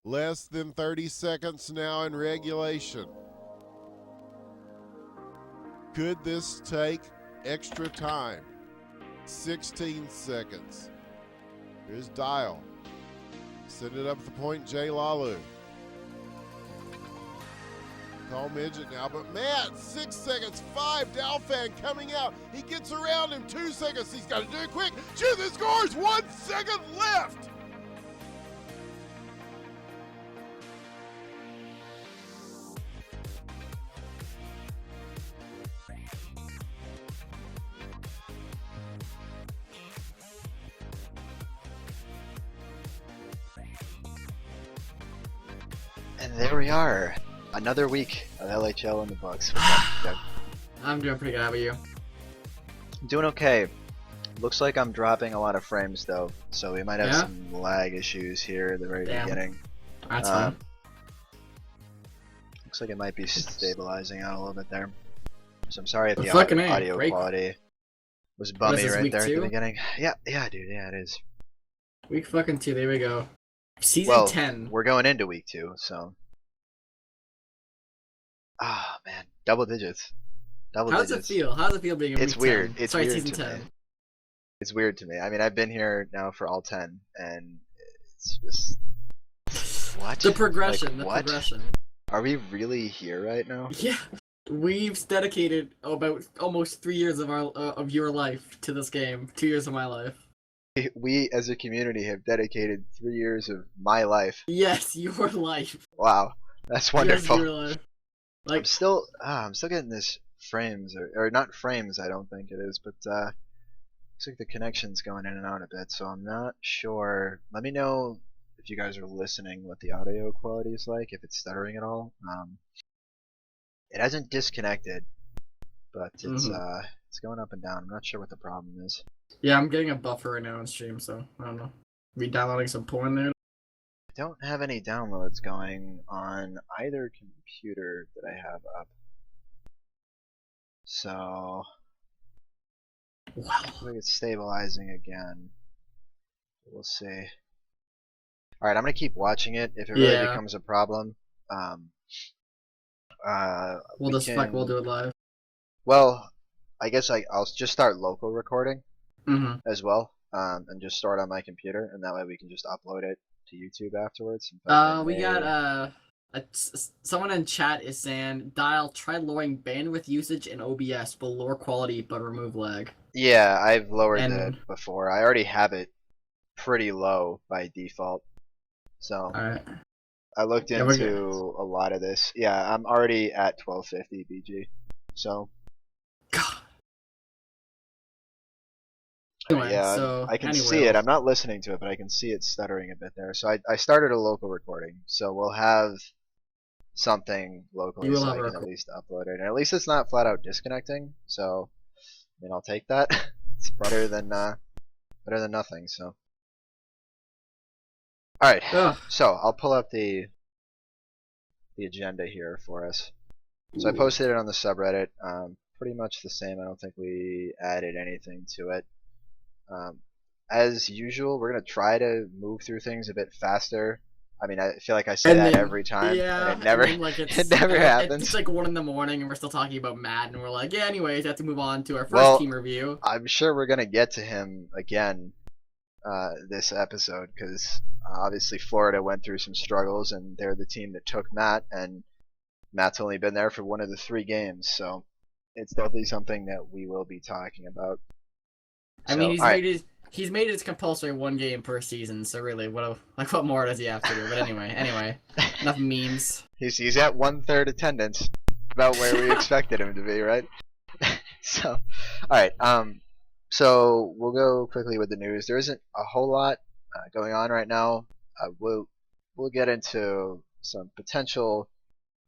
Less than 30 seconds now in regulation. Could this take extra time? 16 seconds. Here's Dyal. Send it up at the point, Jay Lalu. Call midget now, but Matt, 6 seconds, 5, Dalfan coming out. He gets around him, 2 seconds. He's got to do it quick. Shoot, the scores, 1 second left. And there we are. Another week of LHL in the books. I'm doing pretty good. How about you? Doing okay. Looks like I'm dropping a lot of frames though, so we might have Yeah? some lag issues here at the very Damn. beginning. That's fine. Looks like it might be stabilizing out a little bit there. So I'm sorry if But the fucking A, audio great. quality was What is bummy this, right week there at the 2? beginning. Yeah, dude, yeah, it is. Week fucking 2. There we go. Season Well, 10. we're going into week 2, so. Ah, man, double digits. Double How does it digits. feel? How does it feel being in It's week weird. 10? It's Sorry, weird season to 10. me. It's weird to me. I mean, I've been here now for all 10, and it's just what? The progression. Like, the what? progression. Are we really here right now? Yeah. We've dedicated about almost 3 years of our of your life to this game. 2 years of my life. We as a community have dedicated 3 years of my life. Yes, your life. Wow, that's Yes, wonderful. your life. Like, I'm still getting this frames or not frames. I don't think it is, but looks like the connection's going in and out a bit. So I'm not sure. Let me know if you guys are listening what the audio quality is like, if it's stuttering at all. It hasn't disconnected, but it's going up and down. I'm not sure what the problem is. yeah, I'm getting a buffer right now on stream, so I don't know. Be downloading some porn there. I don't have any downloads going on either computer that I have up. So Wow. looks like it's stabilizing again. We'll see. Alright, I'm gonna keep watching it. If it really Yeah. becomes a problem, We'll we'll do it live. Well, I guess I'll just start local recording Mm-hmm. as well, and just start on my computer, and that way we can just upload it to YouTube afterwards. We got someone in chat is saying, Dial, try lowering bandwidth usage in OBS, will lower quality but remove lag. Yeah, I've lowered And- it before. I already have it pretty low by default. So Alright. I looked Yeah, we're into a lot of this. Yeah, I'm already at 1250 BG. So God. Anyway, yeah, so I can anyway, see it. I'm not listening to it, but I can see it stuttering a bit there. So I started a local recording. So we'll have something locally You will so have I a can at record. least upload it. And at least it's not flat out disconnecting. So I mean, I'll take that. It's better than nothing. So all right. Ugh. So I'll pull up the agenda here for us. So I posted it on the subreddit. Pretty much the same. I don't think we added anything to it. As usual, we're gonna try to move through things a bit faster. I mean, I feel like I say And that then- every time, Yeah, and it never, and then, like, it never happens. It's like 1 in the morning and we're still talking about Matt, and we're like, yeah, anyways, I have to move on to our first Well, team review. I'm sure we're gonna get to him again this episode because obviously Florida went through some struggles, and they're the team that took Matt, and Matt's only been there for one of the 3 games, so it's definitely something that we will be talking about. I mean, So, alright. he's made it compulsory 1 game per season, so really, what more does he have to do? But anyway, enough memes. He's at 1/3 attendance, about where we expected him to be, right? So, alright, so we'll go quickly with the news. There isn't a whole lot going on right now. We'll get into some potential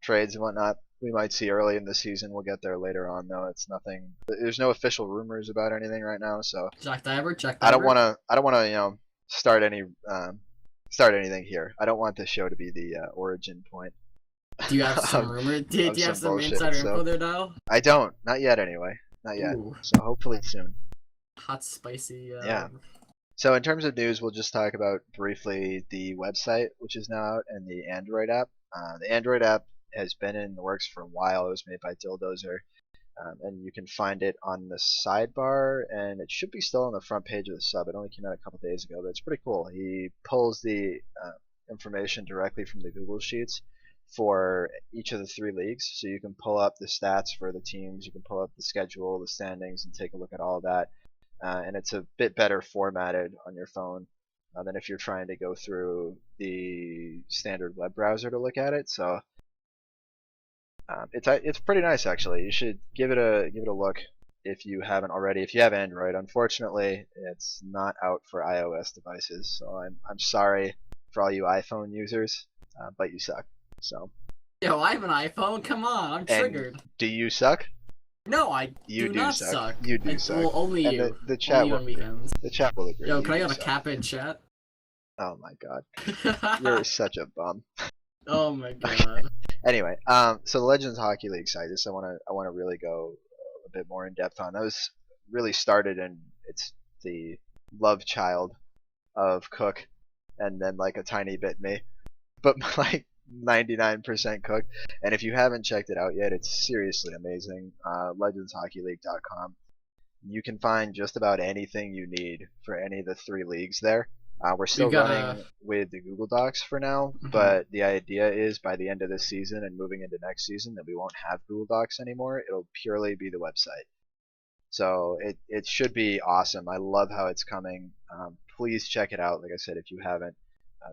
trades and whatnot we might see early in the season. We'll get there later on, though. It's nothing. There's no official rumors about anything right now, so Jack Diver. I don't want to start anything here. I don't want this show to be the origin point. Do you have some rumor? Do you have some insider info there, Dial? I don't. Not yet, anyway. Not yet. Ooh. So hopefully soon. Hot, spicy. Yeah. So in terms of news, we'll just talk about briefly the website, which is now out, and the Android app. The Android app has been in the works for a while. It was made by Dildozer, and you can find it on the sidebar, and it should be still on the front page of the sub. It only came out a couple days ago, but it's pretty cool. He pulls the information directly from the Google Sheets for each of the 3 leagues, so you can pull up the stats for the teams, you can pull up the schedule, the standings, and take a look at all that. And it's a bit better formatted on your phone than if you're trying to go through the standard web browser to look at it. So it's pretty nice actually. You should give it a look if you haven't already. If you have Android, unfortunately, it's not out for iOS devices. So I'm sorry for all you iPhone users, but you suck. So. Yo, I have an iPhone. Come on, I'm triggered. Do you suck? No, I You do do not suck. suck. You do suck. Well, only and you. the chat only will, on weekends. The chat will agree. Yo, can I You get a suck. cap in chat? Oh my god, you're such a bum. Oh my god. Anyway, so the Legends Hockey League site. This I wanna really go a bit more in depth on. That was really started, and it's the love child of Cook, and then like a tiny bit me, but like 99% Cook. And if you haven't checked it out yet, it's seriously amazing. LegendsHockeyLeague.com. You can find just about anything you need for any of the 3 leagues there. We're still running with the Google Docs for now, but the idea is by the end of this season and moving into next season that we won't have Google Docs anymore. It'll purely be the website. So it should be awesome. I love how it's coming. Please check it out. Like I said, if you haven't,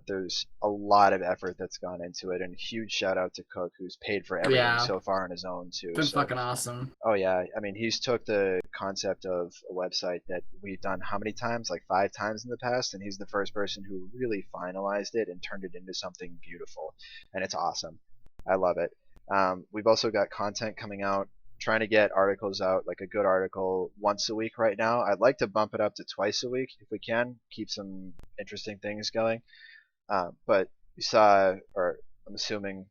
there's a lot of effort that's gone into it, and huge shout out to Cook, who's paid for everything so far on his own too. It's been fucking awesome. Oh yeah, I mean he's took the concept of a website that we've done how many times, like 5 times in the past, and he's the first person who really finalized it and turned it into something beautiful, and it's awesome. I love it. We've also got content coming out, trying to get articles out, like a good article once a week right now. I'd like to bump it up to twice a week if we can, keep some interesting things going. But you saw, or I'm assuming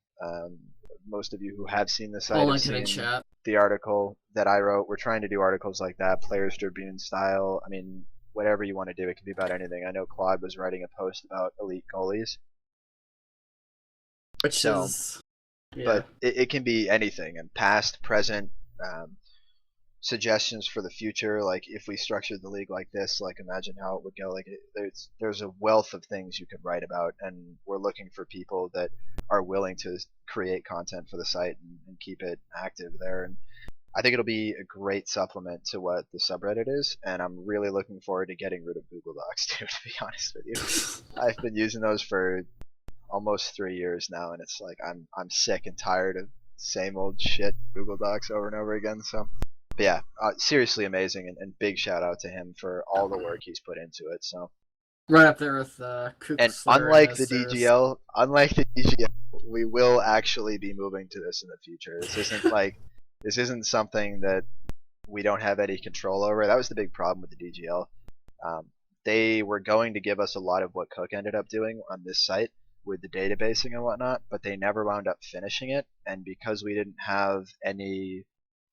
most of you who have seen the site have seen the article that I wrote. We're trying to do articles like that, Players Tribune style. I mean, whatever you want to do. It can be about anything. I know Claude was writing a post about elite goalies. But it can be anything, and past, present, suggestions for the future. Like if we structured the league like this, like imagine how it would go. Like there's a wealth of things you could write about, and we're looking for people that are willing to create content for the site and keep it active there. And I think it'll be a great supplement to what the subreddit is, and I'm really looking forward to getting rid of Google Docs too, to be honest with you. I've been using those for almost 3 years now, and it's like I'm sick and tired of same old shit Google Docs over and over again. So but yeah, seriously amazing, and big shout out to him for all the work he's put into it. So right up there with and unlike the DGL, we will actually be moving to this in the future. This isn't something that we don't have any control over. That was the big problem with the DGL. They were going to give us a lot of what Cook ended up doing on this site with the databasing and whatnot, but they never wound up finishing it. And because we didn't have any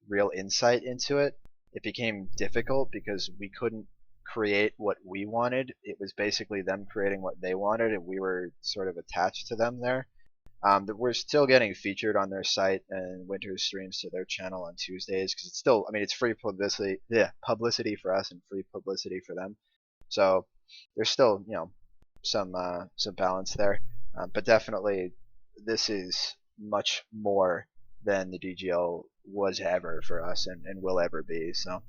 real insight into it, it became difficult because we couldn't create what we wanted. It was basically them creating what they wanted, and we were sort of attached to them there. We're still getting featured on their site, and Winter streams to their channel on Tuesdays because it's still, I mean, it's free publicity, publicity for us and free publicity for them. So there's still, some balance there, but definitely this is much more than the DGL was ever for us and will ever be. So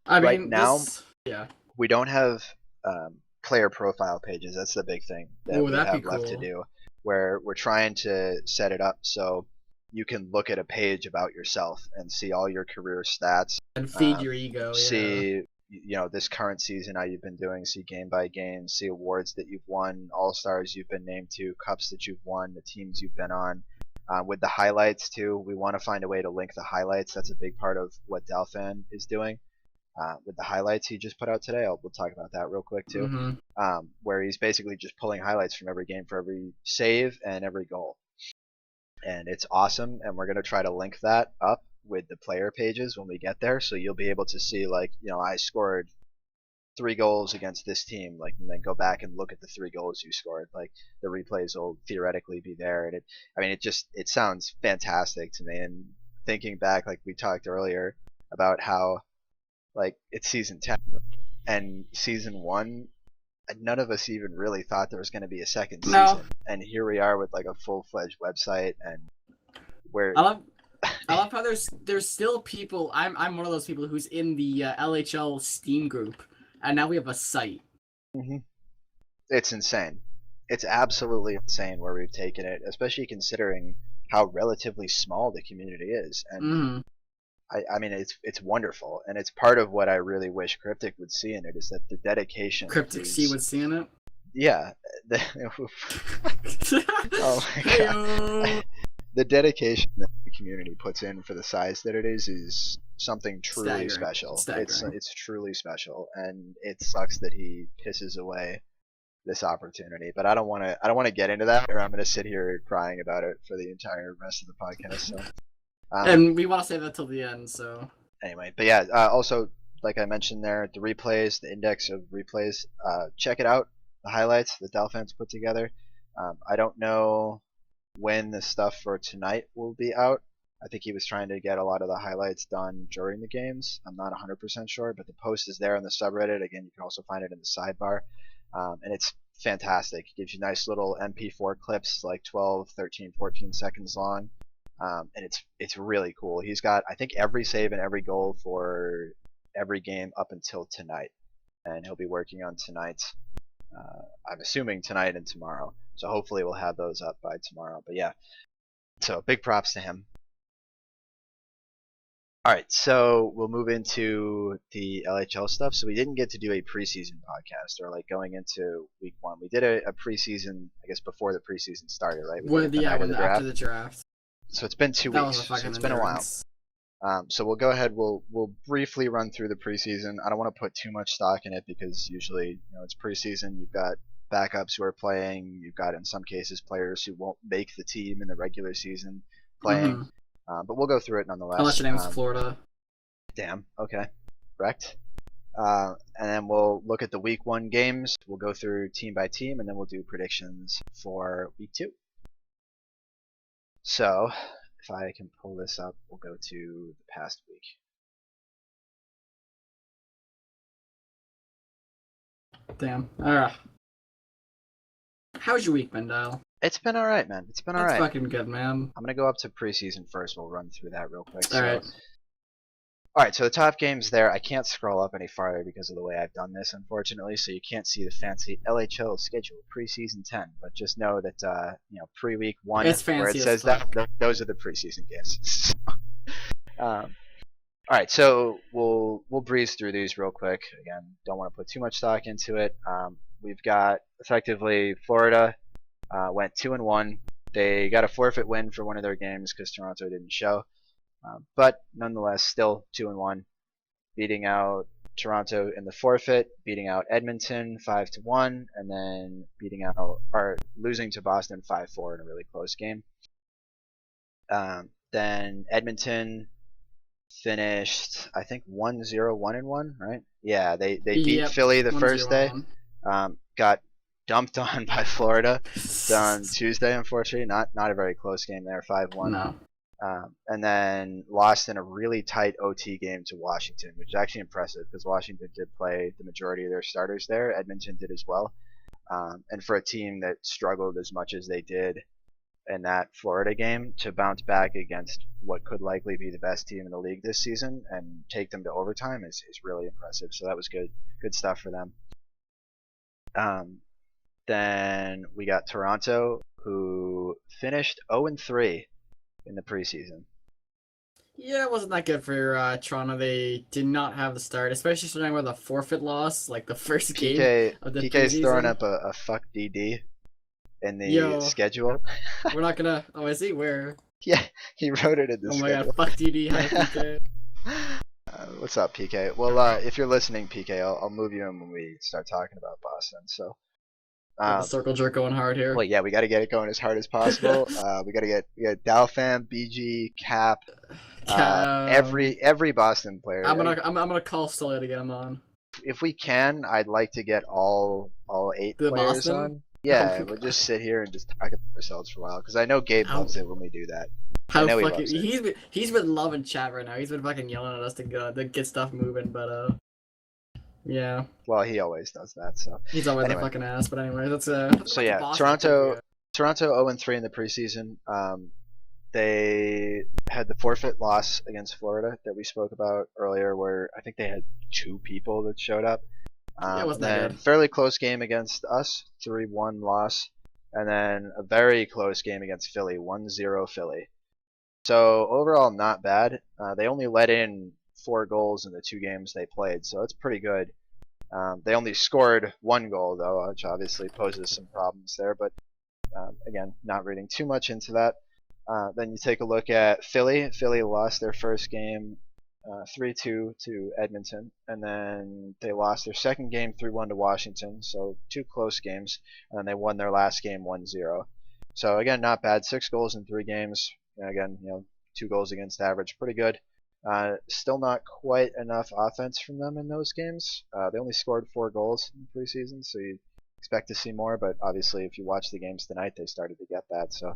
right now we don't have player profile pages. That's the big thing that we have left to do, where we're trying to set it up so you can look at a page about yourself and see all your career stats and feed your ego, see this current season, how you've been doing, see game by game, see awards that you've won, all-stars you've been named to, cups that you've won, the teams you've been on. With the highlights too, we want to find a way to link the highlights. That's a big part of what Dalfan is doing. With the highlights he just put out today, we'll talk about that real quick too, where he's basically just pulling highlights from every game for every save and every goal. And it's awesome, and we're going to try to link that up with the player pages when we get there, so you'll be able to see, like, I scored 3 goals against this team, like, and then go back and look at the 3 goals you scored. Like, the replays will theoretically be there, and it sounds fantastic to me. And thinking back, like we talked earlier about how, like, it's season 10 and season 1, none of us even really thought there was going to be a second No. season, and here we are with like a full-fledged website, and where I love how there's still people. I'm one of those people who's in the LHL Steam group, and now we have a site. it's insane. It's absolutely insane where we've taken it, especially considering how relatively small the community is. And I mean, it's wonderful, and it's part of what I really wish Cryptic would see in it, is that the dedication. Cryptic C would see in it. Yeah. Oh my god. The dedication that the community puts in for the size that it is something truly special. It's truly special, and it sucks that he pisses away this opportunity. But I don't want to get into that, or I'm going to sit here crying about it for the entire rest of the podcast. So, and we want to say that till the end. So anyway, but yeah, also, like I mentioned there, the replays, the index of replays, check it out. The highlights that Dial fans put together. I don't know when the stuff for tonight will be out. I think he was trying to get a lot of the highlights done during the games. I'm not 100% sure, but the post is there on the subreddit. Again, you can also find it in the sidebar. And it's fantastic. It gives you nice little MP4 clips, like 12, 13, 14 seconds long. And it's really cool. He's got, I think, every save and every goal for every game up until tonight. And he'll be working on tonight's. I'm assuming tonight and tomorrow. So hopefully we'll have those up by tomorrow. But yeah, so big props to him. Alright, so we'll move into the LHL stuff. So we didn't get to do a preseason podcast, or like going into week 1. We did a preseason, I guess, before the preseason started, right? After the draft. So it's been 2 weeks. So it's been a while. So we'll go ahead. We'll briefly run through the preseason. I don't want to put too much stock in it because usually, it's preseason. You've got backups who are playing. You've got, in some cases, players who won't make the team in the regular season playing. But we'll go through it nonetheless. Unless your name's Florida. Damn. Okay. Correct. And then we'll look at the week 1 games. We'll go through team by team, and then we'll do predictions for week 2. So, if I can pull this up, we'll go to the past week. Damn. Alright. How's your week been, Dial? It's been alright, man. It's been alright. It's fucking good, man. I'm gonna go up to preseason first. We'll run through that real quick. Alright. Alright, so the top games there, I can't scroll up any farther because of the way I've done this, unfortunately, so you can't see the fancy LHL schedule, preseason 10, but just know that, pre-week 1, it's fancy where it says that, those are the preseason games. Alright, so we'll breeze through these real quick. Again, don't want to put too much stock into it. We've got, effectively, Florida went 2-1. They got a forfeit win for one of their games because Toronto didn't show. But nonetheless, still 2-1, beating out Toronto in the forfeit, beating out Edmonton 5-1, and then losing to Boston 5-4 in a really close game. Then Edmonton finished, I think, 1-0, 1-1, right? Yeah, they beat Philly the first day. Got dumped on by Florida on Tuesday, unfortunately. Not a very close game there, 5-1. No. And then lost in a really tight OT game to Washington, which is actually impressive because Washington did play the majority of their starters there. Edmonton did as well. And for a team that struggled as much as they did in that Florida game, to bounce back against what could likely be the best team in the league this season and take them to overtime is really impressive. So that was good stuff for them. Then we got Toronto, who finished 0-3 in the preseason. Yeah, it wasn't that good for Toronto. They did not have the start, especially starting with a forfeit loss, like the first game of the PK's preseason. throwing up a fuck DD in the schedule. We're not gonna. Oh, is he? Where? Yeah, he wrote it in the schedule. Oh my god, fuck DD. Hi, PK. What's up, PK? Well, if you're listening, PK, I'll move you in when we start talking about Boston. So. The circle jerk going hard here. Well, yeah, we got to get it going as hard as possible. We got Dial Fam, BG, Cap, every Boston player. I'm gonna call Sully to get him on. if we can, I'd like to get all 8 The players Boston? on. Yeah, Oh, we'll just sit here and just talk about ourselves for a while because I know Gabe How- loves it when we do that. I How know he fucking loves it. he's been loving chat right now. He's been fucking yelling at us to get stuff moving, but yeah, Well, he always does that. So he's always Anyway. a fucking ass. But anyway, that's so yeah, Toronto 0-3 in the preseason. They had the forfeit loss against Florida that we spoke about earlier, where I think they had 2 people that showed up. Yeah, it wasn't that then good. fairly close game against us, 3-1 loss, and then a very close game against Philly, 1-0 Philly. So overall, not bad. They only let in 4 goals in the 2 games they played, so that's pretty good. They only scored 1 goal though, which obviously poses some problems there. But again, not reading too much into that. Then you take a look at Philly. Philly lost their first game 3-2 to Edmonton, and then they lost their second game 3-1 to Washington. So 2 close games, and then they won their last game 1-0. So again, not bad. 6 goals in 3 games. And again, 2 goals against average, pretty good. Still not quite enough offense from them in those games. They only scored 4 goals in the preseason, so you expect to see more. But obviously, if you watch the games tonight, they started to get that. So.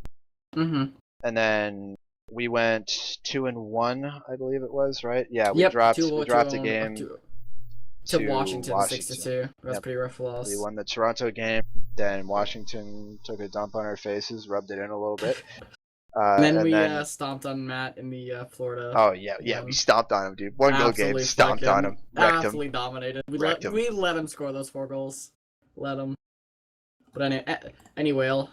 And then we went 2-1, I believe it was, right? Yeah, we dropped a game to Washington 6-2. That was Yep. pretty rough loss. We won the Toronto game. Then Washington took a dump on our faces, rubbed it in a little bit. And then we stomped on Matt in the Florida. Oh yeah, we stomped on him, dude. 1 goal game, stomped on him, wrecked him. Absolutely dominated. We Wrecked him. let him score those 4 goals. Let him. But any whale.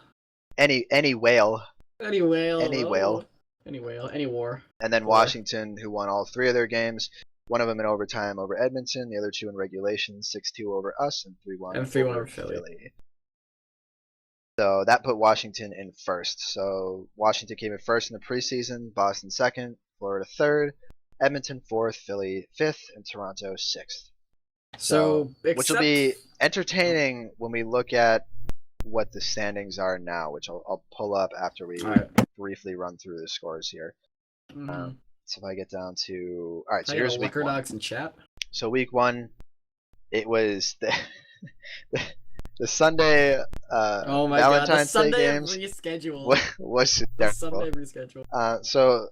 Any whale. Any whale. Any whale. Any whale. Any war. And then Washington, who won all 3 of their games, one of them in overtime over Edmonton, the other 2 in regulation, 6-2 over us, and 3-1 over Philly. So that put Washington in first. So Washington came in first in the preseason, Boston second, Florida third, Edmonton fourth, Philly fifth, and Toronto sixth. So which will be entertaining when we look at what the standings are now, which I'll pull up after we briefly run through the scores here. So if I get down to so here's week 1. Dogs in chat. So week 1, it was the Sunday Valentine's Day games was terrible. Sunday reschedule. So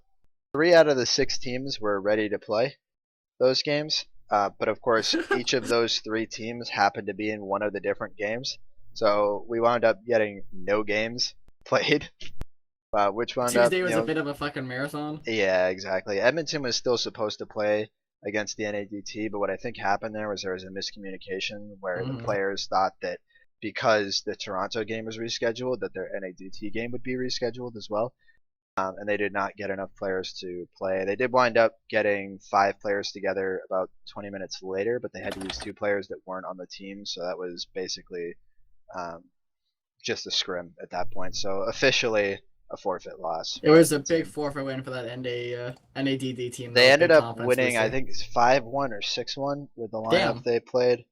3 out of the 6 teams were ready to play those games, but of course each of those 3 teams happened to be in one of the different games. So we wound up getting no games played. Which wound Tuesday up, was a bit of a fucking marathon. Yeah, exactly. Edmonton was still supposed to play against the NADT, but what I think happened there was a miscommunication where the players thought that because the Toronto game was rescheduled, that their NADT game would be rescheduled as well, and they did not get enough players to play. They did wind up getting 5 players together about 20 minutes later, but they had to use 2 players that weren't on the team, so that was basically just a scrim at that point. So officially a forfeit loss. It was a big forfeit win for that NADD team. They ended up winning, I think it's 5-1 or 6-1 with the lineup they played.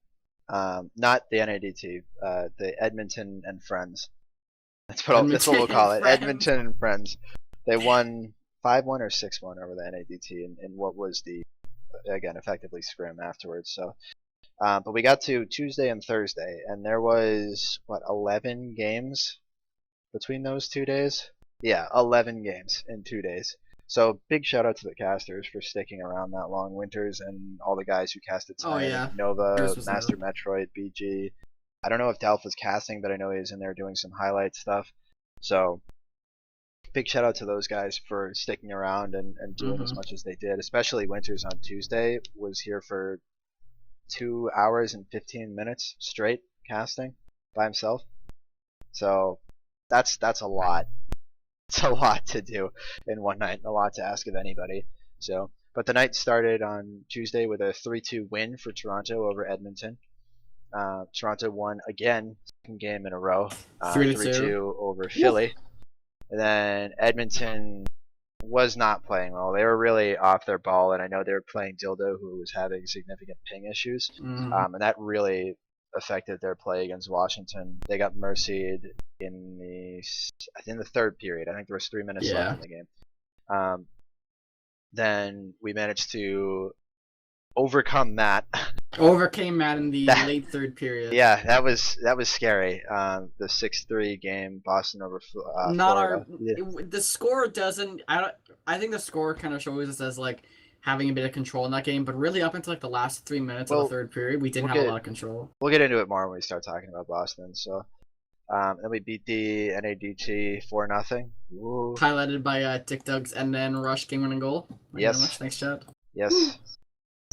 Not the NADT, the Edmonton and Friends. That's what we'll call it. Edmonton and Friends. They won 5-1 or 6-1 over the NADT in what was the, again, effectively scrim afterwards. So, but we got to Tuesday and Thursday, and there was 11 games between those 2 days. Yeah, 11 games in 2 days. So big shout out to the casters for sticking around that long. Winters and all the guys who casted tonight. Nova, Master Metroid, BG. I don't know if Delph was casting, but I know he was in there doing some highlight stuff. So big shout out to those guys for sticking around and doing as much as they did. Especially Winters on Tuesday was here for 2 hours and 15 minutes straight casting by himself. So that's a lot. It's a lot to do in one night and a lot to ask of anybody. So, but the night started on Tuesday with a 3-2 win for Toronto over Edmonton. Toronto won again, second game in a row, 3-2 over Philly. And then Edmonton was not playing well. They were really off their ball, and I know they were playing Dildo, who was having significant ping issues, and that really affected their play against Washington. They got mercied in the 3rd period. I think there was 3 minutes left in the game. Then we managed to overcome that Overcame Matt in the That- late third period. Yeah, that was scary. The 6-3 game, Boston over Not Florida. the score doesn't. I think the score kind of shows us as like having a bit of control in that game, but really up until like the last 3 minutes of Well, the third period, we didn't we'll have a get- lot of control. We'll get into it more when we start talking about Boston. So, then we beat the NADT 4-0. Woo. Highlighted by Dick Doug's and then rush game winning goal. Thank you Yes. very much. Thanks, chat. Yes.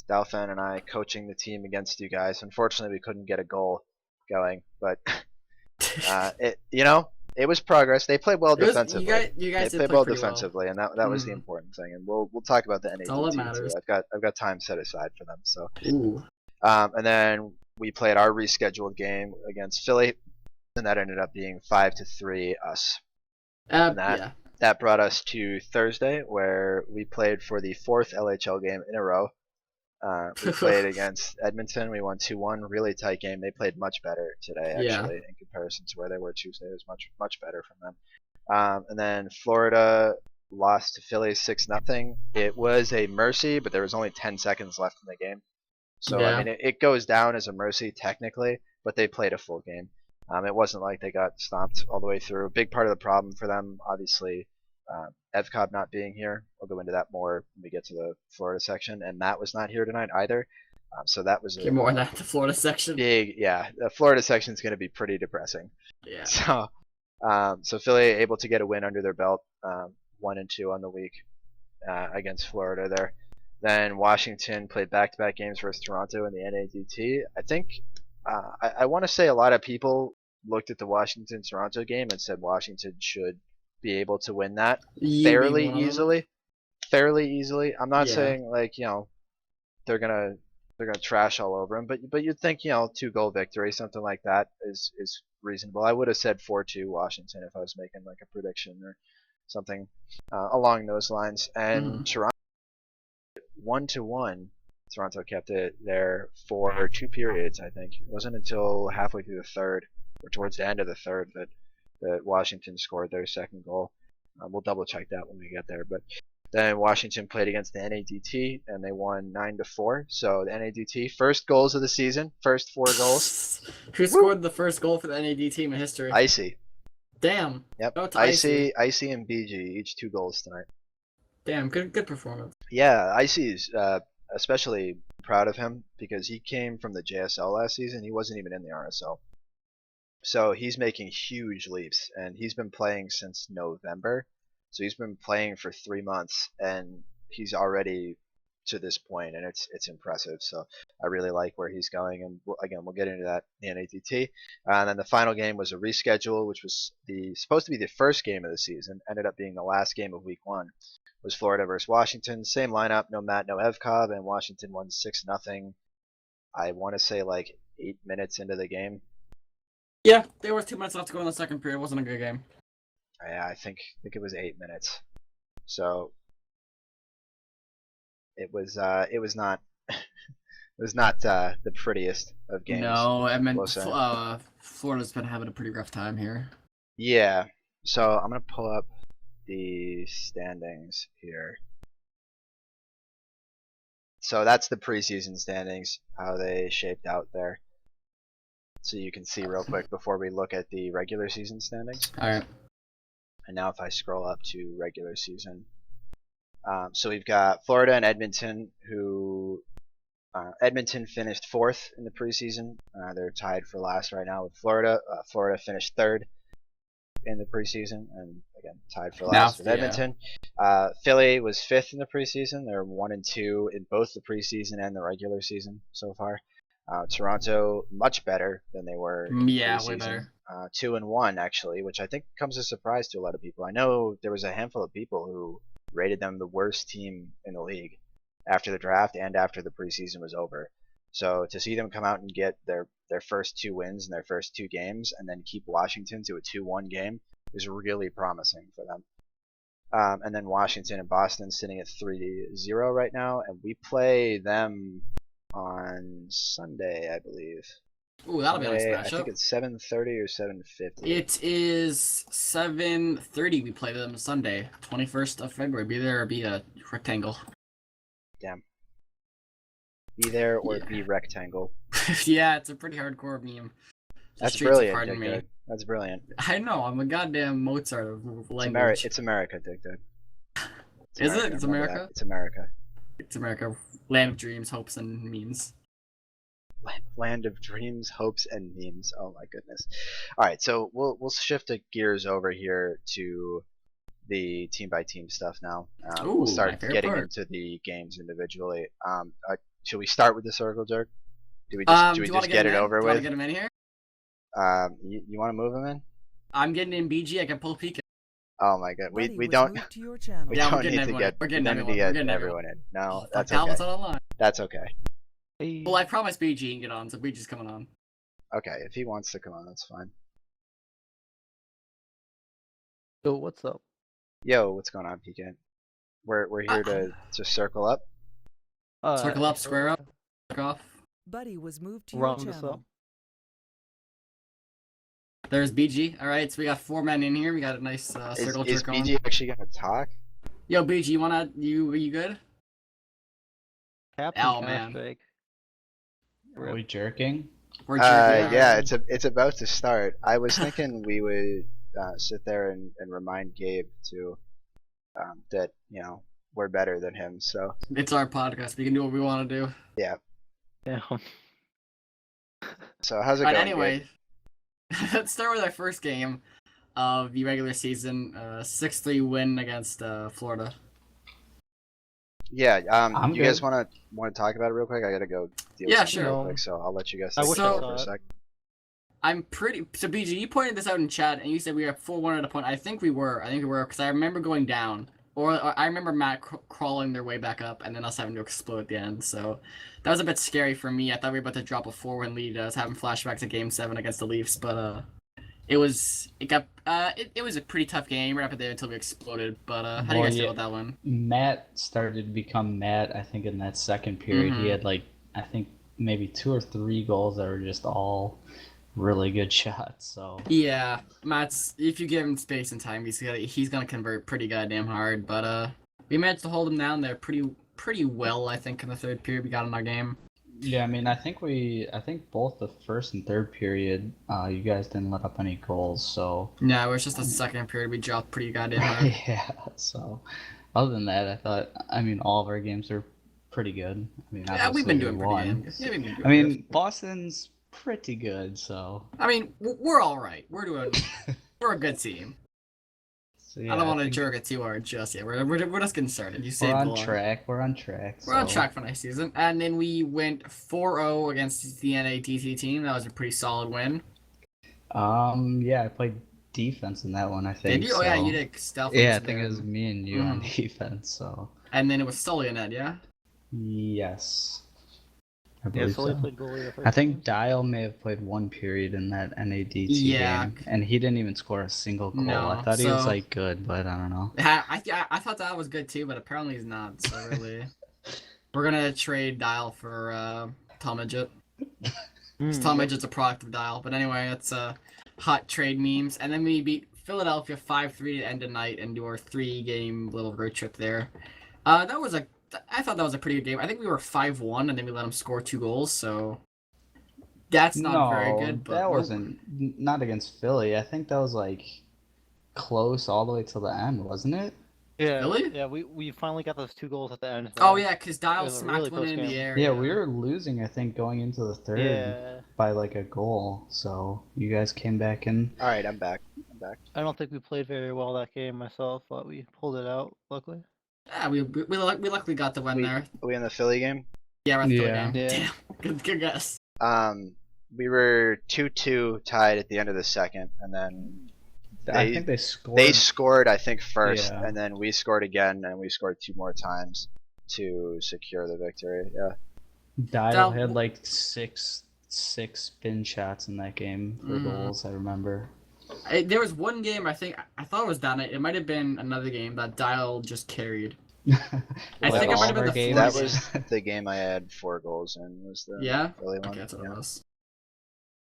Dalfin and I coaching the team against you guys. Unfortunately, we couldn't get a goal going, but it was progress. They played well defensively. You guys They did played well play pretty defensively, and that was the important thing. And we'll talk about the NADT all that too. matters. I've got time set aside for them. So, Ooh. and then we played our rescheduled game against Philly, and that ended up being 5-3 us. Yeah. That brought us to Thursday, where we played for the 4th LHL game in a row. We played against Edmonton. We won 2-1. Really tight game. They played much better today, actually, in comparison to where they were Tuesday. It was much better from them. And then Florida lost to Philly 6-0. It was a mercy, but there was only 10 seconds left in the game. So, Yeah. I mean, it goes down as a mercy technically, but they played a full game. It wasn't like they got stomped all the way through. A big part of the problem for them, obviously, Evcobb not being here. We'll go into that more when we get to the Florida section. And Matt was not here tonight either. So that was Get more on that, the Florida section. the Florida section is going to be pretty depressing. Yeah. So Philly able to get a win under their belt, 1-2 on the week against Florida there. Then Washington played back-to-back games versus Toronto in the NADT. I think I want to say a lot of people looked at the Washington-Toronto game and said Washington should be able to win that fairly easily. I'm not saying like they're gonna trash all over them, but you'd think 2-goal victory, something like that is reasonable. I would have said 4-2 Washington if I was making like a prediction or something along those lines. And Toronto 1-1. Toronto kept it there for 2 periods, I think. It wasn't until halfway through the third, or towards the end of the third, that Washington scored their second goal. We'll double check that when we get there. But then Washington played against the NADT, and they won 9-4. So the NADT, first goals of the season, first 4 goals. Who scored the first goal for the NAD team in history? Icy. Damn. Yep. Out to Icy. Icy and BG, each 2 goals tonight. Damn, good performance. Yeah, Icy's especially proud of him because he came from the JSL last season. He wasn't even in the RSL. So he's making huge leaps, and he's been playing since November. So he's been playing for 3 months, and he's already to this point, and it's impressive. So I really like where he's going, and we'll get into that in the NADT. And then the final game was a reschedule, which was supposed to be the first game of the season, ended up being the last game of week 1. Was Florida versus Washington. Same lineup, no Matt, no Evcobb, and Washington won 6-0. I want to say like 8 minutes into the game. Yeah, there was 2 minutes left to go in the second period. It wasn't a good game. Yeah, I think it was 8 minutes. So it was not the prettiest of games. No, I mean Florida's been having a pretty rough time here. Yeah. So I'm gonna pull up the standings here. So that's the preseason standings, how they shaped out there. So you can see real quick before we look at the regular season standings. Alright. And now if I scroll up to regular season. So we've got Florida and Edmonton, who Edmonton finished 4th in the preseason. They're tied for last right now with Florida. Florida finished 3rd in the preseason, and again tied for last with Edmonton. Philly was 5th in the preseason. They're 1-2 in both the preseason and the regular season so far. Toronto much better than they were in the preseason. Way better. 2-1 actually, which I think comes as a surprise to a lot of people. I know there was a handful of people who rated them the worst team in the league after the draft and after the preseason was over. So to see them come out and get their first 2 wins in their first 2 games and then keep Washington to a 2-1 game is really promising for them. And then Washington and Boston sitting at 3-0 right now, and we play them on Sunday, I believe. Ooh, that'll be a nice matchup. I think it's 7:30 or 7:50. It is 7:30. We play them Sunday, 21st of February. Be there or be a rectangle. Damn. Be there or Yeah. be rectangle. Yeah, it's a pretty hardcore meme. The That's streets have brilliant, hardened Dick me. Dug. That's brilliant. I know, I'm a goddamn Mozart of It's, language. it's America, Dick Dug. Is it? It's remember America? that. It's America. It's America. Land of dreams, hopes, and memes. Land of dreams, hopes, and memes. Oh my goodness. All right, so we'll shift the gears over here to the team by team stuff now. Ooh, We'll my start favorite getting part. into the games individually. Should we start with the circle jerk? Do we Do just you wanna get it him in? over Do you wanna with? get him in here? You want to move him in? I'm getting in BG. I can pull PK. Oh my god, we Buddy don't was moved to your channel. Yeah, we're don't getting need to everyone. get We're getting we don't need everyone. to We're get getting everyone in. No, Oh, that's fuck, okay. Dalvin's not online. That's okay. Well, I promised BG can get on, so BG's coming on. Okay, if he wants to come on, that's fine. So what's up? Yo, what's going on, PK? We're here to circle up. Circle up, square up, fuck off. Buddy was moved to your Round us channel. up. There's BG. All right, so we got 4 men in here. We got a nice Is circle jerk going. BG actually gonna talk? Yo, BG, are you good? Captain Oh, man. Hashtag. Are we jerking? We're jerking. Yeah, it's about to start. I was thinking we would sit there and remind Gabe to that we're better than him. So It's our podcast. We can do what we want to do. Damn. so how's it But going? anyway, let's start with our first game of the regular season. 6-3 win against Florida. Gabe? Yeah. I'm You guys good. want to talk about it real quick? I gotta go deal Yeah, with something sure. real quick, so I'll let you guys I take wish it I over saw for a it. sec. I'm pretty. So BG, you pointed this out in chat, and you said we were 4-1 at a point. I think we were because I remember going down, or I remember Matt crawling their way back up, and then us having to explode at the end. So that was a bit scary for me. I thought we were about to drop a 4-1 lead. I was having flashbacks to Game 7 against the Leafs, but it was a pretty tough game right up there until we exploded. But how do you Well, guys feel yeah. about that one? Matt started to become Matt, I think, in that second period. Mhm. He had, I think, maybe 2 or 3 goals that were just all really good shots. So Yeah, Matt's. If you give him space and time, he's gonna convert pretty goddamn hard. But we managed to hold him down there pretty well. I think in the third period we got in our game. yeah, I mean, I think both the first and third period, you guys didn't let up any goals. So Yeah, it was just the second period we dropped pretty goddamn hard. yeah. So other than that, I mean, all of our games are pretty good. I mean, Yeah, we've been obviously doing we pretty won. damn good. Yeah, we've been doing I mean, good. Boston's pretty good. So I mean, we're all right. We're a good team. So, yeah, I don't want to think jerk it too hard just yet. We're just getting started. You we're saved on the line. track. We're on track. We're on so- track for next season. And then we went 4-0 against the NADT team. That was a pretty solid win. Yeah, I played defense in that one, I think. Did you? Oh yeah, so- you did stealth. Yeah, I think it was me and you on Mhm. defense, so And then it was Sully and Ed, yeah? yes. I Yeah, believe Sully so. played goalie the first I think game. Dial may have played 1 period in that NADT Yeah. game, and he didn't even score a single goal. No, I thought he was so- good, but I don't know. I thought that was good too, but apparently he's not. So really, we're gonna trade Dial for Tom Midget. Tom Midget's a product of Dial, but anyway, it's hot trade memes. And then we beat Philadelphia 5-3 to end the night and do our 3-game little road trip there. I thought that was a pretty good game. I think we were 5-1, and then we let them score 2 goals. So that's not very good. But that wasn't not against Philly. I think that was close all the way till the end, wasn't it? Yeah, Really? yeah, we finally got those 2 goals at the end. Oh yeah, because Dial was a smacked really one close in the game. air. Yeah, we were losing, I think, going into the third Yeah, by a goal. So you guys came back in. All right, I'm back. I don't think we played very well that game myself, but we pulled it out, luckily. Yeah, we luckily got the win there. Are we in the Philly game? Yeah, we're at the Yeah. game. Yeah. Damn, good guess. We were 2-2 tied at the end of the second, and then I think they scored. they scored, I think, first, Yeah. and then we scored again, and we scored 2 more times to secure the victory. Yeah. Dial Dial- had six spin shots in that game for Mhm. goals. I remember. There was one game I thought it was that night. It might have been another game that Dial just carried. I think it might have been the games. That Florida was the game I had 4 goals in. Was the Yeah? Philly one? Okay, that's what yeah. it was.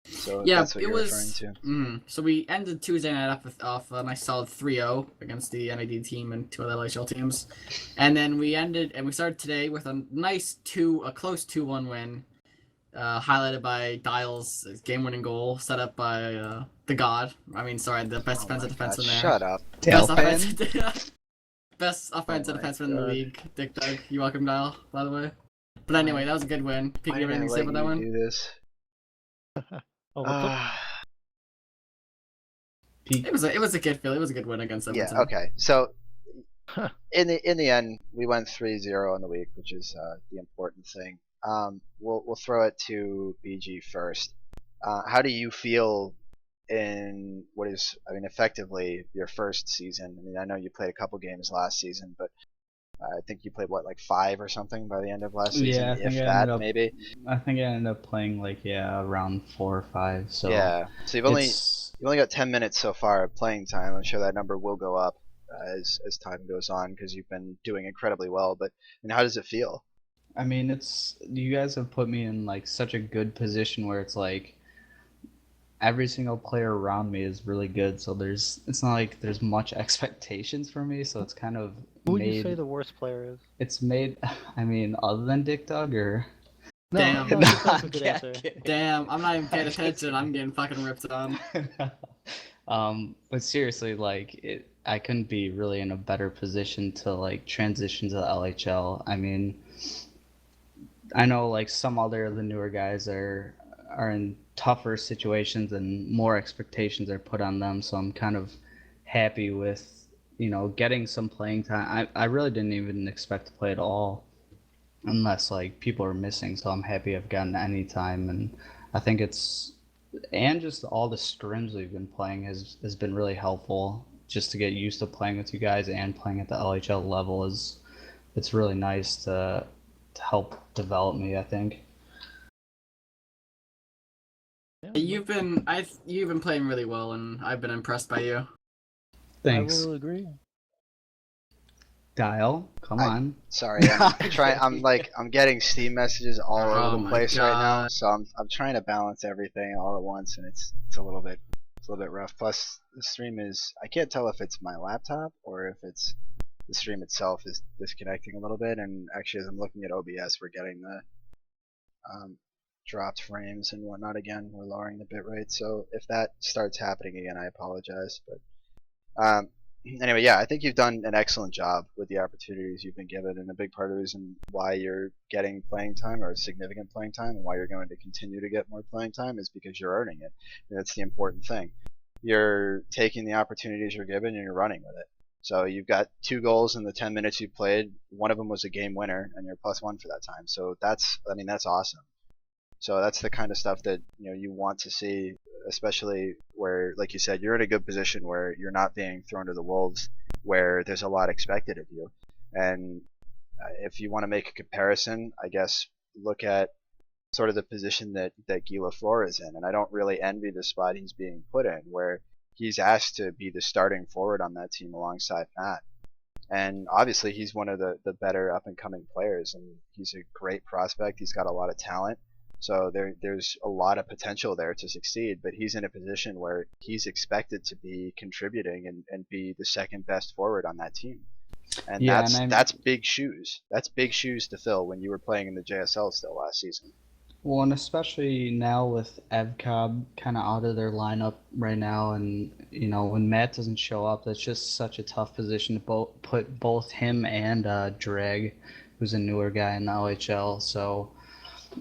So Yeah, that's what it you're referring was. to. So we ended Tuesday night off a nice solid 3-0 against the NAD team and two other LHL teams, and then we started today with a close 2-1 win, highlighted by Dial's game-winning goal set up by the God. I mean, sorry, the best Oh my defensive God! defenseman there. Shut up. Dale Best fan? offensive, best offensive Oh my defenseman in the God. league. Dick Doug, you welcome, Dial. By the way. But anyway, that was a good win. Pete, Why you have did I anything to say let about that you one? do this? Oh, what's up? Peak. It was a good feel. It was a good win against Yeah. Edmonton. Okay. So in the end, we went 3-0 in the week, which is the important thing. We'll throw it to BG first. How do you feel in what is, I mean, effectively your first season? I mean, I know you played a couple games last season, but I think you played what, like 5 or something by the end of last season, Yeah, I if think I that, ended up. maybe. I think I ended up playing like around 4 or 5. So Yeah. So you've only got 10 minutes so far of playing time. I'm sure that number will go up as time goes on because you've been doing incredibly well. But how does it feel? I mean, you guys have put me in like such a good position where it's like every single player around me is really good. So it's not like there's much expectations for me. So it's kind of Who would you made. say the worst player is? It's made. I mean, other than Dick Dug or. Damn. No, that's a good Yeah, answer. kidding. Damn, I'm not even paying I'm just attention. I'm getting fucking ripped on. But seriously, like I couldn't be really in a better position to like transition to the LHL. I mean, I know like some other of the newer guys are in tougher situations and more expectations are put on them. So I'm kind of happy with getting some playing time. I really didn't even expect to play at all unless like people are missing. So I'm happy I've gotten any time, and I think and just all the scrims we've been playing has been really helpful just to get used to playing with you guys and playing at the LHL level. It's really nice to help develop me, I think. Yeah, You've been playing really well, and I've been impressed by you. Thanks. I will agree. Dial, come on. Sorry, I'm getting Steam messages all Oh over the my place right now, God. so I'm trying to balance everything all at once, and it's a little bit rough. Plus, the stream is, I can't tell if it's my laptop or if it's the stream itself is disconnecting a little bit. And actually, as I'm looking at OBS, we're getting the dropped frames and whatnot again. We're lowering the bitrate, so if that starts happening again, I apologize. But anyway, yeah, I think you've done an excellent job with the opportunities you've been given, and a big part of the reason why you're getting playing time or significant playing time, and why you're going to continue to get more playing time, is because you're earning it. And that's the important thing. You're taking the opportunities you're given and you're running with it. So you've got 2 goals in the 10 minutes you played. One of them was a game winner, and you're +1 for that time. So that's awesome. So that's the kind of stuff that you want to see, especially where, like you said, you're in a good position where you're not being thrown to the wolves, where there's a lot expected of you. And if you want to make a comparison, I guess look at sort of the position that Guy Lafleur is in, and I don't really envy the spot he's being put in, where he's asked to be the starting forward on that team alongside Matt. And obviously he's one of the better up and coming players, and he's a great prospect. He's got a lot of talent. So there's a lot of potential there to succeed, but he's in a position where he's expected to be contributing and be the second best forward on that team. And Yeah, that's big shoes. That's big shoes to fill when you were playing in the JSL still last season. Well, and especially now with Evcobb kind of out of their lineup right now, and when Matt doesn't show up, that's just such a tough position to put both him and Drag, who's a newer guy in the OHL. So,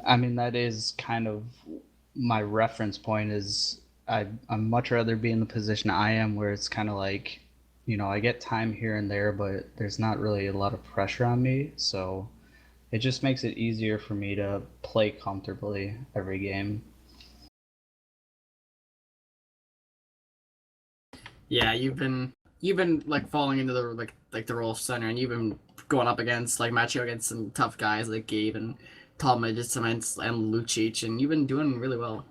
I mean, that is kind of my reference point. Is I'd much rather be in the position I am, where it's kind of like, I get time here and there, but there's not really a lot of pressure on me. So it just makes it easier for me to play comfortably every game. Yeah, you've been like falling into the like the role of center, and you've been going up against matching against some tough guys like Gabe and Tom Midgets and Lucic, and you've been doing really well.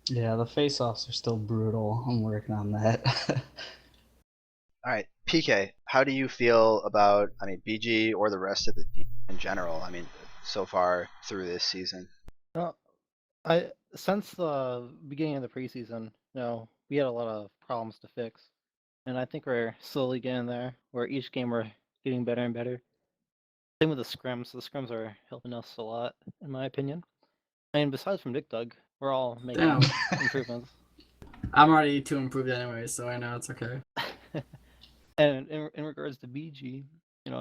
Yeah, the face-offs are still brutal. I'm working on that. All right, PK, how do you feel about, I mean, BG or the rest of the team in general? I mean, so far through this season. Since the beginning of the preseason, we had a lot of problems to fix, and I think we're slowly getting there. Where each game we're getting better and better. Same with the scrims. The scrims are helping us a lot, in my opinion. I mean, besides from Dick Dug, we're all making Damn. improvements. I'm already too improved anyway, so I know it's okay. And in regards to BG,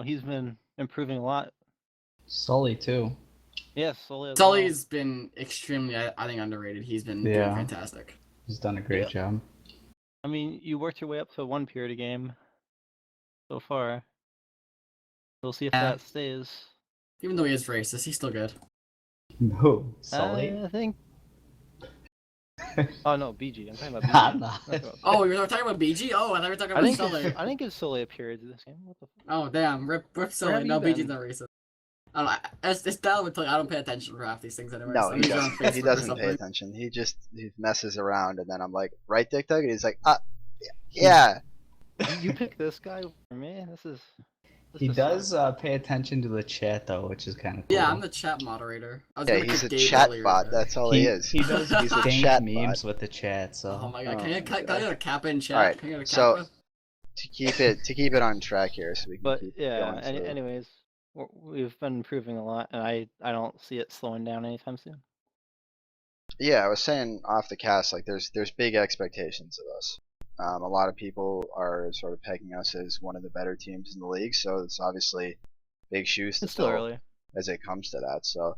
he's been improving a lot. Sully too. Yes, Sully as Sully's been extremely, I think, underrated. He's been doing Yeah. fantastic. He's done a great job. I mean, you worked your way up to 1 period a game so far. We'll see if that stays. Even though he is racist, he's still good. No, Sully. I think. Oh no, BG. I'm talking about BG. I'm not. Oh, you're talking about BG? Oh, I thought you were talking I about didn't Sully. give, I didn't give Sully a period this game. What the? Oh, damn. Rip Where Sully. have No, you BG's been? not racist. I don't know. It's Dal would tell you, I don't pay attention for half these things anyway. No, so he he's on doesn't. Facebook He or doesn't pay something. attention. He messes around, and then I'm like, right, Dick Dug? And he's like, yeah. You pick this guy for me. This He just does sucks. pay attention to the chat though, which is kind of cool. Yeah, I'm the chat moderator. I was Yeah, gonna he's kick a Dave chat earlier bot. today. That's all he is. He does He's a dank chat memes bot. with the chat. So. Oh my god, Oh can I my get God. a Kappa in chat? Alright, Can I get a so- Kappa? To keep it on track here, so we can But keep yeah. going. So- Anyways, we've been improving a lot, and I don't see it slowing down anytime soon. Yeah, I was saying off the cast, like there's big expectations of us. A lot of people are sort of pegging us as one of the better teams in the league, so it's obviously big shoes to It's still fill early. as it comes to that. So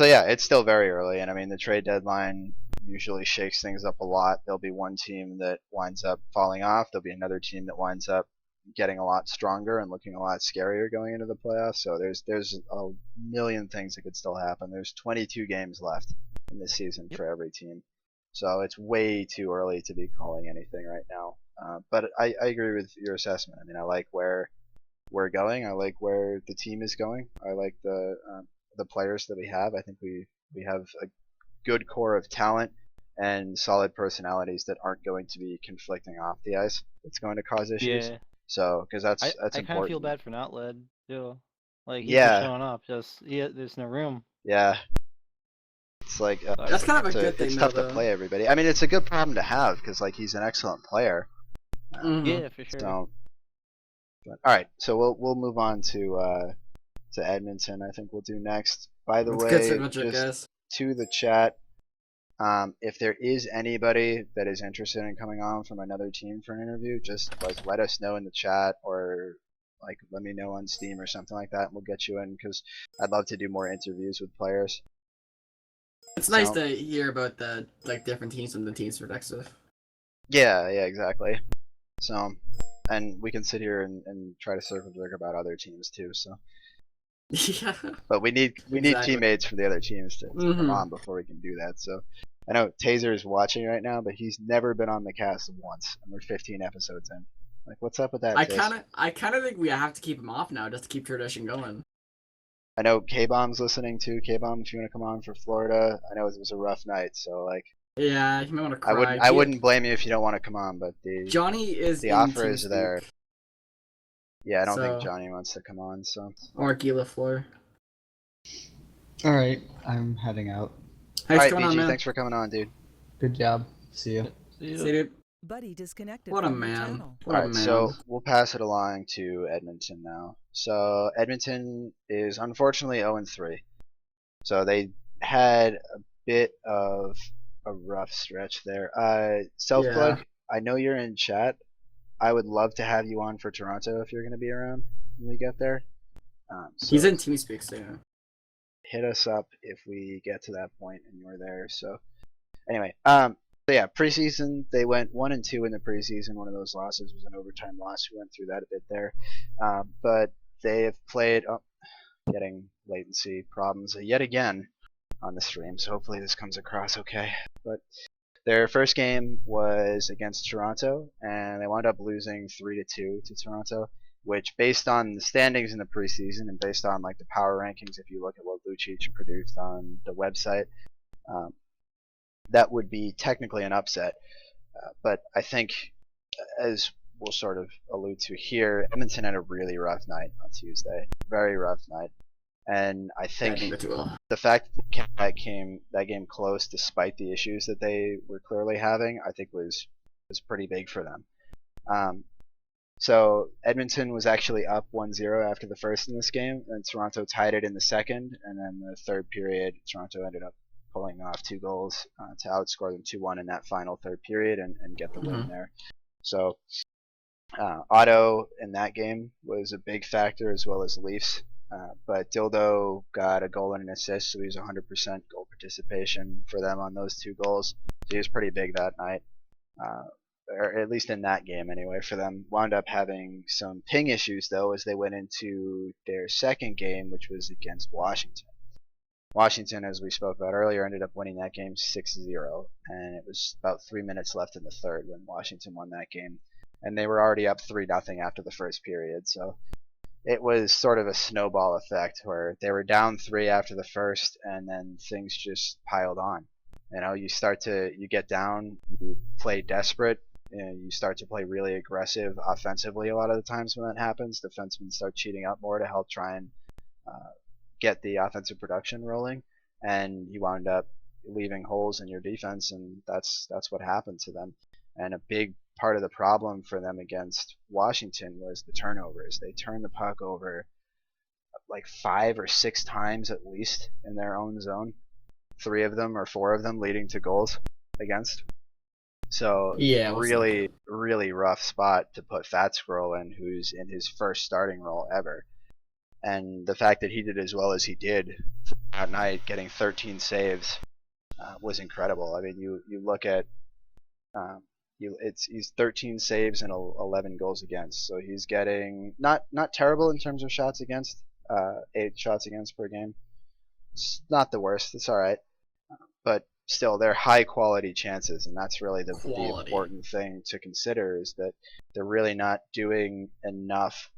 yeah, it's still very early, and I mean the trade deadline usually shakes things up a lot. There'll be one team that winds up falling off. There'll be another team that winds up getting a lot stronger and looking a lot scarier going into the playoffs. So there's a million things that could still happen. There's 22 games left in this season for every team, so it's way too early to be calling anything right now. But I agree with your assessment. I mean, I like where we're going. I like where the team is going. I like the players that we have. I think we have a good core of talent and solid personalities that aren't going to be conflicting off the ice. It's going to cause issues. Yeah. So, because that's I important. kind of feel bad for Notled too. Like he's Yeah. showing up, there's no room. Yeah. It's like That's kind of a good thing, it's though, tough to though. play everybody. I mean, it's a good problem to have because like he's an excellent player. Mhm. Yeah, for sure. So, but, all right. So we'll move on to Edmonton. I think we'll do next. By the It's way, good signature, just guys. to the chat. If there is anybody that is interested in coming on from another team for an interview, just like let us know in the chat or like let me know on Steam or something like that, and we'll get you in because I'd love to do more interviews with players. It's nice So- to hear about the different teams and the teams for next to. Yeah, exactly. So, and we can sit here and try to circle jerk about other teams too. So, Yeah. but we need Exactly. teammates from the other teams to come Mhm. on before we can do that. So, I know Taser is watching right now, but he's never been on the cast once, and we're 15 episodes in. Like, what's up with that? I Taser? kind of think we have to keep him off now just to keep tradition going. I know K-Bomb's listening too. K-Bomb, if you want to come on for Florida, I know it was a rough night, so like Yeah, you might want to cry. I wouldn't blame you if you don't want to come on, but Johnny is the in offer is TeamSpeak. there. Yeah, I don't think So- Johnny wants to come on, so Or Gila Floor. All right, I'm heading out. Thanks alright, for coming on, BG, man. thanks for coming on, dude. Good job. See you. See See you, dude. Buddy disconnected What a from your man. channel. What a Alright, man. so we'll pass it along to Edmonton now. So Edmonton is unfortunately 0-3. So they had a bit of a rough stretch there. Self-plug, I know you're in chat. I would love to have you on for Toronto if you're going to be around when we get there. So He's in TeamSpeak, so yeah. hit us up if we get to that point and you're there. So anyway, so yeah, preseason they went 1-2 in the preseason. One of those losses was an overtime loss. We went through that a bit there, but they have played. Getting latency problems yet again on the stream. So hopefully this comes across okay. But their first game was against Toronto, and they wound up losing 3-2 to Toronto. Which, based on the standings in the preseason and based on like the power rankings, if you look at what Lucic produced on the website, that would be technically an upset. But I think, as we'll sort of allude to here, Edmonton had a really rough night on Tuesday. Very rough night. And I I think think it will. the fact that they kept that game close despite the issues that they were clearly having, I think was pretty big for them. So Edmonton was actually up 1-0 after the first in this game, and Toronto tied it in the second, and then the third period, Toronto ended up pulling off 2 goals to outscore them 2-1 in that final third period and get the win there. So Otto in that game was a big factor, as well as Leafs. But Dildo got a goal and an assist, so he was 100% goal participation for them on those 2 goals. So he was pretty big that night. Or at least in that game anyway, for them. Wound up having some ping issues though as they went into their second game, which was against Washington. Washington, as we spoke about earlier, ended up winning that game 6-0, and it was about 3 minutes left in the third when Washington won that game, and they were already up 3-0 after the first period. So it was sort of a snowball effect where they were down 3 after the first, and then things just piled on. You know, you get down, you play desperate, and you start to play really aggressive offensively a lot of the times when that happens. Defensemen start cheating up more to help try and get the offensive production rolling, and you wound up leaving holes in your defense, and that's what happened to them. And a big part of the problem for them against Washington was the turnovers. They turned the puck over like 5 or 6 times at least in their own zone, 3 of them or 4 of them leading to goals against. So Yeah, really rough spot to put Fat Squirrel in, who's in his first starting role ever. And the fact that he did as well as he did that night, getting 13 saves, was incredible. I mean, you look at he's 13 saves and 11 goals against, so he's getting not terrible in terms of shots against, 8 shots against per game. It's not the worst. It's all right, but still, they're high quality chances, and that's really the important thing to consider, is that they're really not doing enough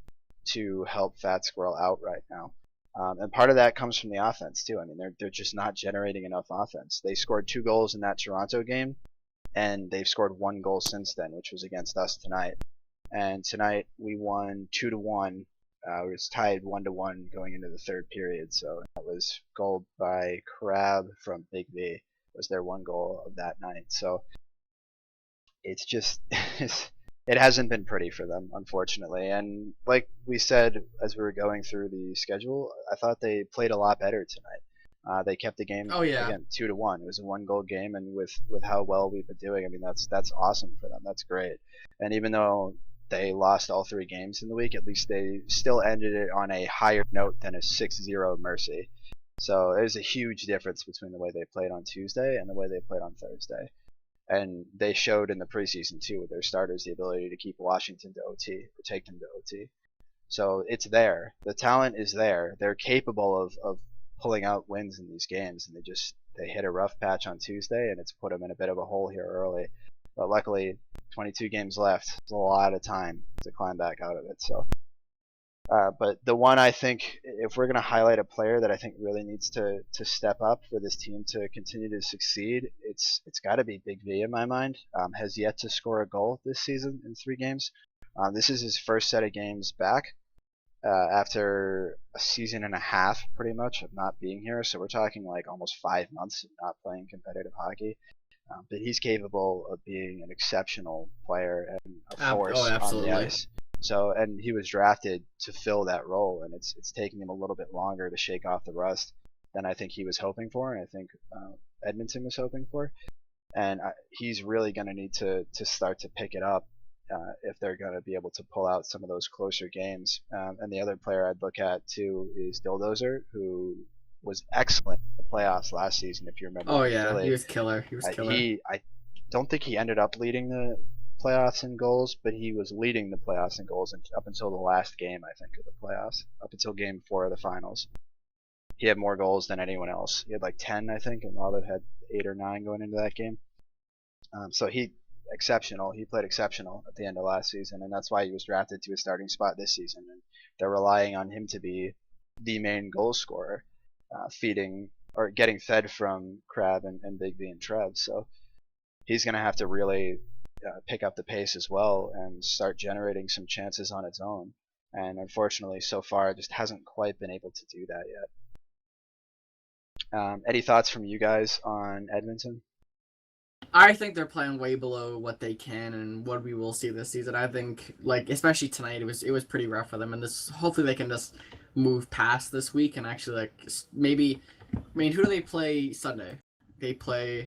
to help Fat Squirrel out right now. And part of that comes from the offense too. I mean, they're just not generating enough offense. They scored 2 goals in that Toronto game, and they've scored 1 goal since then, which was against us tonight. And tonight we won 2-1. It was tied 1-1 going into the third period. So that was goal by Crab from Big V. Was their 1 goal of that night. So it's just it hasn't been pretty for them, unfortunately. And like we said as we were going through the schedule, I thought they played a lot better tonight. They kept the game again 2-1. It was a 1 goal game, and with how well we've been doing, I mean that's awesome for them. That's great. And even though they lost all 3 games in the week, at least they still ended it on a higher note than a 6-0 mercy. So there's a huge difference between the way they played on Tuesday and the way they played on Thursday. And they showed in the preseason too with their starters the ability to keep Washington to OT, or take them to OT. So it's there. The talent is there. They're capable of pulling out wins in these games, and they hit a rough patch on Tuesday, and it's put them in a bit of a hole here early. But luckily, 22 games left. It's a lot of time to climb back out of it. So. But the one, I think, if we're going to highlight a player that I think really needs to step up for this team to continue to succeed, it's got to be Big V in my mind. Has yet to score a goal this season in 3 games. This is his first set of games back after a season and a half, pretty much, of not being here. So we're talking like almost 5 months of not playing competitive hockey. But he's capable of being an exceptional player and a force on the ice. So, and he was drafted to fill that role, and it's taking him a little bit longer to shake off the rust than I think he was hoping for, and I think Edmonton was hoping for. And he's really going to need to start to pick it up if they're going to be able to pull out some of those closer games. And the other player I'd look at too is Dildozer, who was excellent in the playoffs last season, if you remember. Oh yeah, he was killer. I don't think he ended up leading the playoffs in goals, but he was leading the playoffs in goals up until the last game, I think, of the playoffs, up until game 4 of the finals. He had more goals than anyone else. He had like 10, I think, and Lalo had 8 or 9 going into that game. So he played exceptional at the end of last season, and that's why he was drafted to a starting spot this season. And they're relying on him to be the main goal scorer, feeding or getting fed from Crab and Big V and Trev. So he's going to have to really pick up the pace as well and start generating some chances on its own. And unfortunately, so far, it just hasn't quite been able to do that yet. Any thoughts from you guys on Edmonton? I think they're playing way below what they can and what we will see this season. I think, like, especially tonight, it was pretty rough for them, and this hopefully they can just move past this week and actually like maybe. I mean, who do they play Sunday? They play.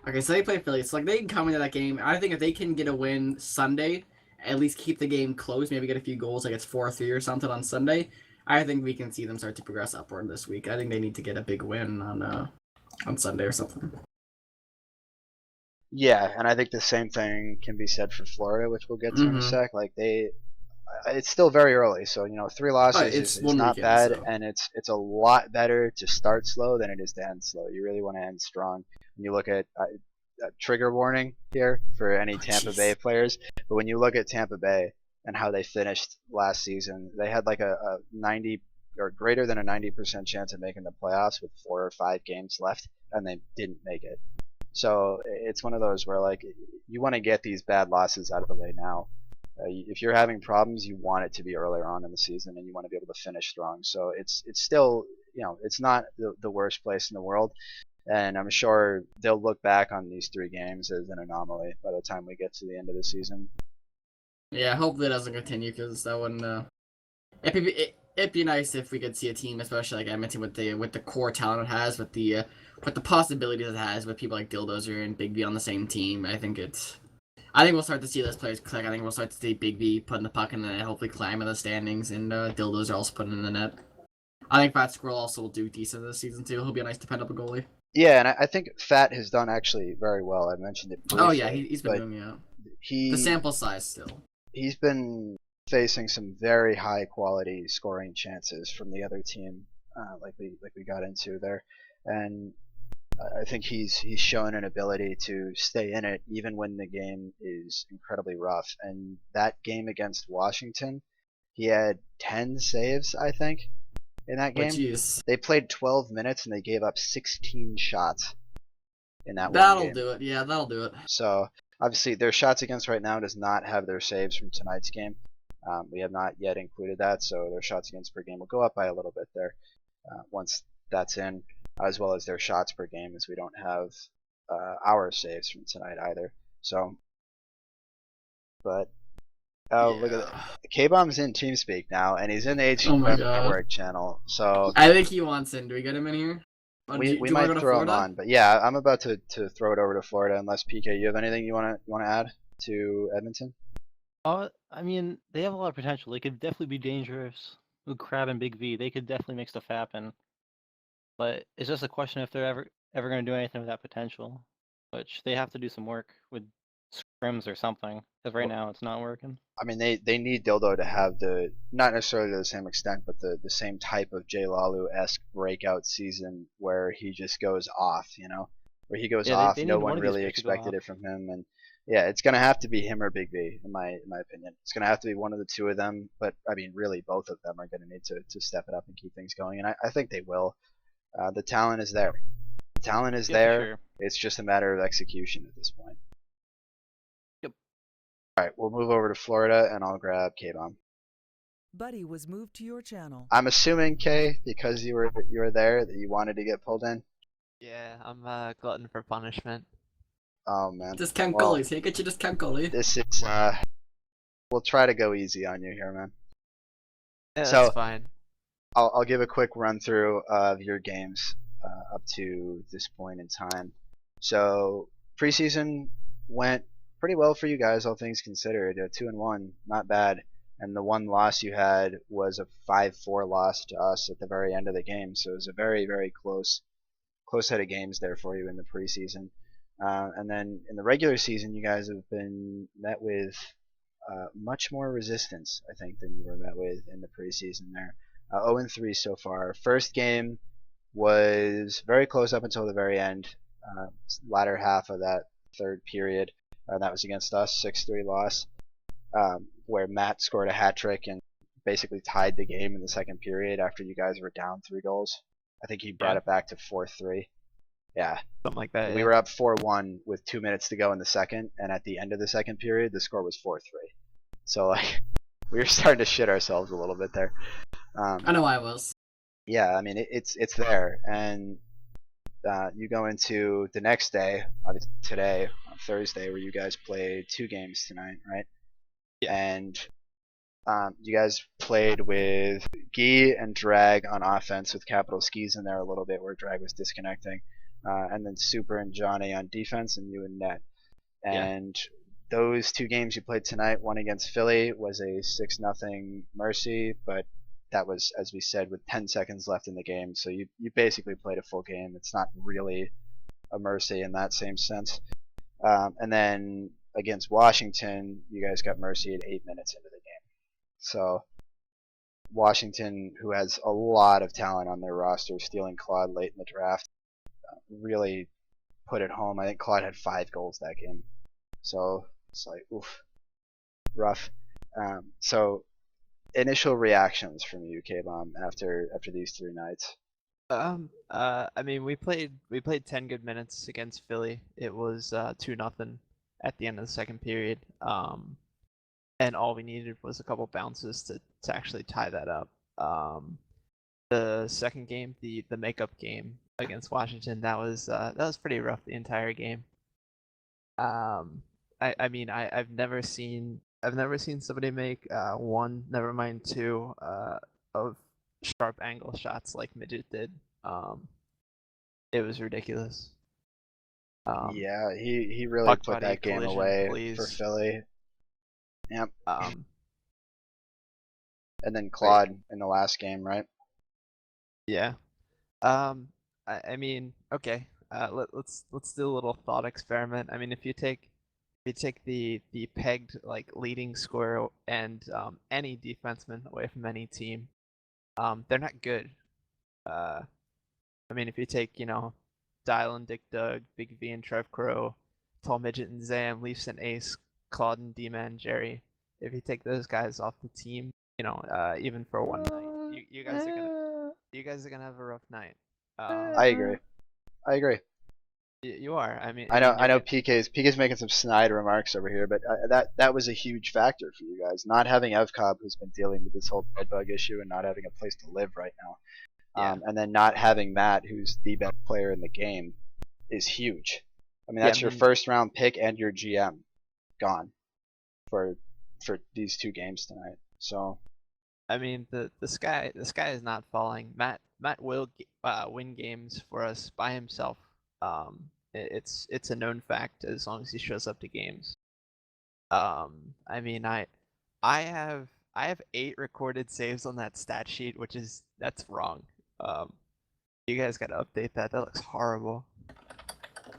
Okay, so they play Philly. So like they can come into that game. I think if they can get a win Sunday, at least keep the game close, maybe get a few goals, like it's 4-3 or something on Sunday. I think we can see them start to progress upward this week. I think they need to get a big win on Sunday or something. Yeah, and I think the same thing can be said for Florida, which we'll get to in a sec. Like it's still very early, so 3 losses is not weekend, bad, so. and it's a lot better to start slow than it is to end slow. You really want to end strong. When you look at trigger warning here for any Tampa Bay players, but when you look at Tampa Bay and how they finished last season, they had like a 90 or greater than a 90% chance of making the playoffs with 4 or 5 games left, and they didn't make it. So it's one of those where like you want to get these bad losses out of the way now. If you're having problems, you want it to be earlier on in the season, and you want to be able to finish strong. So it's still it's not the worst place in the world, and I'm sure they'll look back on these 3 games as an anomaly by the time we get to the end of the season. Yeah, hopefully it doesn't continue because that wouldn't. It'd be nice if we could see a team, especially like Edmonton, with the core talent it has, with the possibilities it has, with people like Dildozer and Big V on the same team. I think we'll start to see those players click. I think we'll start to see Big V putting the puck in the net, hopefully climb in the standings, and Dildozer also putting in the net. I think Fat Squirrel also will do decent this season too. He'll be a nice dependable goalie. Yeah, and I think Fat has done actually very well. I mentioned it briefly. Oh yeah, he's been doing the sample size still. He's been facing some very high quality scoring chances from the other team, like we got into there, and I think he's shown an ability to stay in it even when the game is incredibly rough. And that game against Washington, he had 10 saves, I think, in that game. They played 12 minutes and they gave up 16 shots in that one game. That'll do it. Yeah, that'll do it. So obviously their shots against right now does not have their saves from tonight's game. We have not yet included that, so their shots against per game will go up by a little bit there once that's in, as well as their shots per game, as we don't have our saves from tonight either. So, but look at that. K-Bomb's in TeamSpeak now, and he's in the HQ Network channel. So I think he wants in. Do we get him in here? We might throw him on, but yeah, I'm about to throw it over to Florida. Unless PK, you have anything you want to add to Edmonton? I mean, they have a lot of potential. They could definitely be dangerous with Crab and Big V. They could definitely make stuff happen. But it's just a question if they're ever going to do anything with that potential, which they have to do some work with scrims or something. Because right now it's not working. I mean, they need Dildo to have not necessarily to the same extent, but the same type of Jay Lalu-esque breakout season where he just goes off, where he goes off. No one really expected it from him, and yeah, it's gonna have to be him or Big V, in my opinion. It's gonna have to be one of the two of them, but I mean, really, both of them are gonna need to step it up and keep things going, and I think they will. The talent is there. The talent is there. Sure. It's just a matter of execution at this point. Yep. All right, we'll move over to Florida, and I'll grab K-Bomb. Buddy was moved to your channel. I'm assuming, K, because you were there, that you wanted to get pulled in. Yeah, I'm a glutton for punishment. Oh man. Discount goalies. Hey, get your discount goalie. This is we'll try to go easy on you here, man. Yeah, that's fine. I'll give a quick run through of your games up to this point in time. So preseason went pretty well for you guys, all things considered. 2-1, not bad. And the one loss you had was a 5-4 loss to us at the very end of the game. So it was a very, very close set of games there for you in the preseason. And then in the regular season, you guys have been met with much more resistance, I think, than you were met with in the preseason there. 0-3 so far. First game was very close up until the very end, latter half of that third period. That was against us, 6-3 loss, where Matt scored a hat trick and basically tied the game in the second period after you guys were down 3 goals. I think he brought it back to 4-3. Yeah. Something like that. We were up 4-1 with 2 minutes to go in the second, and at the end of the second period, the score was 4-3. So, like, we were starting to shit ourselves a little bit there. I know I was. Yeah, I mean it's there, and you go into the next day, obviously today, on Thursday, where you guys play 2 games tonight, right? Yeah. And you guys played with Gee and Drag on offense, with capital skis in there a little bit where Drag was disconnecting, and then Super and Johnny on defense, and you and Net. Yeah. And those 2 games you played tonight, one against Philly was a 6-0 mercy, but that was, as we said, with 10 seconds left in the game. So you basically played a full game. It's not really a mercy in that same sense. And then against Washington, you guys got mercy at 8 minutes into the game. So Washington, who has a lot of talent on their roster, stealing Claude late in the draft, really put it home. I think Claude had 5 goals that game. So it's like, oof, rough. So initial reactions from you, K-Bomb, after these 3 nights. I mean, we played 10 good minutes against Philly. It was 2-0 at the end of the second period. And all we needed was a couple bounces to actually tie that up. The second game, the makeup game against Washington, that was pretty rough the entire game. I mean, I've never seen somebody make 1, never mind 2 of sharp angle shots like Midget did. It was ridiculous. Yeah, he really puck put body that game collision, away for please. Philly. Yep. Um, And then Claude in the last game, right? yeah. I mean, okay. Let's do a little thought experiment. I mean, if you take the pegged like leading scorer and any defenseman away from any team, they're not good. I mean, if you take, Dial and Dick Doug, Big V and Trev Crow, Tall Midget and Zam, Leafs and Ace, Claude and D-Man, Jerry, if you take those guys off the team, even for one night, you guys are gonna have a rough night. I agree. You are. I mean, I know you're PK's making some snide remarks over here, but that was a huge factor for you guys. Not having Evcobb, who's been dealing with this whole bed bug issue and not having a place to live right now, and then not having Matt, who's the best player in the game, is huge. I mean, that's your first round pick and your GM gone for these 2 games tonight. So I mean, the sky is not falling. Matt will win games for us by himself. It's a known fact as long as he shows up to games. I mean, I have 8 recorded saves on that stat sheet, that's wrong. You guys got to update that. That looks horrible.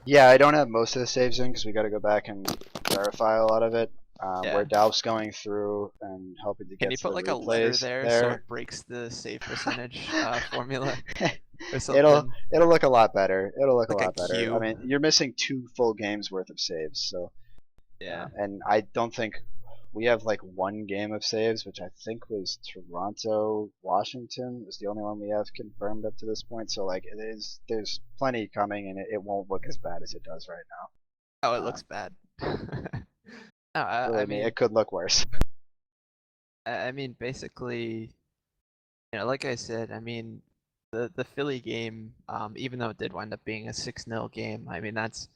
yeah, I don't have most of the saves in because we got to go back and verify a lot of it. Yeah. Where Dalp's going through and helping to get Can you to put the like a letter replays there so it breaks the save percentage formula or something? It'll look a lot better. It'll look Like a a lot better. Q. I mean, you're missing 2 full games worth of saves, so Yeah. and I don't think we have like 1 game of saves, which I think was Toronto, Washington was the only one we have confirmed up to this point. So like there's plenty coming, and it won't look as bad as it does right now. Oh, it looks bad. No, I mean, it could look worse. I mean, basically, like I said, I mean, the Philly game, even though it did wind up being a 6-0 game, I mean that's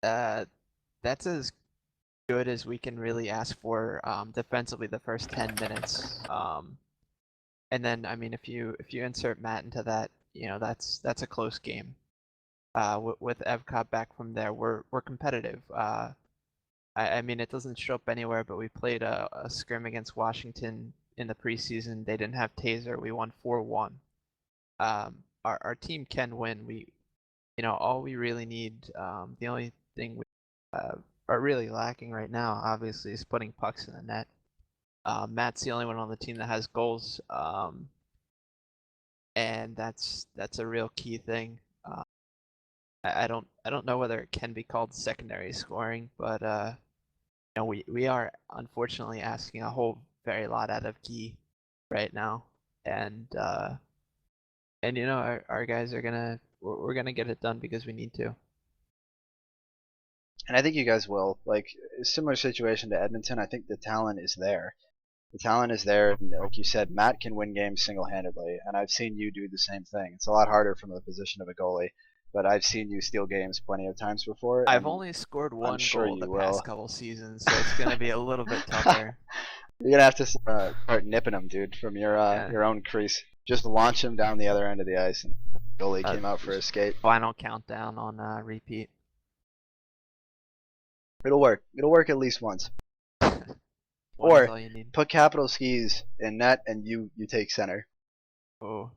as good as we can really ask for defensively the first 10 minutes. And then I mean, if you insert Matt into that, that's a close game. With Evcop back from there, we're competitive. I mean, it doesn't show up anywhere, but we played a scrim against Washington in the preseason. They didn't have Taser. We won 4-1. Our team can win. All we really need, the only thing we are really lacking right now, obviously, is putting pucks in the net. Matt's the only one on the team that has goals, and that's a real key thing. I don't know whether it can be called secondary scoring, but we are unfortunately asking a whole very lot out of Key right now, and our guys are we're gonna get it done because we need to. And I think you guys will. Like, a similar situation to Edmonton, I think the talent is there. The talent is there. And like you said, Matt can win games single-handedly, and I've seen you do the same thing. It's a lot harder from the position of a goalie, but I've seen you steal games plenty of times before. I've and only scored one sure goal you the will. past couple seasons, so it's gonna be a little bit tougher. You're gonna have to start nipping them, dude, from your own crease. Just launch him down the other end of the ice, and goalie came out for a skate. Final countdown on repeat. It'll work. It'll work at least once. One Or is all you need. put capital skis in net, and you take center. Oh,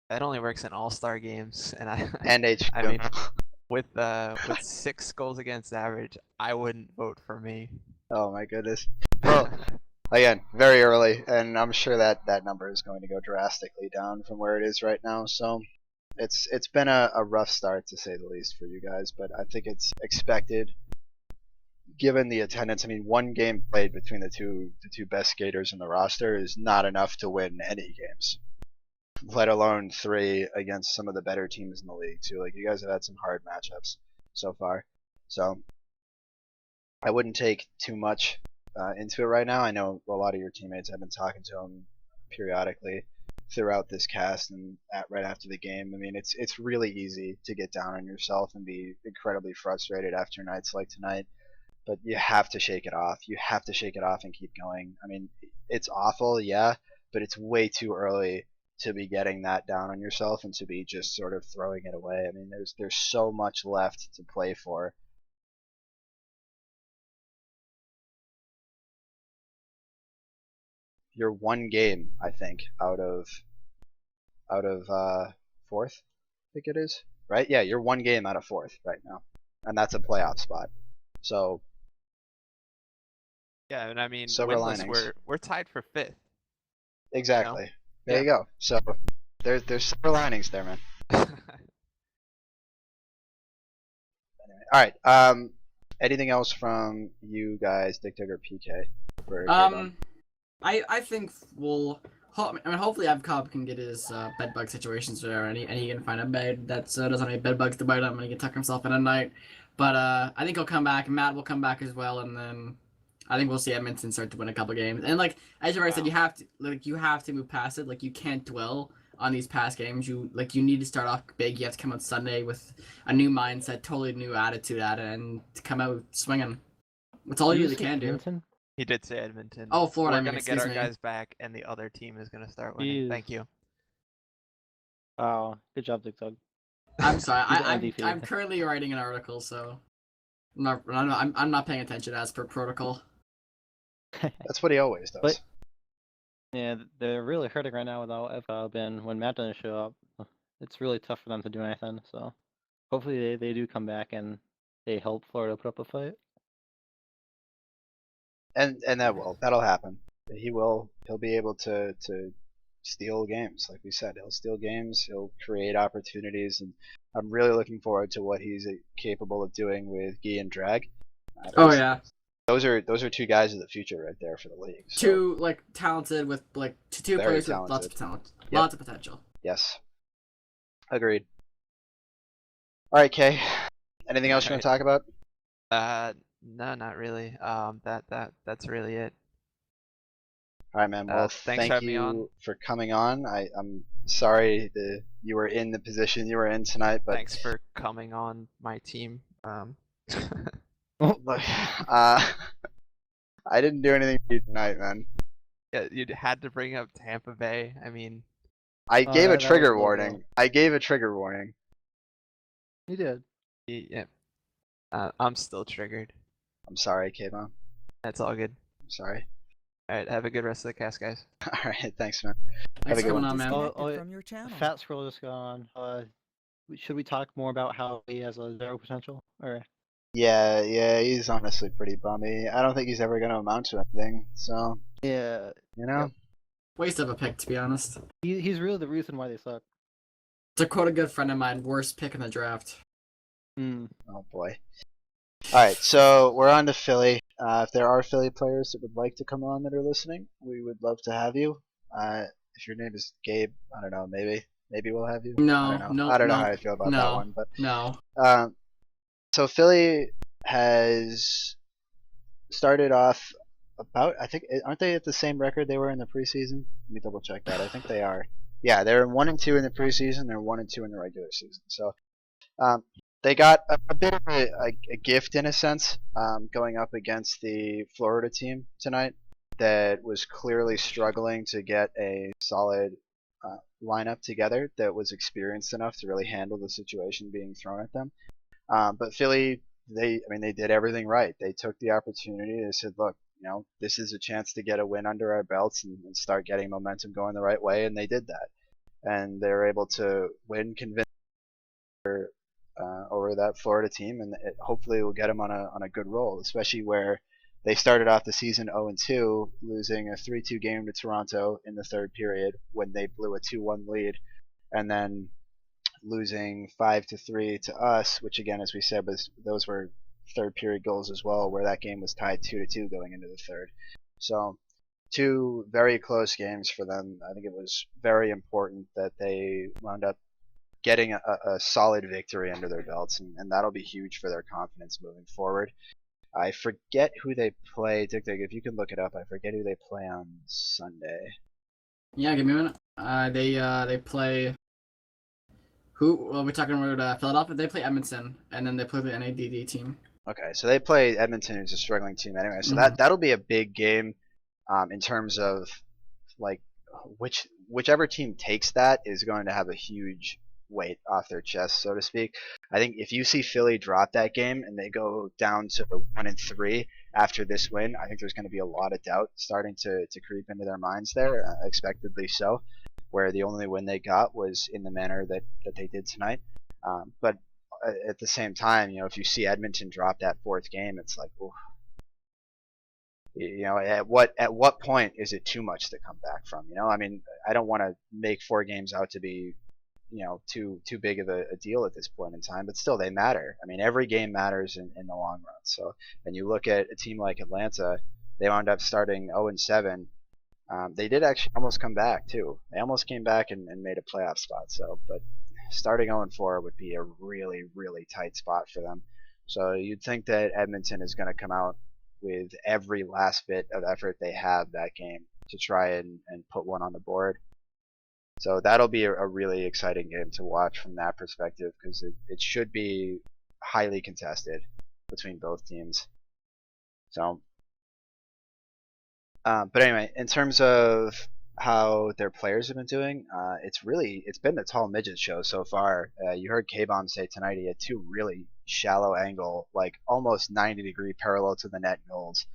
that only works in all-star games, and And HQ. I mean, with 6 goals against average, I wouldn't vote for me. Oh my goodness. Well, again, very early, and I'm sure that number is going to go drastically down from where it is right now. So it's been a rough start, to say the least, for you guys, but I think it's expected given the attendance. I mean, one game played between the two best skaters in the roster is not enough to win any games, let alone 3 against some of the better teams in the league too. Like, you guys have had some hard matchups so far, so I wouldn't take too much into it right now. I know a lot of your teammates have been talking to him periodically throughout this cast and right after the game. I mean, it's really easy to get down on yourself and be incredibly frustrated after nights like tonight, but you have to shake it off. You have to shake it off and keep going. I mean, it's awful, yeah, but it's way too early to be getting that down on yourself and to be just sort of throwing it away. I mean, there's so much left to play for. You're one game, I think, out of 4th, I think it is, right? Yeah, you're one game out of 4th right now, and that's a playoff spot. So Yeah, and I mean, silver winless, linings. we're tied for 5th. Exactly. There Yeah. you go. So there's silver linings there, man. Anyway, all right. Anything else from you guys, Dick, Dig, or PK? I think we'll. I mean, hopefully Avcobb can get his bed bug situations there, and he can find a bed that doesn't have any bed bugs to bite him, and he can tuck himself in at night. But I think he'll come back, and Matt will come back as well, and then I think we'll see Edmonton start to win a couple games. And like as you already said, you have to move past it. Like, you can't dwell on these past games. You need to start off big. You have to come out Sunday with a new mindset, totally new attitude at it, and to come out swinging. That's all you really can do. Edmonton? He did say Edmonton. Oh, Florida. We're gonna get our me. guys back, and the other team is gonna start winning. Jeez. Thank you. Wow, good job, Dick Dug. I'm sorry. He's I'm undefeated. currently writing an article, so I'm not paying attention as per protocol. That's what he always does. But- Yeah, they're really hurting right now without Evcobb, and when Matt doesn't show up, it's really tough for them to do anything. So hopefully they do come back and they help Florida put up a fight. And that'll happen. He'll be able to steal games, like we said. He'll steal games. He'll create opportunities, and I'm really looking forward to what he's capable of doing with Guy and Drag. Oh yeah, those are 2 guys of the future right there for the league. So, two talented with two Very players with lots of talented. talent, Yep. lots of potential. yes, agreed. All right, Kay. Anything else you want to talk about? No, not really. That's really it. All right, man. Well, Thanks for thank having me on. you for coming on. I'm sorry that you were in the position you were in tonight, but Thanks for coming on my team. look, I didn't do anything to you tonight, man. Yeah, you had to bring up Tampa Bay. I mean, I Oh, gave a that was a trigger low warning. blow. I gave a trigger warning. You did. yeah. I'm still triggered. I'm sorry, K-Bomb. That's all good. I'm sorry. All right, have a good rest of the cast, guys. All right, thanks, man. Thanks a for good coming one. on, man. Oh, Disconnected yeah. from your channel. Fat scroll just got on. Should we talk more about how he has a 0 potential? Or Yeah, he's honestly pretty bummy. I don't think he's ever going to amount to anything, so, yeah, you know? Waste of a pick, to be honest. he's really the reason why they suck. To quote a good friend of mine, worst pick in the draft. Oh, boy. All right, so we're on to Philly. If there are Philly players that would like to come on that are listening, we would love to have you. If your name is Gabe, I don't know, maybe we'll have you. No, I don't know. no, I don't know no, how I feel about that no. one, but No. so Philly has started off I think aren't they at the same record they were in the preseason? Let me double check that. I think they are. Yeah, they're 1-2 in the preseason. They're 1-2 in the regular season. So they got a bit of a gift in a sense, going up against the Florida team tonight that was clearly struggling to get a solid lineup together that was experienced enough to really handle the situation being thrown at them. But Philly, they did everything right. They took the opportunity. They said, look, this is a chance to get a win under our belts and start getting momentum going the right way, and they did that. And they were able to win convincingly over that Florida team, and hopefully will get them on a good roll, especially where they started off the season 0-2, losing a 3-2 game to Toronto in the third period when they blew a 2-1 lead, and then losing 5-3 to us, which again, as we said, those were third period goals as well, where that game was tied 2-2 going into the third. So 2 very close games for them. I think it was very important that they wound up getting a solid victory under their belts, and that'll be huge for their confidence moving forward. I forget who they play. Dick, if you can look it up, I forget who they play on Sunday. Yeah, give me a minute. They play. Who? Well, we're talking about Philadelphia. They play Edmonton, and then they play the NADD team. Okay, so they play Edmonton, who's a struggling team anyway. So that'll be a big game, in terms of like whichever team takes that is going to have a huge weight off their chest, so to speak. I think if you see Philly drop that game and they go down to 1-3 after this win, I think there's going to be a lot of doubt starting to creep into their minds there, expectedly so, where the only win they got was in the manner that they did tonight. But at the same time, if you see Edmonton drop that fourth game, it's like, ooh. At what point is it too much to come back from? I don't want to make 4 games out to be too big of a deal at this point in time, but still they matter. Every game matters in the long run. So when you look at a team like Atlanta, they wound up starting 0-7. They did actually almost come back too. They almost came back and made a playoff spot. So, but starting 0-4 would be a really, really tight spot for them. So you'd think that Edmonton is going to come out with every last bit of effort they have that game to try and put one on the board. So that'll be a really exciting game to watch from that perspective, because it should be highly contested between both teams. So, but anyway, in terms of how their players have been doing, it's been the tall midget show so far. You heard K-Bomb say tonight he had 2 really shallow angle, like almost 90-degree parallel to the net goals.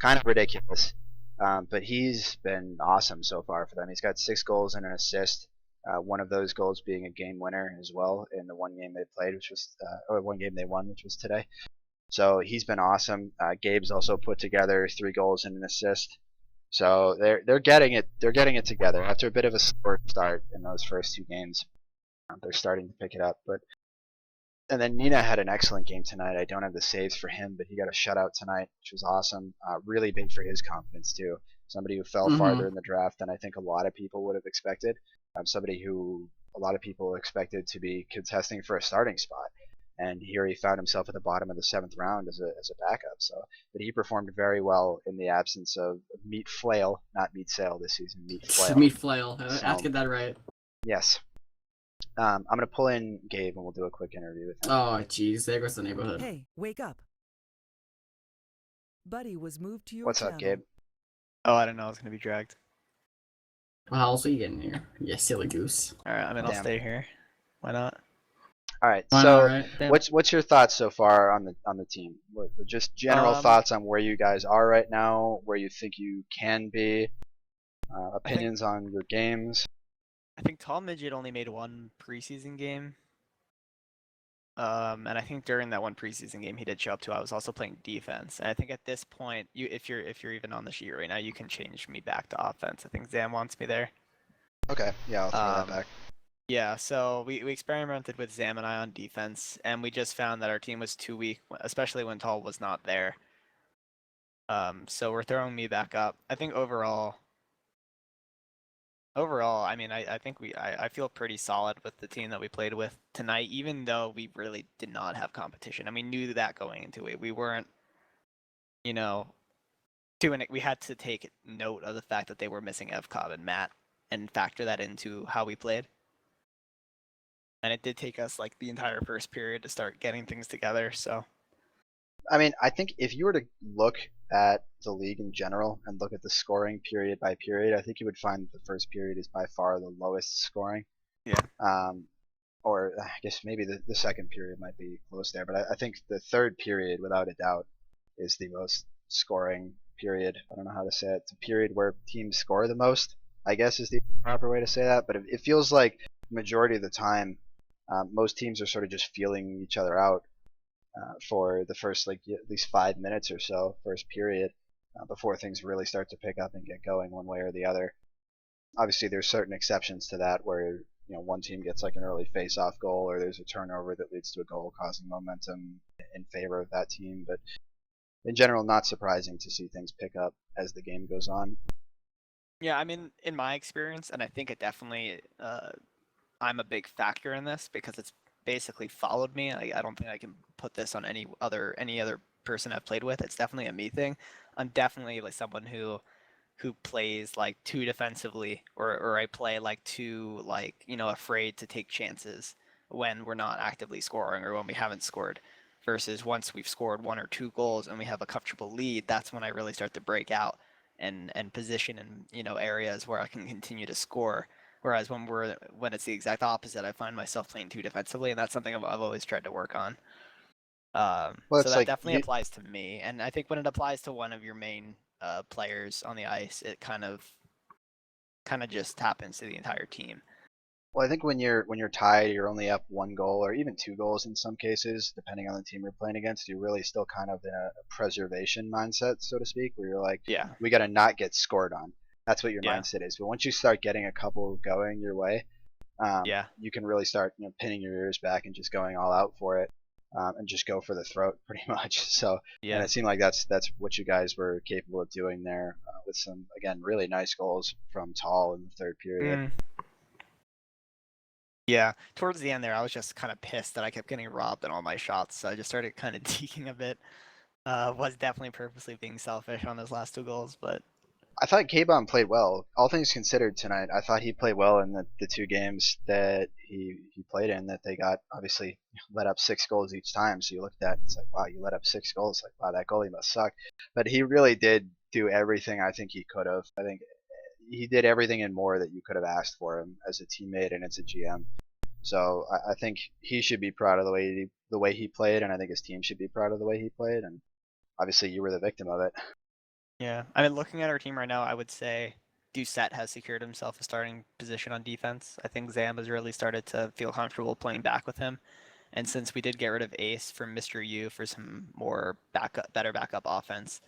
Kind of ridiculous. But he's been awesome so far for them. He's got 6 goals and an assist. One of those goals being a game winner as well in the one game they played, or one game they won, which was today. So he's been awesome. Gabe's also put together 3 goals and an assist. So they're getting it. They're getting it together after a bit of a slower start in those first 2 games. They're starting to pick it up. And then Nina had an excellent game tonight. I don't have the saves for him, but he got a shutout tonight, which was awesome. Really big for his confidence too. Somebody who fell farther in the draft than I think a lot of people would have expected. Somebody who a lot of people expected to be contesting for a starting spot, and here he found himself at the bottom of the 7th round as a backup. So, but he performed very well in the absence of Meat Flail, not Meat Sale this season. Meat Flail. Meat Flail. I have to get that right. Yes. I'm going to pull in Gabe and we'll do a quick interview with him. Oh, jeez. There goes the neighborhood. Hey, wake up. Buddy was moved to your What's channel. up, Gabe? Oh, I didn't know I was going to be dragged. Well, how else are you getting here? You silly goose. Alright, I'll stay here. Why not? All right. Why So, not, right? what's your thoughts so far on the team? Just general thoughts on where you guys are right now, where you think you can be, opinions on your games. I think Tall Midget only made 1 preseason game. And I think during that 1 preseason game he did show up too. I was also playing defense. And I think at this point, if you're even on the sheet right now, you can change me back to offense. I think Zam wants me there. Okay, yeah, I'll throw that back. Yeah, so we experimented with Zam and I on defense, and we just found that our team was too weak, especially when Tall was not there. So we're throwing me back up. I think overall, I mean, I think I feel pretty solid with the team that we played with tonight, even though we really did not have competition. I mean, knew that going into it. We weren't, we had to take note of the fact that they were missing Evcobb and Matt and factor that into how we played. And it did take us like the entire first period to start getting things together. So I mean, I think if you were to look at the league in general and look at the scoring period by period, I think you would find that the first period is by far the lowest scoring. yeah, Or I guess maybe the second period might be close there, but I think the third period, without a doubt, is the most scoring period. I don't know how to say it. It's a period where teams score the most, I guess is the proper way to say that. But it feels like the majority of the time, most teams are sort of just feeling each other out for the first like at least 5 minutes or so, first period, before things really start to pick up and get going one way or the other. Obviously, there's certain exceptions to that where one team gets like an early face-off goal or there's a turnover that leads to a goal, causing momentum in favor of that team. But in general, not surprising to see things pick up as the game goes on. yeah. I mean, in my experience, and I think it definitely, I'm a big factor in this because it's basically followed me. I don't think I can put this on any other person I've played with. It's definitely a me thing. I'm definitely like someone who plays like too defensively, or I play like too like afraid to take chances when we're not actively scoring or when we haven't scored. Versus once we've scored 1 or 2 goals and we have a comfortable lead, that's when I really start to break out and position in areas where I can continue to score. Whereas when it's the exact opposite, I find myself playing too defensively, and that's something I've always tried to work on. Well, So it's that like definitely applies to me, and I think when it applies to one of your main players on the ice, it kind of just happens to the entire team. well, I think when you're tied, you're only up 1 goal or even 2 goals in some cases, depending on the team you're playing against. You're really still kind of in a preservation mindset, so to speak, where you're like, Yeah, we got to not get scored on. That's what your yeah, mindset is. But once you start getting a couple going your way, yeah, you can really start pinning your ears back and just going all out for it, and just go for the throat pretty much. So, and yeah. it seemed like that's what you guys were capable of doing there, with some again really nice goals from Tall in the third period. Mm. Yeah, towards the end there, I was just kind of pissed that I kept getting robbed in all my shots, so I just started kind of deking a bit. Was definitely purposely being selfish on those last 2 goals, but I thought K-Bomb played well. All things considered tonight, I thought he played well in the 2 games that he played in, that they got obviously let up 6 goals each time. So you look at that and it's like, wow, you let up 6 goals. Like, wow, that goalie must suck. But he really did do everything I think he could have. I think he did everything and more that you could have asked for him as a teammate and as a GM. So I think he should be proud of the way he played, and I think his team should be proud of the way he played. And obviously, you were the victim of it. yeah. I mean, looking at our team right now, I would say Doucette has secured himself a starting position on defense. I think Zam has really started to feel comfortable playing back with him. And since we did get rid of Ace for Mr. U for some more better backup offense,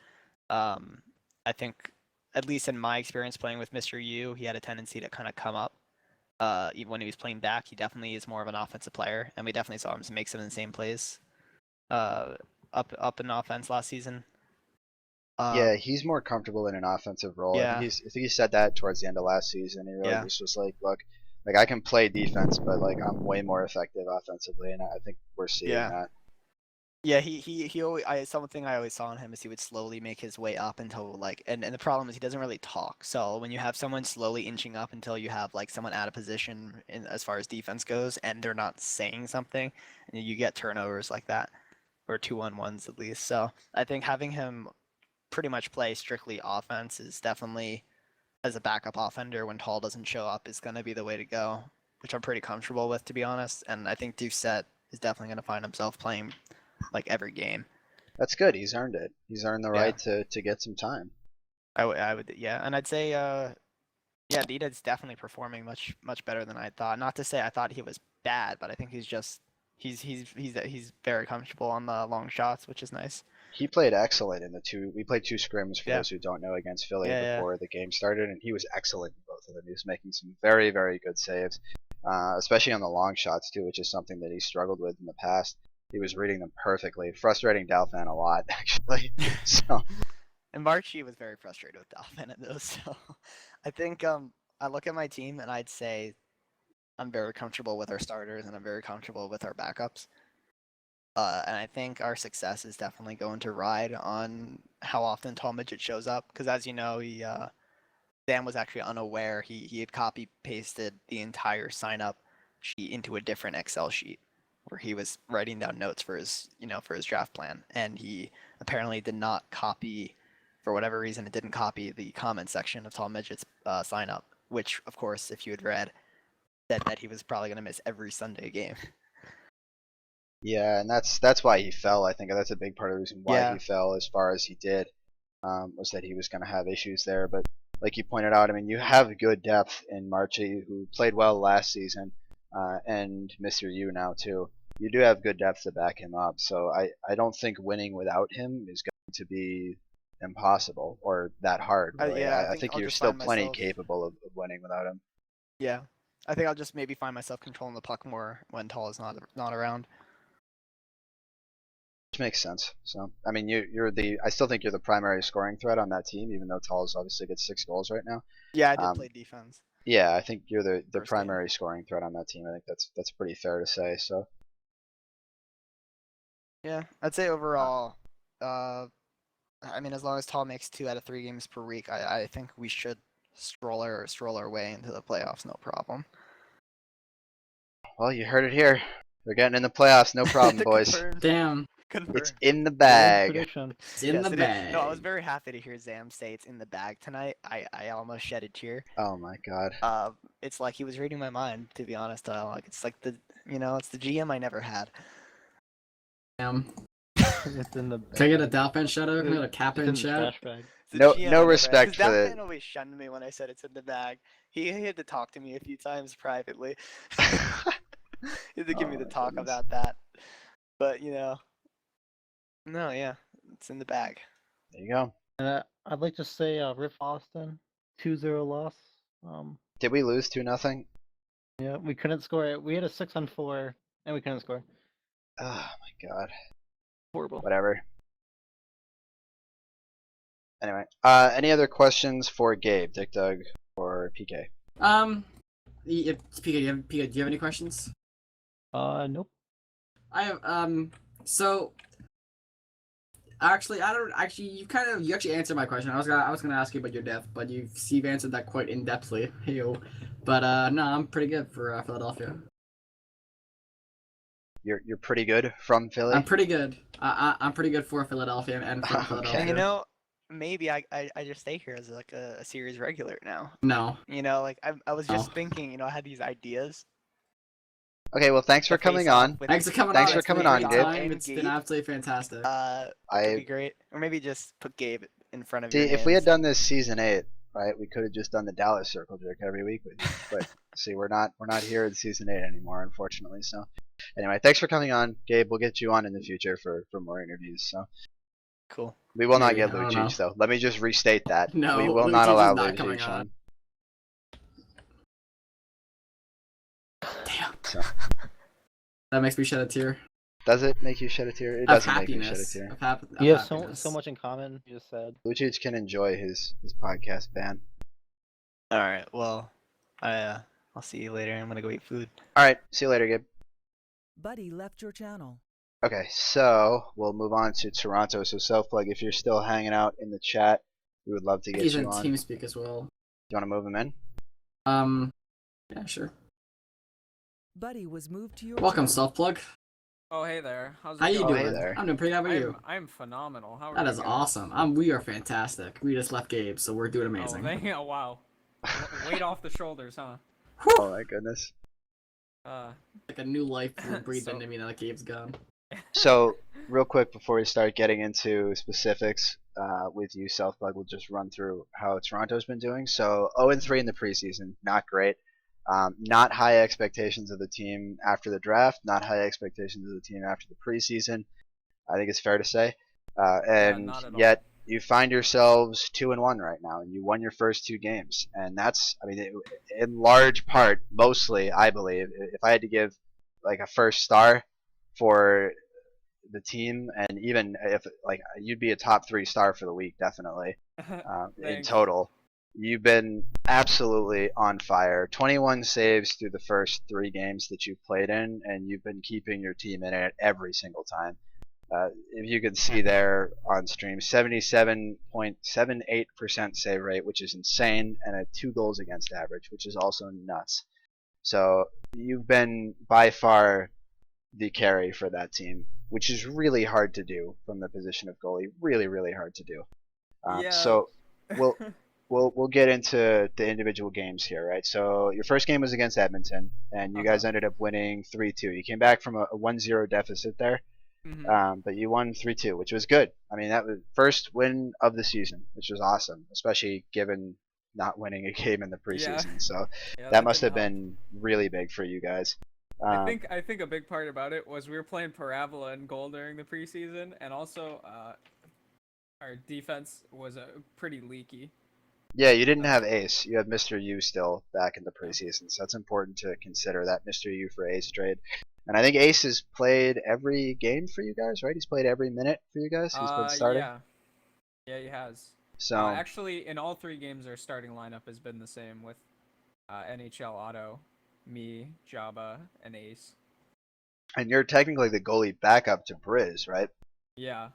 I think, at least in my experience playing with Mr. U, he had a tendency to kind of come up. Even when he was playing back, he definitely is more of an offensive player, and we definitely saw him make some insane plays up in offense last season. Yeah, he's more comfortable in an offensive role. Yeah. I think he said that towards the end of last season. He really Yeah. just was like, look, like I can play defense, but like I'm way more effective offensively, and I think we're seeing Yeah. that. Yeah, he always, something I always saw in him is he would slowly make his way up until like, and the problem is he doesn't really talk. So when you have someone slowly inching up until you have like someone out of position in as far as defense goes, and they're not saying something, and you get turnovers like that, or 2-on-1s at least. So I think having him pretty much play strictly offense is definitely, as a backup offender when Tall doesn't show up, is going to be the way to go, which I'm pretty comfortable with, to be honest. And I think Doucette is definitely going to find himself playing like every game. That's good. He's earned it. He's earned the right to get some time. I would, yeah. And I'd say, yeah, Dita's definitely performing much better than I thought. Not to say I thought he was bad, but I think he's very comfortable on the long shots, which is nice. He played excellent in we played 2 scrims for Yeah. those who don't know against Philly Yeah, before the game started, and he was excellent in both of them. He was making some very, very good saves, especially on the long shots too, which is something that he struggled with in the past. He was reading them perfectly, frustrating Dial fan a lot actually. So And Marchi was very frustrated with Dolphin at those. So I think I look at my team and I'd say I'm very comfortable with our starters and I'm very comfortable with our backups. And I think our success is definitely going to ride on how often Tall Midget shows up. Because as you know, Dan was actually unaware. He had copy pasted the entire sign up sheet into a different Excel sheet where he was writing down notes for his draft plan, and he apparently did not copy, for whatever reason, it didn't copy the comment section of Tall Midget's sign up, which of course, if you had read, said that he was probably going to miss every Sunday game. Yeah, and that's why he fell. I think that's a big part of the reason why Yeah. he fell as far as he did, was that he was going to have issues there. But like you pointed out, I mean, you have good depth in Marchi, who played well last season, and Mr. U now too. You do have good depth to back him up, so I don't think winning without him is going to be impossible or that hard. Really. Yeah, I I think think I'll you're just still find plenty myself- capable of winning without him. Yeah, I think I'll just maybe find myself controlling the puck more when Tall is not around. Which makes sense. So I mean, I still think you're the primary scoring threat on that team, even though Tall's obviously gets 6 goals right now. Yeah, I did play defense. Yeah, I think you're the First game. primary scoring threat on that team. I think that's pretty fair to say. So Yeah, I'd say overall, I mean, as long as Tall makes 2 out of 3 games per week, I think we should stroll our way into the playoffs, no problem. well, you heard it here. We're getting in the playoffs, no problem, boys. Confirmed. Damn, Confirmed. It's in the Bold bag. prediction. it's in Yes, the it is. bag. No, I was very happy to hear Zam say it's in the bag tonight. I almost shed a tear. Oh my god. It's like he was reading my mind, to be honest. Like it's like it's the GM I never had. Damn. It's in the Can I get a Dalpin shout out? Can I get a cap It's in in the chat? trash bag. It's the No- GM no I never respect had. 'Cause for that the- man always shunned me when I said it's in the bag. He had to talk to me a few times privately. He had to give Oh me the my talk goodness. about that. But no, yeah, it's in the bag. There you go. And I'd like to say Rip Austin, 2-0 loss. Did we lose 2-0? Yeah, we couldn't score. We had a 6-on-4, and we couldn't score. Oh my god. Horrible. Whatever. Anyway, any other questions for Gabe, Dick Doug, or PK? PK, do you have any questions? Nope. I have so actually you actually answered my question. I was gonna ask you about your depth, but you've answered that quite in depthly. Heyo. But no, I'm pretty good for Philadelphia. You're pretty good from Philly. I'm pretty good. I'm pretty good for Philadelphia and from Okay. Philadelphia. And maybe I just stay here as like a series regular now. No. Like I was just Oh. thinking, I had these ideas. Okay, well, thanks for to coming face off on. with Thanks for coming Thanks on. for It's been coming a on, great Gabe. time. It's been Gabe. absolutely fantastic. That'd be great. Or maybe just put Gabe in front of See, your if we had names. done this season 8, right, we could have just done the Dallas Circle Jerk every week with you. But see, we're not here in season 8 anymore, unfortunately. So anyway, thanks for coming on, Gabe. We'll get you on in the future for more interviews. So Cool. we will not Maybe, get I don't know. Lucic though. Let me just restate that. No, we will Lucic not is allow not coming Lucic on. on. Damn. So, That makes me shed a tear. does it make you shed a tear? It Of doesn't make me shed a happiness. tear. Of You have happiness. so much in common. You just said. Lucic can enjoy his podcast ban. All right. Well, I'll see you later. I'm gonna go eat food. All right, see you later, Gabe. Buddy left your channel. Okay, so we'll move on to Toronto. So self-plug, if you're still hanging out in the chat, we would love to get He's you in on. TeamSpeak as well. Do you want to move him in? Yeah, sure. Buddy was moved to your Welcome, channel. self-plug. Oh, hey there. How's it How you going? Hey doing? there. I'm doing pretty good. How about you? I'm phenomenal. How are That you is guys? awesome. We are fantastic. We just left Gabe, so we're doing amazing. Oh, wow. Weight off the shoulders, huh? Oh my goodness. Like a new life breathed So- into me now that Gabe's gone. So real quick before we start getting into specifics with you, self-plug, we'll just run through how Toronto's been doing. So 0-3 in the preseason, not great. Not high expectations of the team after the draft, not high expectations of the team after the preseason. I think it's fair to say. And not at all. yet you find yourselves 2-1 right now, and you won your first 2 games, and that's, I mean, in large part, mostly, I believe, if I had to give like a first star for the team, and even if like you'd be a top 3 star for the week, definitely in Thanks. total. You've been absolutely on fire. 21 saves through the first 3 games that you've played in, and you've been keeping your team in it every single time. If you could see there on stream, 77.78% save rate, which is insane, and a 2 goals against average, which is also nuts. So you've been by far the carry for that team, which is really hard to do from the position of goalie. Really, really hard to do. Yeah. So we'll get into the individual games here, right? So your first game was against Edmonton, and you guys ended up winning 3-2. You came back from a 1-0 deficit there, but you won 3-2, which was good. I mean, that was first win of the season, which was awesome, especially given not winning a game in the preseason. So that must have been really big for you guys. I think a big part about it was we were playing Parabola in goal during the preseason, and also our defense was pretty leaky. Yeah, you didn't have Ace. You had Mr. U still back in the preseason, so that's important to consider that Mr. U for Ace trade. And I think Ace has played every game for you guys, right? He's played every minute for you guys. He's been starting. Yeah, he has. So actually, in all 3 games, our starting lineup has been the same with NHL Otto, me, Jabba, and Ace. And you're technically the goalie backup to Briz, right? Yeah.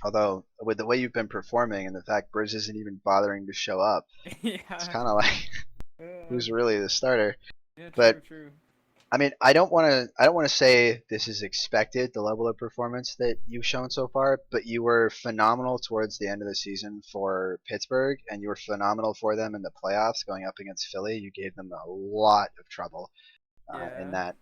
Although with the way you've been performing and the fact Briz isn't even bothering to show up, it's kind of like who's really the starter. Yeah, but true. I mean, I don't want to say this is expected, the level of performance that you've shown so far, but you were phenomenal towards the end of the season for Pittsburgh, and you were phenomenal for them in the playoffs going up against Philly. You gave them a lot of trouble in that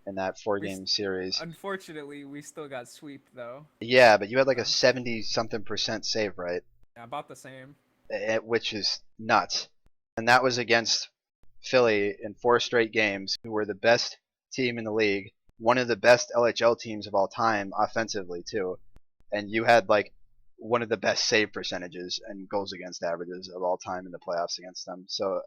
4-game series. Unfortunately, we still got sweep though. Yeah, but you had like a 70-something% save rate. Yeah, about the same. Which is nuts. And that was against Philly in 4 straight games, who were the best team in the league, one of the best LHL teams of all time offensively too, and you had like one of the best save percentages and goals against averages of all time in the playoffs against them. So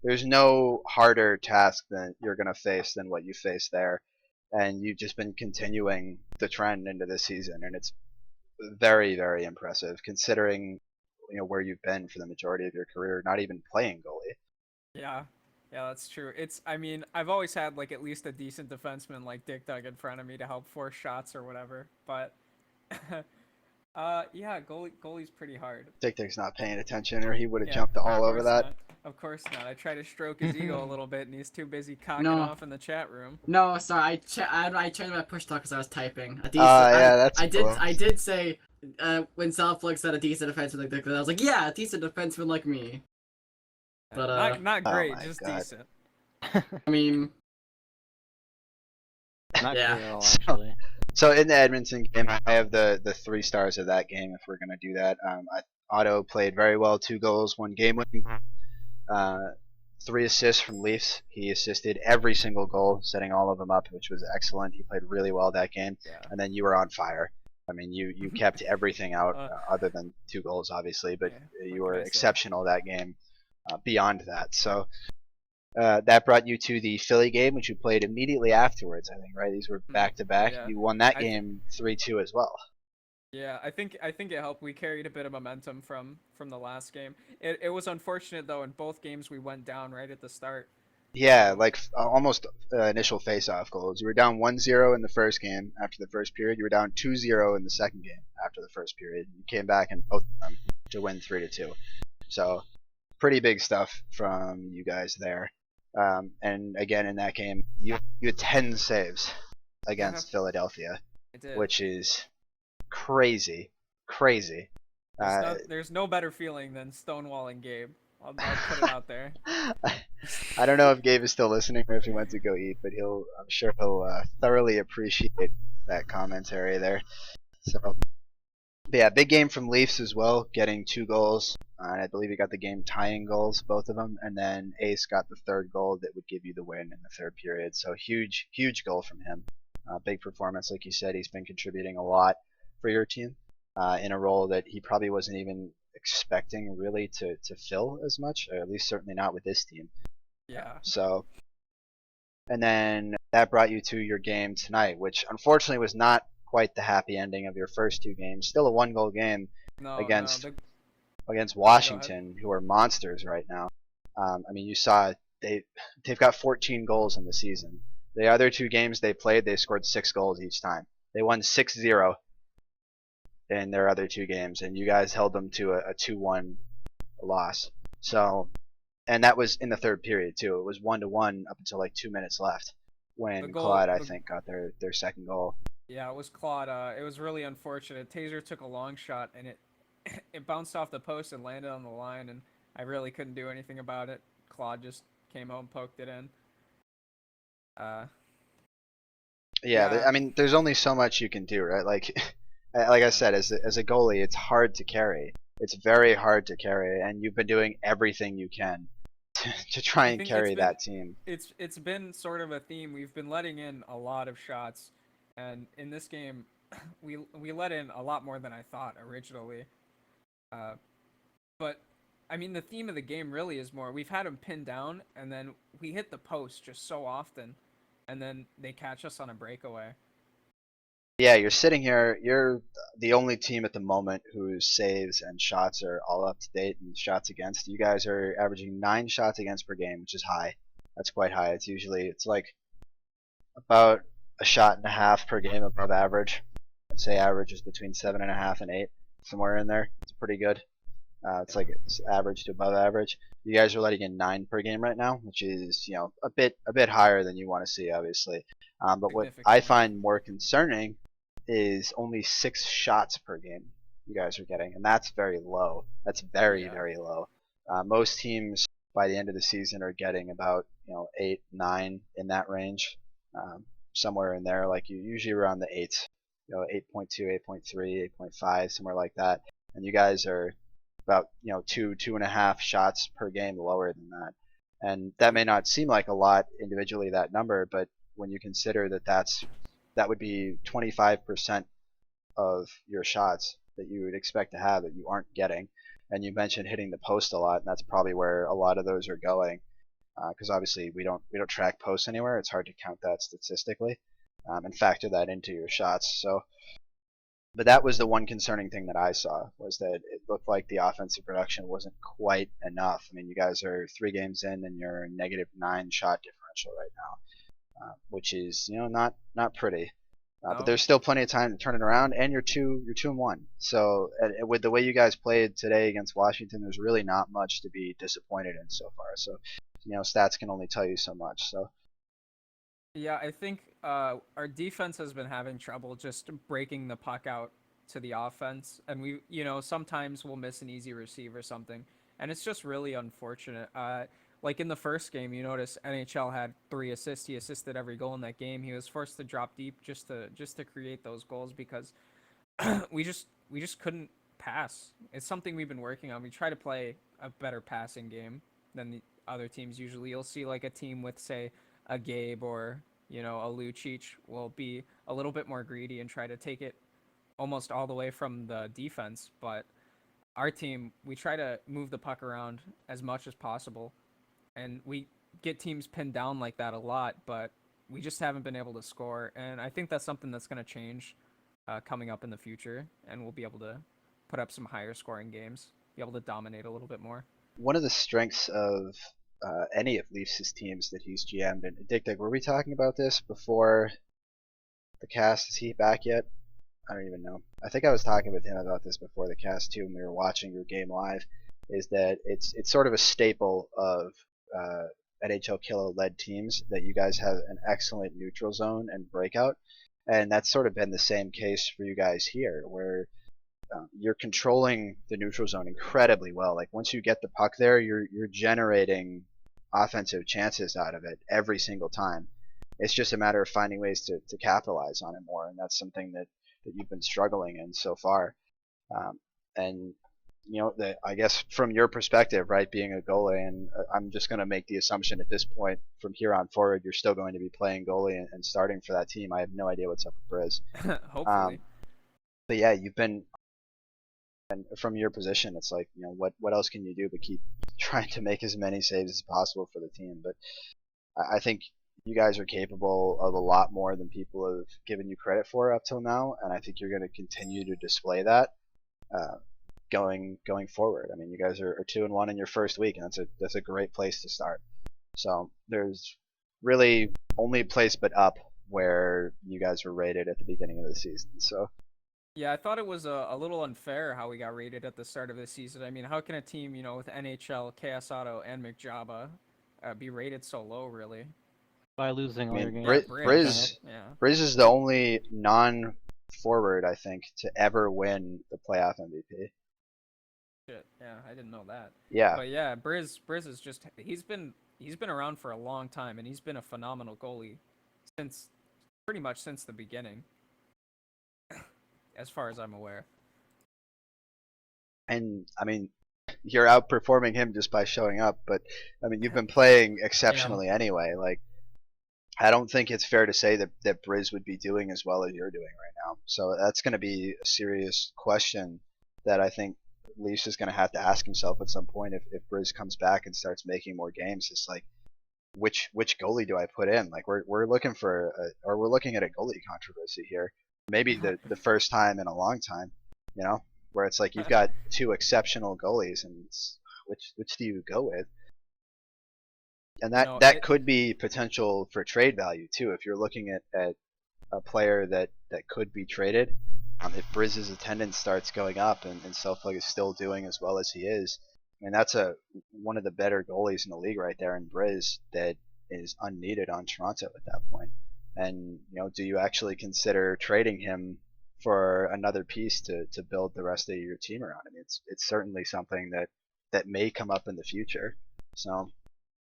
there's no harder task that you're going to face than what you faced there, and you've just been continuing the trend into this season, and it's very, very impressive considering where you've been for the majority of your career, not even playing goalie. Yeah, that's true. I mean, I've always had like at least a decent defenseman like Dick Dug in front of me to help force shots or whatever. But yeah, goalie's pretty hard. Dick Dug's not paying attention, or he would have jumped all over that. Not. Of course not. I try to stroke his ego a little bit, and he's too busy cocking off in the chat room. No, sorry. I turned my push talk because I was typing. I did say when Southflake said a decent defenseman like Dick, I was like, yeah, a decent defenseman like me. But not great, just decent. I mean, not great at all, actually. So in the Edmonton game, I have the 3 stars of that game. If we're gonna do that, Otto played very well, 2 goals, 1 game-winning, 3 assists from Leafs. He assisted every single goal, setting all of them up, which was excellent. He played really well that game, and then you were on fire. I mean, you kept everything out other than 2 goals, obviously, but you were exceptional that game. Beyond that, so that brought you to the Philly game, which you played immediately afterwards. I think, right? These were back to back. You won that game 3-2 as well. Yeah, I think it helped. We carried a bit of momentum from the last game. It was unfortunate though. In both games, we went down right at the start. Yeah, like almost initial face-off goals. You were down 1-0 in the first game after the first period. You were down 2-0 in the second game after the first period. You came back in both of them to win 3-2. So pretty big stuff from you guys there. And again, in that game, you had 10 saves against Philadelphia, which is crazy. There's no better feeling than stonewalling Gabe. I'll put it out there. I don't know if Gabe is still listening or if he went to go eat, but I'm sure he'll thoroughly appreciate that commentary there. So, but yeah, big game from Leafs as well, getting 2 goals. And I believe he got the game tying goals, both of them, and then Ace got the 3rd goal that would give you the win in the 3rd period. So huge goal from him. Big performance, like you said. He's been contributing a lot for your team in a role that he probably wasn't even expecting really to fill as much, or at least certainly not with this team. Yeah. So, and then that brought you to your game tonight, which unfortunately was not quite the happy ending of your first 2 games. Still a 1-goal game against. against go ahead. Washington, who are monsters right now. I mean, you saw they've got 14 goals in the season. The other 2 games they played, they scored 6 goals each time. They won 6-0 in their other 2 games, and you guys held them to a 2-1 loss. So, and that was in the third period too. It was 1-1 up until like 2 minutes left when Claude, I think, got their second goal. Yeah, it was Claude. It was really unfortunate. Taser took a long shot and it bounced off the post and landed on the line, and I really couldn't do anything about it. Claude just came home, poked it in. Yeah, I mean, there's only so much you can do, right? Like I said, as a goalie, it's hard to carry. It's very hard to carry, and you've been doing everything you can to try and carry that team. It's been sort of a theme. We've been letting in a lot of shots, and in this game, we let in a lot more than I thought originally. But I mean, the theme of the game really is more we've had them pinned down, and then we hit the post just so often, and then they catch us on a breakaway. Yeah, you're sitting here. You're the only team at the moment whose saves and shots are all up to date, and shots against. You guys are averaging 9 shots against per game, which is high. That's quite high. It's like about a shot and a half per game above average. I'd say average is between 7.5 and 8, somewhere in there. It's pretty good. It's average to above average. You guys are letting in 9 per game right now, which is a bit higher than you want to see, obviously. But what I find more concerning is only 6 shots per game you guys are getting, and that's very low. That's very low. Most teams by the end of the season are getting about 8, 9 in that range, somewhere in there. Like usually around the 8, 8.2, 8.3, 8.5, somewhere like that. And you guys are about 2.5 shots per game lower than that. And that may not seem like a lot individually, that number, but when you consider that would be 25% of your shots that you would expect to have that you aren't getting. And you mentioned hitting the post a lot, and that's probably where a lot of those are going, because obviously we don't track posts anywhere. It's hard to count that statistically and factor that into your shots. So, but that was the one concerning thing that I saw, was that it looked like the offensive production wasn't quite enough. I mean, you guys are 3 games in and you're -9 shot differential right now, which is not pretty. But there's still plenty of time to turn it around, and you're 2-1. So with the way you guys played today against Washington, there's really not much to be disappointed in so far. So stats can only tell you so much. So yeah, I think our defense has been having trouble just breaking the puck out to the offense, and we sometimes we'll miss an easy receive or something, and it's just really unfortunate. Like in the first game, you notice NHL had 3 assists. He assisted every goal in that game. He was forced to drop deep just to create those goals because we just couldn't pass. It's something we've been working on. We try to play a better passing game than the other teams usually. You'll see like a team with say a Gabe or a Lucic will be a little bit more greedy and try to take it almost all the way from the defense. But our team, we try to move the puck around as much as possible. And we get teams pinned down like that a lot, but we just haven't been able to score. And I think that's something that's going to change coming up in the future, and we'll be able to put up some higher scoring games, be able to dominate a little bit more. One of the strengths of any of Leafs' teams that he's GM'd, and Dick, were we talking about this before the cast? Is he back yet? I don't even know. I think I was talking with him about this before the cast too, when we were watching your game live. Is that it's sort of a staple of NHL killer-led teams that you guys have an excellent neutral zone and breakout, and that's sort of been the same case for you guys here, where you're controlling the neutral zone incredibly well. Like once you get the puck there, you're generating offensive chances out of it every single time. It's just a matter of finding ways to capitalize on it more, and that's something that you've been struggling in so far. And I guess from your perspective, right, being a goalie, and I'm just going to make the assumption at this point, from here on forward, you're still going to be playing goalie and starting for that team. I have no idea what's up with Briz. Hopefully. But yeah, you've been, and from your position, it's like, what else can you do but keep trying to make as many saves as possible for the team? But I think you guys are capable of a lot more than people have given you credit for up till now, and I think you're going to continue to display that. going forward. I mean, you guys are 2-1 in your first week, and that's a great place to start. So there's really only place but up where you guys were rated at the beginning of the season. So Yeah, I thought it was a little unfair how we got rated at the start of the season. I mean, how can a team, with NHL, KS Auto, and McJava be rated so low, really? By losing I all your mean, games. Yeah. Briz is the only non-forward, I think, to ever win the playoff MVP. Shit. Yeah, I didn't know that. Yeah. But yeah, Briz is just he's been around for a long time, and he's been a phenomenal goalie pretty much since the beginning, as far as I'm aware. And I mean, you're outperforming him just by showing up, but I mean, you've been playing exceptionally anyway. Like, I don't think it's fair to say that Briz would be doing as well as you're doing right now. So that's going to be a serious question that I think Leafs is going to have to ask himself at some point if Briz comes back and starts making more games. It's like, which goalie do I put in? Like, we're looking we're looking at a goalie controversy here. Maybe the first time in a long time, where it's like you've got two exceptional goalies, and which do you go with? And that could be potential for trade value too. If you're looking at a player that could be traded, if Briz's attendance starts going up and Selflug is still doing as well as he is, I mean, that's one of the better goalies in the league right there in Briz that is unneeded on Toronto at that point. And do you actually consider trading him for another piece to build the rest of your team around? I mean, it's certainly something that may come up in the future. So.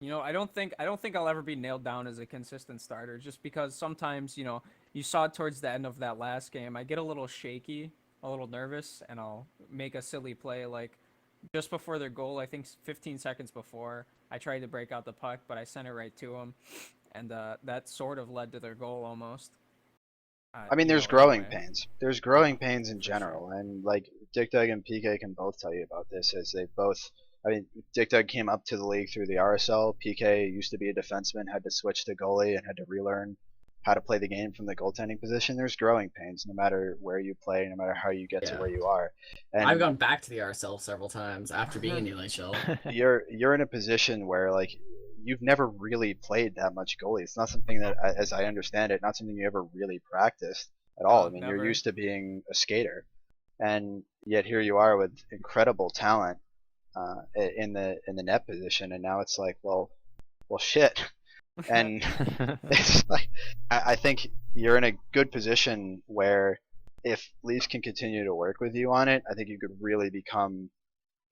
I don't think I'll ever be nailed down as a consistent starter, just because sometimes, you saw it towards the end of that last game, I get a little shaky, a little nervous, and I'll make a silly play. Like, just before their goal, I think 15 seconds before, I tried to break out the puck, but I sent it right to him, and that sort of led to their goal almost. I mean, there's growing pains. There's growing pains in general, and like Dick Dug and PK can both tell you about this, as they both. I mean, Dick Dug came up to the league through the RSL. PK used to be a defenseman, had to switch to goalie, and had to relearn how to play the game from the goaltending position. There's growing pains, no matter where you play, no matter how you get to where you are. And I've gone back to the RSL several times after being in the NHL. You're in a position where, like, you've never really played that much goalie. It's not something that, as I understand it, not something you ever really practiced at all. I mean, you're used to being a skater, and yet here you are with incredible talent in the net position, and now it's like, well, shit. And it's like, I think you're in a good position where if Leafs can continue to work with you on it, I think you could really become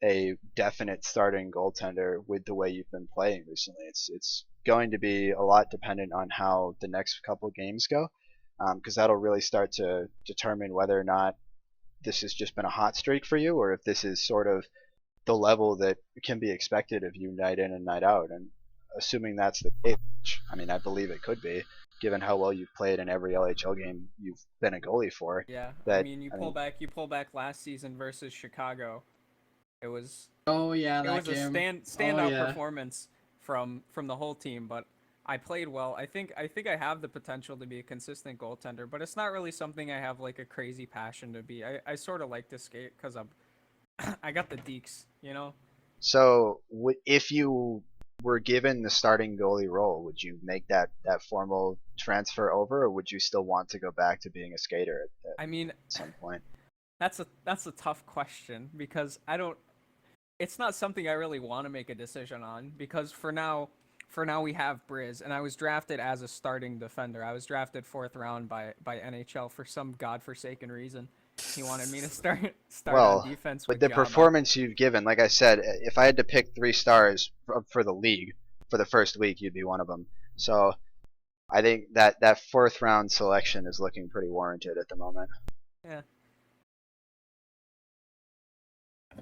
a definite starting goaltender with the way you've been playing recently. It's going to be a lot dependent on how the next couple of games go, because that'll really start to determine whether or not this has just been a hot streak for you, or if this is sort of the level that can be expected of you night in and night out. And assuming that's the case, I mean, I believe it could be, given how well you've played in every LHL game you've been a goalie for. Yeah, you pull back last season versus Chicago. It was a standout performance from the whole team, but I played well. I think I have the potential to be a consistent goaltender, but it's not really something I have like a crazy passion to be. I sort of like to skate because I got the deeks, So if you were given the starting goalie role, would you make that formal transfer over, or would you still want to go back to being a skater at some point? That's a tough question, because it's not something I really want to make a decision on, because for now we have Briz, and I was drafted as a starting defender. I was drafted 4th round by NHL for some godforsaken reason. He wanted me to start on defense with the Jabba. performance you've given, like I said, if I had to pick 3 stars for the league for the first week, you'd be one of them. So I think that 4th round selection is looking pretty warranted at the moment. Yeah.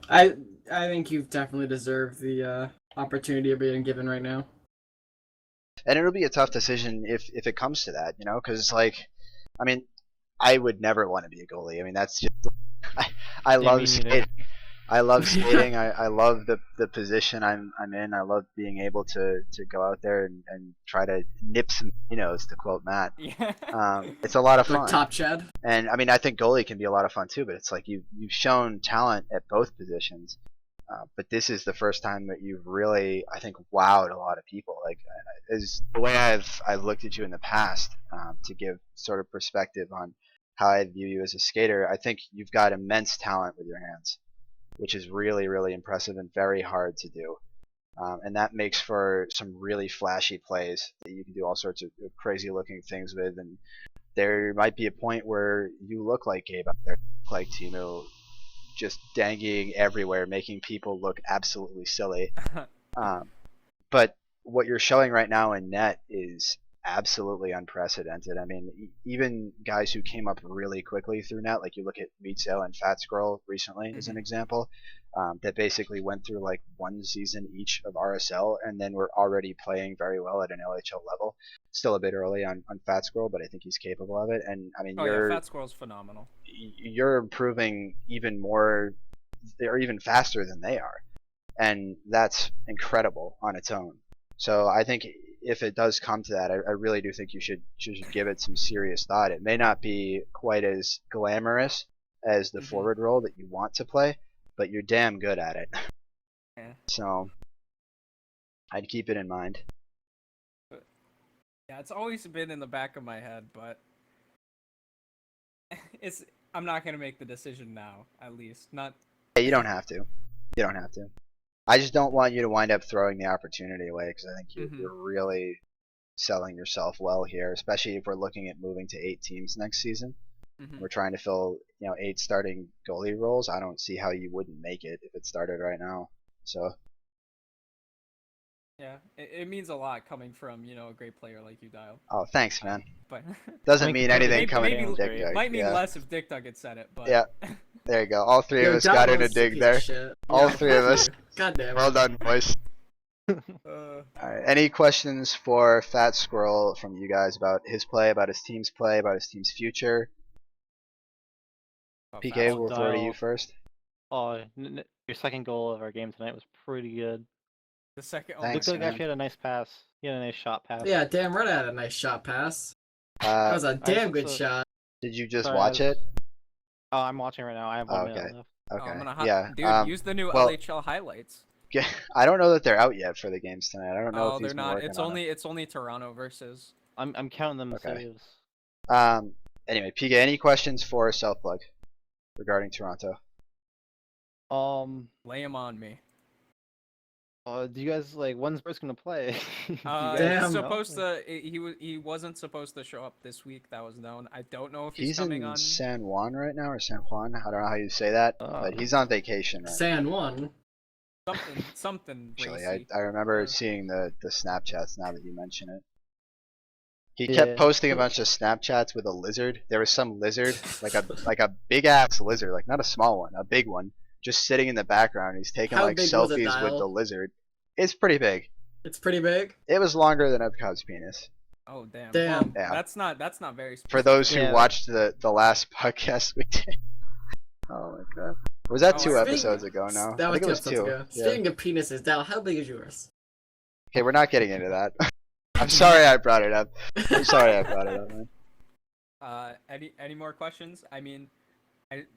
I think you've definitely deserved the opportunity of being given right now. And it'll be a tough decision if it comes to that, because, like, I mean, I would never want to be a goalie. I mean, that's just I love skating. I love skating. I love the position I'm in. I love being able to go out there and try to nip some to quote Matt. Yeah. It's a lot of Like fun. top Chad. And I mean, I think goalie can be a lot of fun too. But it's like you've shown talent at both positions. But this is the first time that you've really, I think, wowed a lot of people. Like, is the way I've looked at you in the past to give sort of perspective on how I view you as a skater. I think you've got immense talent with your hands, which is really, really impressive and very hard to do. And that makes for some really flashy plays that you can do all sorts of crazy looking things with. And there might be a point where you look like Gabe out there, like Timo, just dangling everywhere, making people look absolutely silly. But what you're showing right now in net is absolutely unprecedented. I mean, even guys who came up really quickly through net, like you look at Vitzel and Fat Scroll recently as an example, that basically went through like one season each of RSL and then were already playing very well at an LHL level. Still a bit early on Fat Scroll, but I think he's capable of it. And I mean, Fat Squirrel's phenomenal. You're improving even more, or even faster than they are, and that's incredible on its own. So I think if it does come to that, I really do think you should give it some serious thought. It may not be quite as glamorous as the forward role that you want to play, but you're damn good at it. Yeah. So I'd keep it in mind. Yeah, it's always been in the back of my head, but I'm not gonna make the decision now. At least not. Yeah, you don't have to. You don't have to. I just don't want you to wind up throwing the opportunity away because I think you're really selling yourself well here, especially if we're looking at moving to 8 teams next season. We're trying to fill 8 starting goalie roles. I don't see how you wouldn't make it if it started right now. So Yeah, it means a lot coming from a great player like you, Dial. oh, thanks, man. But Doesn't mean anything coming maybe, from Dick Dug. might mean Yeah. less if Dick Dug had said it, but Yeah. There you go. All three of us got in a dig there. All three of us. God damn it. Well done, boys. Alright, any questions for Fat Squirrel from you guys about his play, about his team's play, about his team's future? PK, we'll throw to you first. Oh, your second goal of our game tonight was pretty good. The second. Thanks, Looked like man. actually had a nice pass. He had a nice shot pass. Yeah, damn right I had a nice shot pass. That was a damn good shot. Did you just Sorry, watch it? Oh, I'm watching right now. I have 1 minute Okay. left. Okay. I'm gonna yeah. dude, use the new well, LHL highlights. Yeah, I don't know that they're out yet for the games tonight. I don't know if Oh, he's they're been not. working on It's only Toronto versus. I'm counting them as Okay. saves. it. Anyway, PK, any questions for Self Plug regarding Toronto? Lay him on me. Do you guys when's Bruce gonna play? Do you guys Damn. He's know? supposed to. He wasn't supposed to show up this week. That was known. I don't know if he's He's coming in on. San Juan right now, or San Juan. I don't know how you say that, but he's on vacation right now. San Juan. Something Actually, racy. I remember seeing the Snapchats now that you mention it. He Yeah. kept posting a bunch of Snapchats with a lizard. There was some lizard, like a big ass lizard, like not a small one, a big one, just sitting in the background. He's taking How like big was it, selfies with Dial? the lizard. It's pretty big. It's pretty big. It was longer than Epcot's penis. Oh damn. Damn. Well, Yeah. that's not very. Specific. For those who Yeah. watched the last podcast we did. Oh my god. Was that Oh, 2 speaking- episodes ago now? That I was think it 2 was episodes 2. ago. Yeah. Speaking of penises, Dal, how big is yours? Okay, we're not getting into that. I'm sorry I brought it up. I'm sorry I brought it up, man. Any more questions? I mean,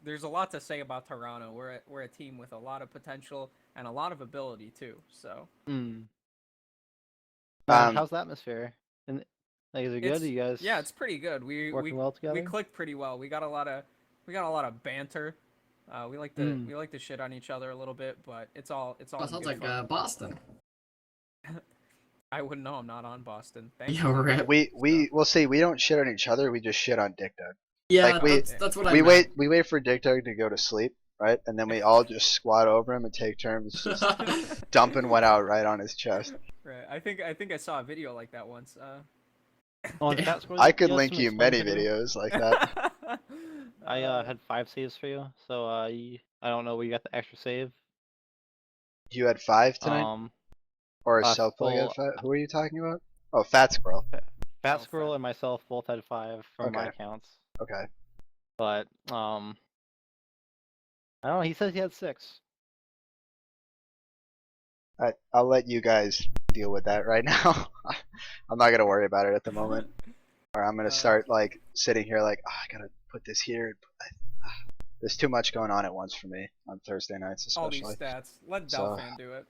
there's a lot to say about Toronto. We're a team with a lot of potential and a lot of ability too. So. How's the atmosphere? And is it good? It's- You guys? Yeah, it's pretty good. We working well together? we clicked pretty well. We got a lot of banter. We like to shit on each other a little bit, but it's all That in sounds good like fun. Boston. I wouldn't know. I'm not on Boston. Thank Yeah, you. right. We'll see. We don't shit on each other. We just shit on Dick Dug. Yeah, Like, that's what I We meant. wait for Dick Dug to go to sleep, right? And then we all just squat over him and take turns just dumping one out right on his chest. Right. I think I saw a video like that once. On Fat Squirrel, I could have link some you explaining many to do? videos like that. I had 5 saves for you, so I don't know where you got the extra save. You had 5 tonight, or a Self Plug had 5? Who are you talking about? Oh, Fat Squirrel. Fat Oh, Squirrel and myself both had 5 from my Okay. counts, Okay. but I don't know. He says he had 6. I'll let you guys deal with that right now. I'm not gonna worry about it at the moment. Or I'm gonna start like sitting here like, I gotta put this here. There's too much going on at once for me on Thursday nights, All these especially. stats. Let So- Dalfan do it.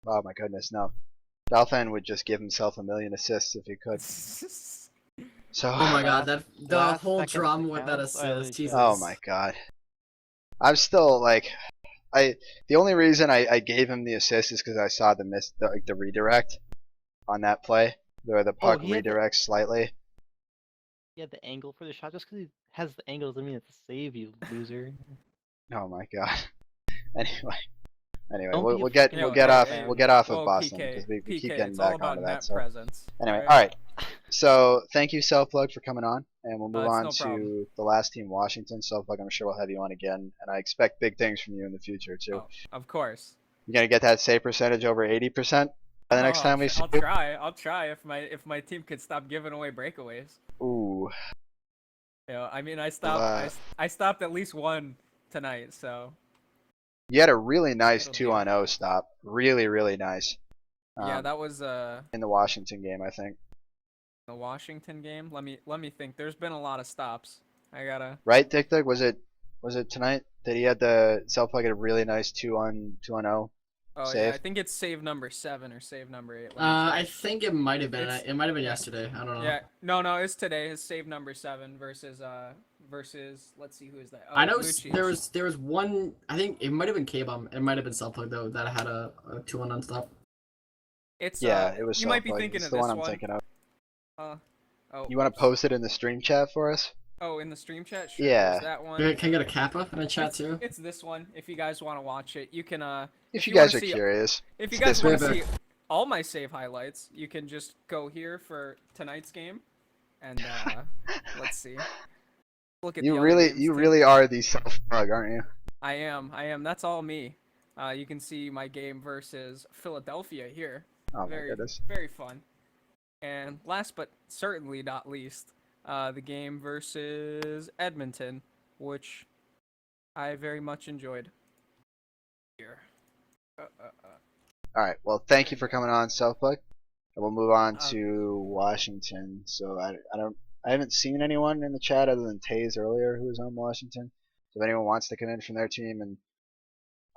Oh my goodness, no. Dalfan would just give himself 1,000,000 assists if he could. So. Oh my god, that the last whole second drama with that counts? Or at assist. least Jesus. Oh my god. I'm still like, the only reason I gave him the assist is because I saw the redirect on that play where the puck he had the- redirects slightly. He had the angle for the shot. Just because he has the angle doesn't mean it's a save, you loser. Oh my god. Anyway, Don't be we'll a get freaking we'll Hey, get hey, off hey. we'll get off Whoa, of Boston PK, because we keep PK, getting it's all back about onto that. net So presence. anyway, right? all right. So thank you, Self-Plug, for coming on, and we'll move it's on no to problem. the last team, Washington. Self-Plug, I'm sure we'll have you on again, and I expect big things from you in the future too. Oh, of course. You're gonna get that save percentage over 80% by the next Oh, time we see I'll you. try. I'll try if my team could stop giving away breakaways. Ooh. You know, I mean, I Well, stopped. I stopped at least one tonight. So you had a really nice It'll 2-on-0 stop. Really, really nice. yeah, that was in the Washington game, I think. the Washington game. Let me think. There's been a lot of stops. I gotta. Right, Dick Dick? Was it tonight that he had the Self-Plug had a really nice 2-on-0? Oh Save? yeah, I think it's save number 7 or save number 8. Let me I check. think it might have been. It's- It might have been yeah. yesterday. I don't know. Yeah, no, it's today. It's save number 7 versus let's see who is that. Oh, I know Lucic. there was one. I think it might have been K-Bomb. It might have been Self-Plug though that had a 2-on-1 stop. It's Yeah, it was you might be Self-Plug. thinking It's of the this one I'm one. thinking of. Oh, You want to oops. post it in the stream chat for us? Oh, in the stream chat. Sure, Yeah. there's that one. Can I get a kappa in the chat too? It's this one. If you guys want to watch it, you can. If you wanna guys are see- curious. If you it's guys this want to one. see all my save highlights, you can just go here for tonight's game, and let's see. Look at the other games You too. really are the Self-Plug, aren't you? I am. That's all me. You can see my game versus Philadelphia here. Oh my Very, goodness. very fun. And last but certainly not least, the game versus Edmonton, which I very much enjoyed. Here. All right. Well, thank you for coming on, Self-Plug. And we'll move on Uh, to Washington. So I haven't seen anyone in the chat other than Taze earlier who was on Washington. So if anyone wants to come in from their team and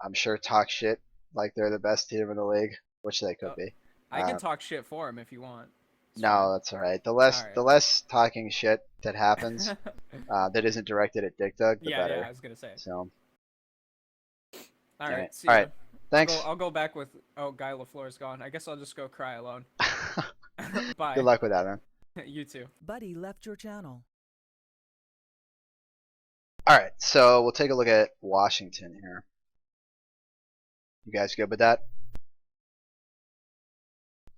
I'm sure talk shit like they're the best team in the league, which they could be. I can talk shit for him if you want. It's No, that's all right. The less Alright. the less talking shit that happens fine. that isn't directed at Dick Dug, the Yeah, better. yeah, I was gonna say. So All Damn right, it. see All ya. right. Thanks. I'll go back with. Oh, Guy LaFleur's gone. I guess I'll just go cry alone. Bye. Good luck with that, man. You too. Buddy left your channel. All right, so we'll take a look at Washington here. You guys good with that?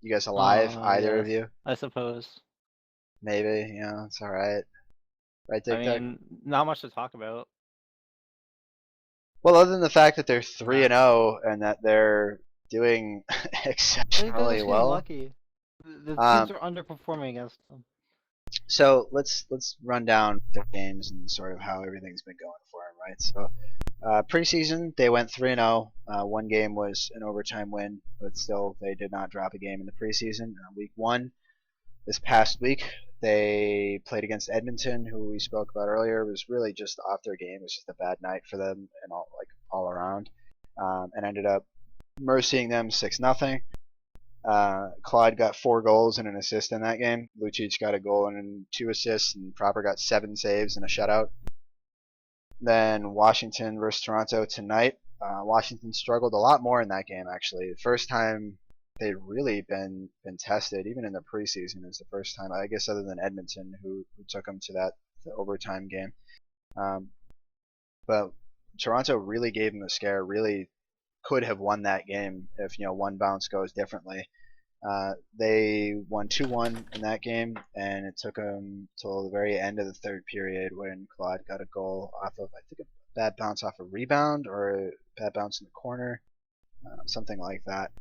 You guys alive, either of yes, you? I suppose. Maybe, it's all right. Right, Dick I Dug? mean, not much to talk about. Well, other than the fact that they're 3-0 and that they're doing I think they're exceptionally just getting well. lucky. The Um, teams are underperforming against them. So let's run down their games and sort of how everything's been going for them, right? So preseason they went 3-0. One game was an overtime win, but still they did not drop a game in the preseason. Week 1 this past week they played against Edmonton, who we spoke about earlier. It was really just off their game. It was just a bad night for them and all around, and ended up mercying them 6-0. Claude got 4 goals and an assist in that game. Lucic got a goal and 2 assists, and Proper got 7 saves and a shutout. Then Washington versus Toronto tonight. Washington struggled a lot more in that game, actually. The first time they've really been tested, even in the preseason, is the first time, I guess, other than Edmonton, who took them to the overtime game. But Toronto really gave them a scare, really could have won that game if one bounce goes differently. They won 2-1 in that game, and it took them till the very end of the third period when Claude got a goal off of, I think, a bad bounce off a rebound or a bad bounce in the corner, something like that.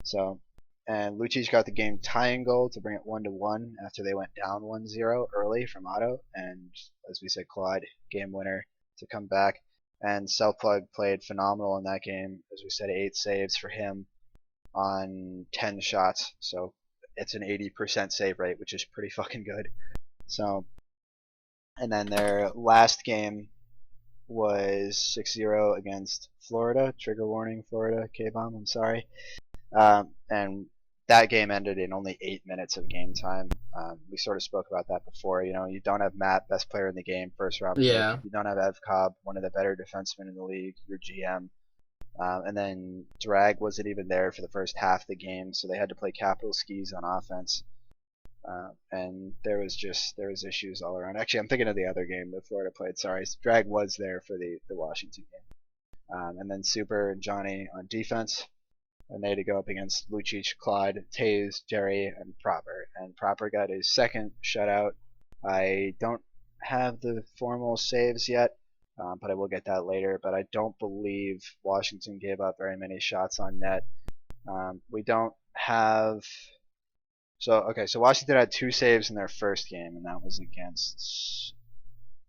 So, and Lucic got the game tying goal to bring it 1-1 after they went down 1-0 early from Otto, and as we said, Claude game winner to come back. And Self-Plug played phenomenal in that game. As we said, 8 saves for him. on 10 shots, so it's an 80% save rate, which is pretty fucking good. So, and then their last game was 6-0 against Florida. Trigger warning, Florida, K-Bomb, I'm sorry. And that game ended in only 8 minutes of game time. We sort of spoke about that before. You know, you don't have Matt, best player in the game, first round pick. Yeah. You don't have Ev Cobb, one of the better defensemen in the league, your GM. And then Drag wasn't even there for the first half of the game, so they had to play capital skis on offense. And there was issues all around. Actually, I'm thinking of the other game that Florida played. Sorry, Drag was there for the Washington game. And then Super and Johnny on defense. And they had to go up against Lucic, Claude, Taze, Jerry, and Proper. And Proper got his second shutout. I don't have the formal saves yet, but I will get that later. But I don't believe Washington gave up very many shots on net. We don't have... So Washington had 2 saves in their first game, and that was against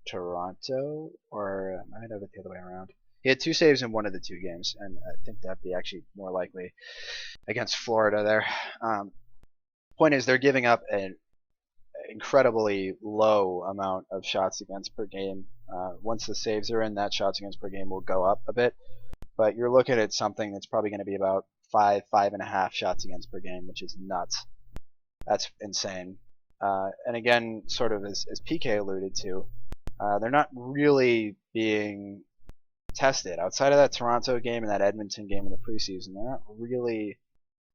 Toronto, or I might have it the other way around. He had 2 saves in one of the 2 games, and I think that'd be actually more likely against Florida there. Point is, they're giving up an incredibly low amount of shots against per game. Once the saves are in, that shots against per game will go up a bit, but you're looking at something that's probably going to be about 5.5 shots against per game, which is nuts. That's insane. And again, sort of as PK alluded to, they're not really being tested outside of that Toronto game and that Edmonton game in the preseason. They're not really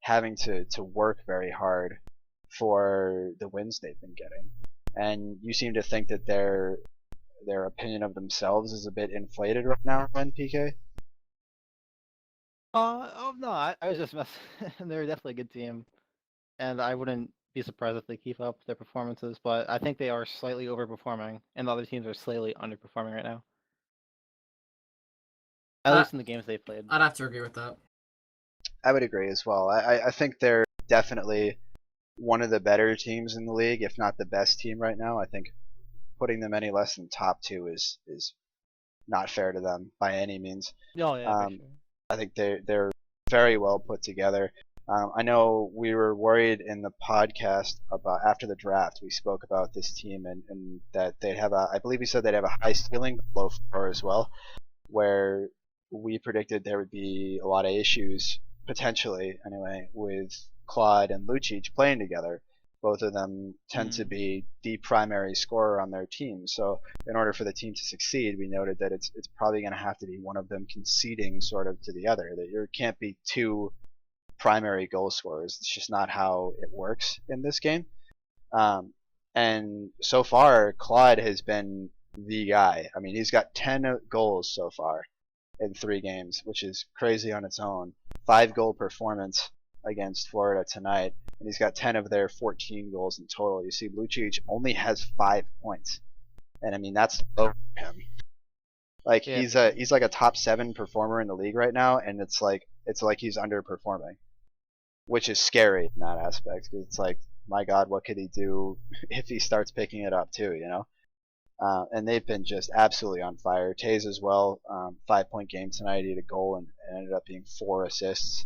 having to work very hard for the wins they've been getting. And you seem to think that their opinion of themselves is a bit inflated right now, PK? No, I was just messing. They're definitely a good team, and I wouldn't be surprised if they keep up their performances. But I think they are slightly overperforming, and the other teams are slightly underperforming right now. At least in the games they've played. I'd have to agree with that. I would agree as well. I think they're definitely one of the better teams in the league, if not the best team right now. I think putting them any less than top 2 is not fair to them by any means. Oh yeah, for sure. I think they're very well put together. I know we were worried in the podcast about after the draft. We spoke about this team and that they'd have I believe we said they'd have a high ceiling, but low floor as well, where we predicted there would be a lot of issues, potentially anyway, with Claude and Lucic playing together. Both of them tend to be the primary scorer on their team. So in order for the team to succeed, we noted that it's probably going to have to be one of them conceding sort of to the other. That you can't be 2 primary goal scorers. It's just not how it works in this game. And so far, Claude has been the guy. I mean, he's got 10 goals so far in 3 games, which is crazy on its own. 5-goal performance against Florida tonight, and he's got 10 of their 14 goals in total. You see, Lucic only has 5 points, and I mean that's low for him. Like he's like a top 7 performer in the league right now, and it's like he's underperforming, which is scary in that aspect because it's like, my God, what could he do if he starts picking it up too? You know. And they've been just absolutely on fire. Taze as well, 5-point game tonight. He had a goal and ended up being 4 assists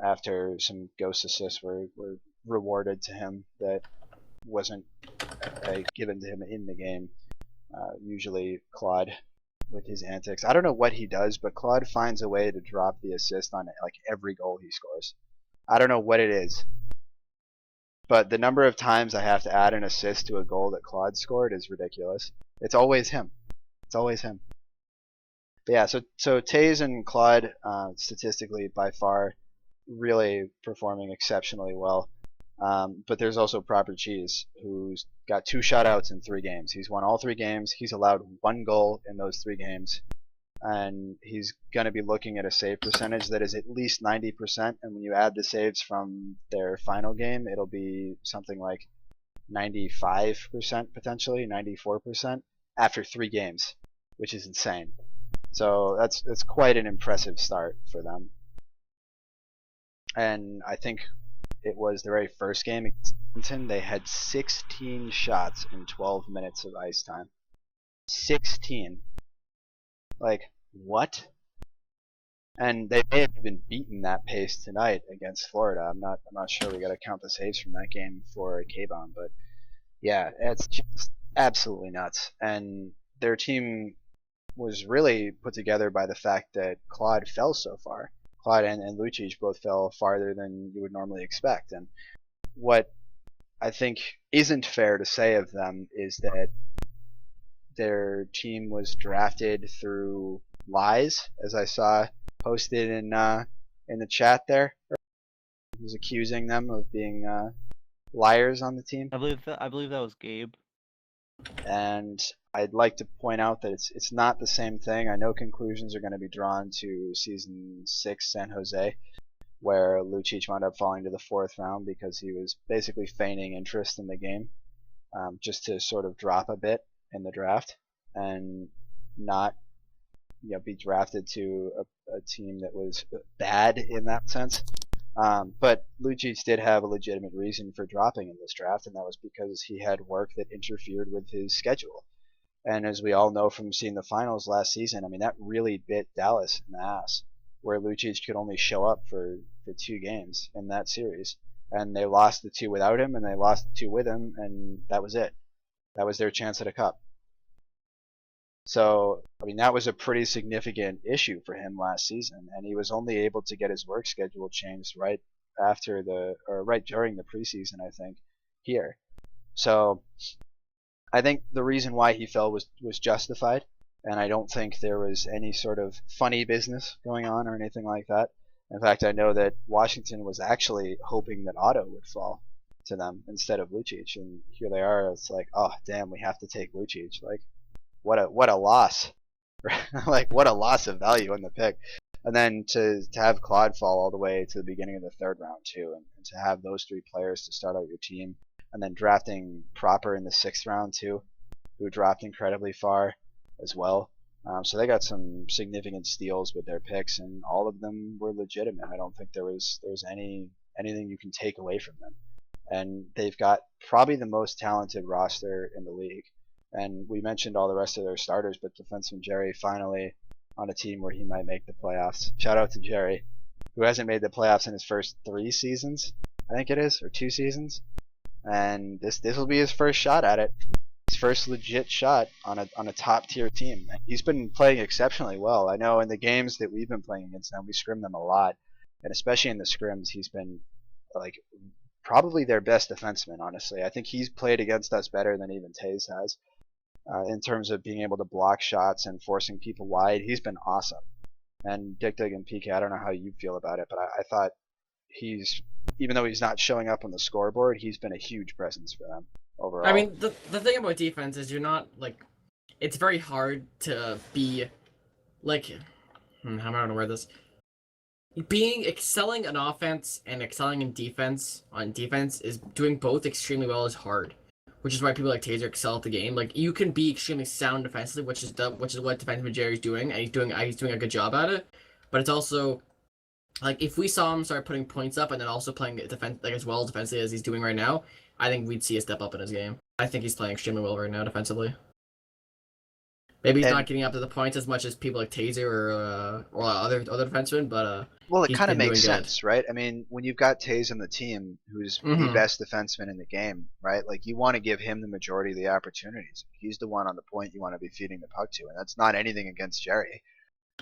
after some ghost assists were rewarded to him that wasn't given to him in the game. Usually Claude with his antics. I don't know what he does, but Claude finds a way to drop the assist on like every goal he scores. I don't know what it is. But the number of times I have to add an assist to a goal that Claude scored is ridiculous. It's always him. It's always him. But yeah, so Taze and Claude, statistically by far, really performing exceptionally well. But there's also Proper Cheese, who's got 2 shutouts in 3 games. He's won all 3 games. He's allowed 1 goal in those 3 games. And he's going to be looking at a save percentage that is at least 90%, and when you add the saves from their final game, it'll be something like 95% potentially, 94% after 3 games, which is insane. So that's quite an impressive start for them. And I think it was the very first game against Edmonton, they had 16 shots in 12 minutes of ice time. 16. Like, what? And they may have even beaten that pace tonight against Florida. I'm not sure. We got to count the saves from that game for K-Bomb, but yeah, it's just absolutely nuts. And their team was really put together by the fact that Claude fell so far. Claude and Lucic both fell farther than you would normally expect. And what I think isn't fair to say of them is that their team was drafted through lies, as I saw posted in the chat there. He was accusing them of being liars on the team. I believe that was Gabe. And I'd like to point out that it's not the same thing. I know conclusions are going to be drawn to Season 6 San Jose, where Lucic wound up falling to the 4th round because he was basically feigning interest in the game, just to sort of drop a bit in the draft and not be drafted to a team that was bad in that sense. But Lucic did have a legitimate reason for dropping in this draft, and that was because he had work that interfered with his schedule. And as we all know from seeing the finals last season, I mean, that really bit Dallas in the ass, where Lucic could only show up for 2 games in that series. And they lost the 2 without him, and they lost the 2 with him, and that was it. That was their chance at a cup. So, I mean, that was a pretty significant issue for him last season, and he was only able to get his work schedule changed right during the preseason, I think, here. So, I think the reason why he fell was justified, and I don't think there was any sort of funny business going on or anything like that. In fact, I know that Washington was actually hoping that Otto would fall to them instead of Lucic, and here they are. It's like, oh damn, we have to take Lucic. Like, what a loss. Like, what a loss of value in the pick. And then to have Claude fall all the way to the beginning of the 3rd round too, and to have those 3 players to start out your team, and then drafting Proper in the 6th round too, who dropped incredibly far as well. So they got some significant steals with their picks, and all of them were legitimate. I don't think there was anything you can take away from them. And they've got probably the most talented roster in the league. And we mentioned all the rest of their starters, but defenseman Jerry finally on a team where he might make the playoffs. Shout out to Jerry, who hasn't made the playoffs in his first 3 seasons, I think it is, or 2 seasons. And this will be his first shot at it. His first legit shot on a top tier team. He's been playing exceptionally well. I know in the games that we've been playing against them, we scrim them a lot, and especially in the scrims, he's been like probably their best defenseman. Honestly, I think he's played against us better than even Taze has. In terms of being able to block shots and forcing people wide, he's been awesome. And Dick and PK, I don't know how you feel about it, but I thought even though he's not showing up on the scoreboard, he's been a huge presence for them overall. I mean, the thing about defense is you're not, like, it's very hard to be, like, how am I going to word this? Excelling on offense and excelling in defense, is doing both extremely well is hard. Which is why people like Taser excel at the game. Like, you can be extremely sound defensively, which is what defenseman Jerry's doing, and he's doing a good job at it. But it's also, like, if we saw him start putting points up and then also playing defense, like, as well defensively as he's doing right now, I think we'd see a step up in his game. I think he's playing extremely well right now defensively. Maybe he's not getting up to the points as much as people like Taser or other defensemen, but well, it kind of makes sense, right? I mean, when you've got Taze on the team, who's the best defenseman in the game, right? Like, you want to give him the majority of the opportunities. He's the one on the point you want to be feeding the puck to, and that's not anything against Jerry.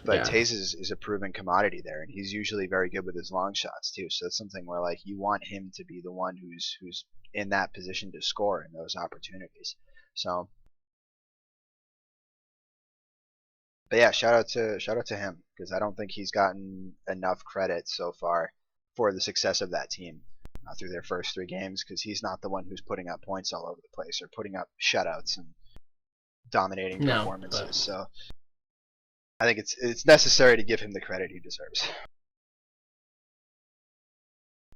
But Taze is a proven commodity there, and he's usually very good with his long shots too. So it's something where, like, you want him to be the one who's in that position to score in those opportunities. So. But yeah, shout out to him, because I don't think he's gotten enough credit so far for the success of that team through their first 3 games, because he's not the one who's putting up points all over the place or putting up shutouts and dominating performances. So I think it's necessary to give him the credit he deserves.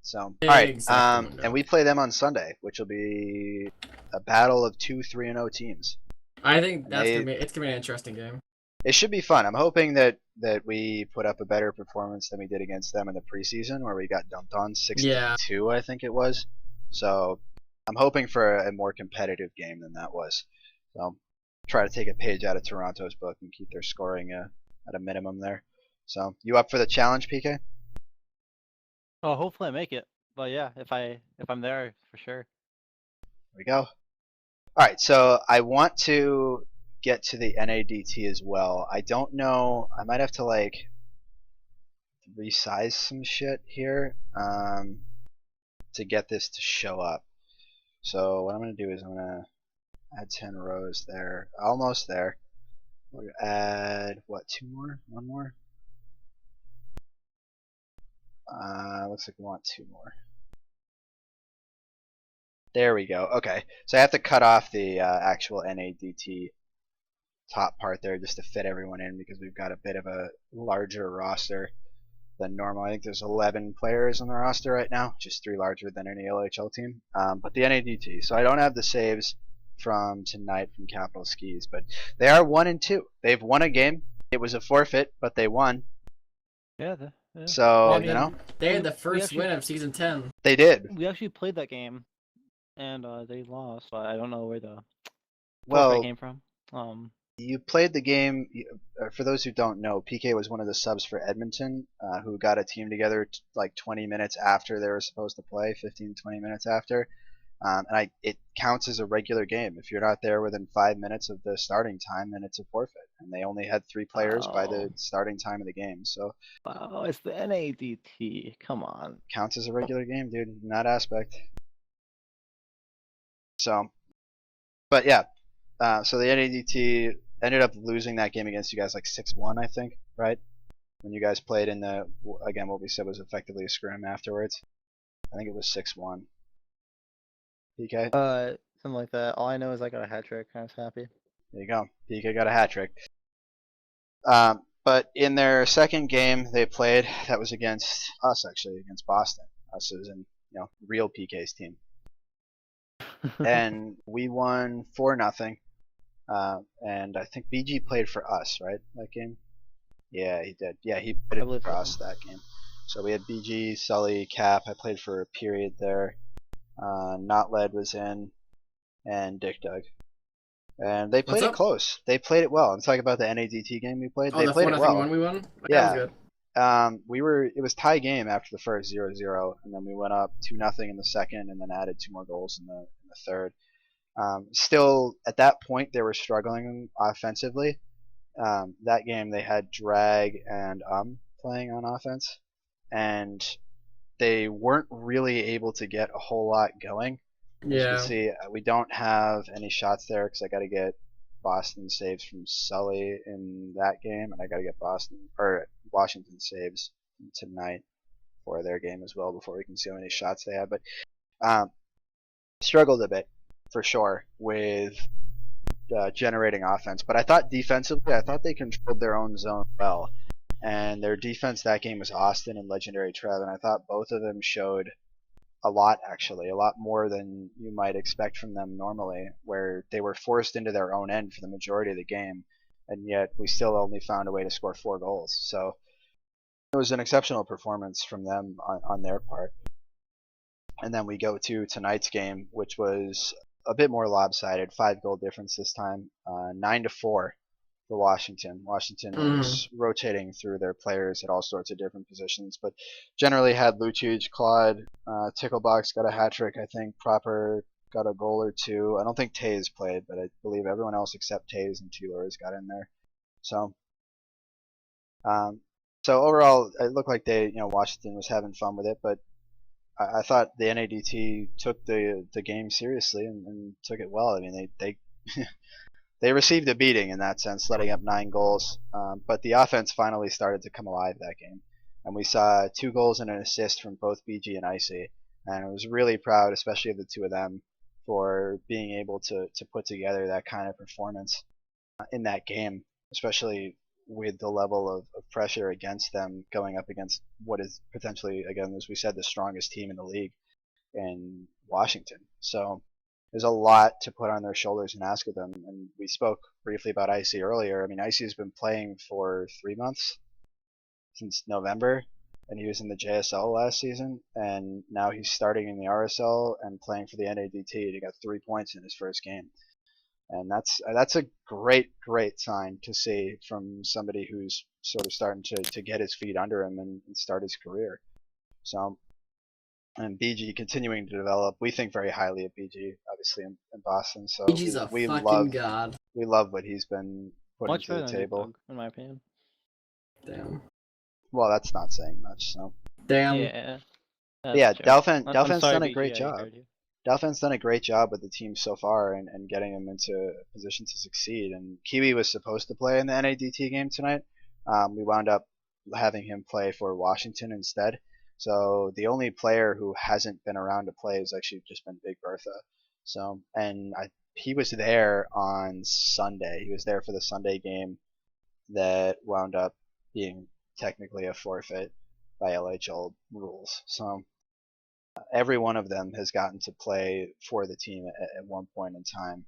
So all right, and we play them on Sunday, which will be a battle of 2 3-0 teams. I think gonna be an interesting game. It should be fun. I'm hoping that we put up a better performance than we did against them in the preseason, where we got dumped on 6-2, I think it was. So I'm hoping for a more competitive game than that was. So try to take a page out of Toronto's book and keep their scoring at a minimum there. So you up for the challenge, PK? There Oh, hopefully I make it. But yeah, if I'm there for sure. we go. All right, so I want to get to the NADT as well. I don't know. I might have to like resize some shit here to get this to show up. So what I'm gonna do is I'm gonna add 10 rows there. Almost there. We'll add what? 2 more? 1 more? Looks like we want 2 more. There we go. Okay, so I have to cut off the actual NADT top part there just to fit everyone in because we've got a bit of a larger roster than normal. I think there's 11 players on the roster right now, just 3 larger than any LHL team. But the NADT, so I don't have the saves from tonight from Capital Skis, but they are 1-2. They've won a game. It was a forfeit, but they won. Yeah. So I mean, you know they had the We first actually- win of season 10. they did. We actually played that game, and they lost. So I don't know where the Well, forfeit came from. you played the game. For those who don't know, PK was one of the subs for Edmonton, who got a team together like 20 minutes after they were supposed to play, 15, 20 minutes after. And it counts as a regular game. If you're not there within 5 minutes of the starting time, then it's a forfeit. And they only had 3 players by the starting time of the game, so Wow, it's the NADT. Come on. counts as a regular game, dude, in that aspect. So, but yeah, so the NADT ended up losing that game against you guys like 6-1, I think, right? When you guys played in the, again, what we said was effectively a scrim afterwards. I think it was 6-1. PK? Something like that. All I know is I got a hat trick. I was happy. There you go. PK got a hat trick. But in their second game they played, that was against us actually, against Boston. Us as in, real PK's team. And we won 4-0. And I think BG played for us, right? That game? Yeah, he did. Yeah, he played believe for so. us that game. So we had BG, Sully, Cap. I played for a period there. Notled was in, and Dick Dug. And they played it up? close. They played it well. I'm talking about the NADT game we played. Oh, They the played 4-0 it well. one we won? Yeah. That was good. It was tie game after the first 0-0, and then we went up 2-0 in the second, and then added 2 more goals in the third. Still, at that point, they were struggling offensively. That game, they had Drag and playing on offense, and they weren't really able to get a whole lot going. As you Yeah. can see, we don't have any shots there because I got to get Boston saves from Sully in that game, and I got to get Washington saves tonight for their game as well before we can see how many shots they have. But struggled a bit for sure with generating offense. But I thought defensively, I thought they controlled their own zone well. And their defense that game was Austin and Legendary Trev, and I thought both of them showed a lot, actually, a lot more than you might expect from them normally, where they were forced into their own end for the majority of the game, and yet we still only found a way to score 4 goals. So it was an exceptional performance from them on their part. And then we go to tonight's game, which was a bit more lopsided, 5-goal difference this time, 9-4 for Washington. Washington was rotating through their players at all sorts of different positions, but generally had Lucic, Claude, Ticklebox got a hat trick, I think. Proper got a goal or 2. I don't think Taze played, but I believe everyone else except Taze and Taylor's got in there. So, overall, it looked like Washington was having fun with it, but I thought the NADT took the game seriously and took it well. I mean, they they received a beating in that sense, letting up 9 goals. But the offense finally started to come alive that game, and we saw 2 goals and an assist from both BG and Icy. And I was really proud, especially of the 2 of them, for being able to put together that kind of performance in that game, especially with the level of pressure against them going up against what is potentially, again, as we said, the strongest team in the league in Washington. So there's a lot to put on their shoulders and ask of them. And we spoke briefly about Icy earlier. I mean, Icy has been playing for 3 months, since November, and he was in the JSL last season, and now he's starting in the RSL and playing for the NADT, and he got 3 points in his first game. And that's a great sign to see from somebody who's sort of starting to get his feet under him and start his career. So, and BG continuing to develop. We think very highly of BG, obviously in Boston. So BG's a we fucking love god. we love what he's been putting Much to the better than table. Bug, in my opinion. Damn. Well, that's not saying much. So Damn. Yeah. yeah, true. Delphin I'm Delphin's sorry, done a BG, great I job. heard you. Delphin's done a great job with the team so far and getting him into a position to succeed. And Kiwi was supposed to play in the NADT game tonight. We wound up having him play for Washington instead. So the only player who hasn't been around to play has actually just been Big Bertha. So he was there on Sunday. He was there for the Sunday game that wound up being technically a forfeit by LHL rules. So every one of them has gotten to play for the team at one point in time.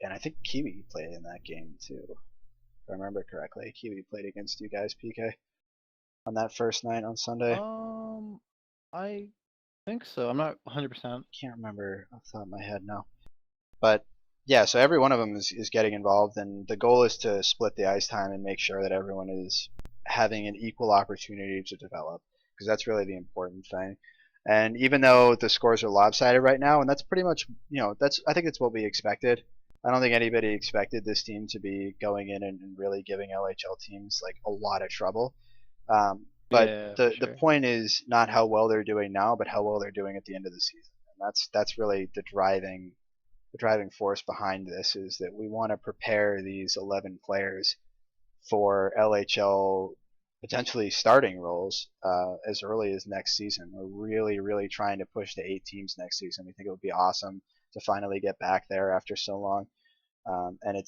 And I think Kiwi played in that game too, if I remember correctly. Kiwi played against you guys, PK, on that first night on Sunday. I think so. I'm not 100%. Can't remember off the top of my head now. But yeah, so every one of them is getting involved, and the goal is to split the ice time and make sure that everyone is having an equal opportunity to develop, because that's really the important thing. And even though the scores are lopsided right now, and that's pretty much, I think it's what we expected. I don't think anybody expected this team to be going in and really giving LHL teams like a lot of trouble. But Yeah, the for sure. point is not how well they're doing now, but how well they're doing at the end of the season. And that's really the driving force behind this, is that we want to prepare these 11 players for LHL potentially starting roles as early as next season. We're really, really trying to push to 8 teams next season. We think it would be awesome to finally get back there after so long. And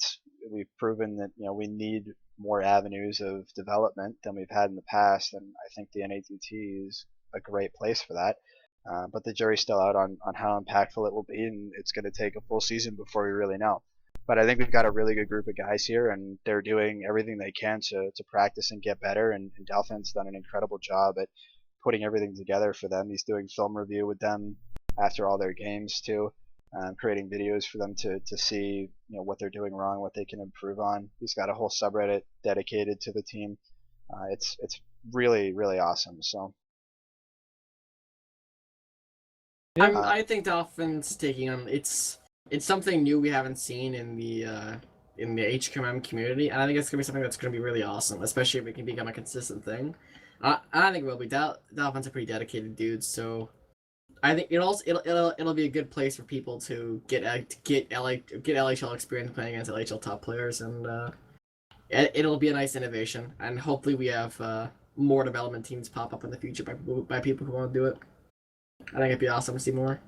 we've proven that we need more avenues of development than we've had in the past, and I think the NADT is a great place for that. But the jury's still out on how impactful it will be, and it's going to take a full season before we really know. But I think we've got a really good group of guys here, and they're doing everything they can to practice and get better. And Delphin's done an incredible job at putting everything together for them. He's doing film review with them after all their games too, creating videos for them to see what they're doing wrong, what they can improve on. He's got a whole subreddit dedicated to the team. It's really, really awesome. So I think Dolphins taking on it's something new we haven't seen in the HQM community, and I think it's gonna be something that's gonna be really awesome, especially if it can become a consistent thing. I think it will be. Dolphins are pretty dedicated dudes, so I think it'll be a good place for people to get LHL experience playing against LHL top players, and it'll be a nice innovation, and hopefully we have more development teams pop up in the future by people who want to do it. I think it'd be awesome to see more.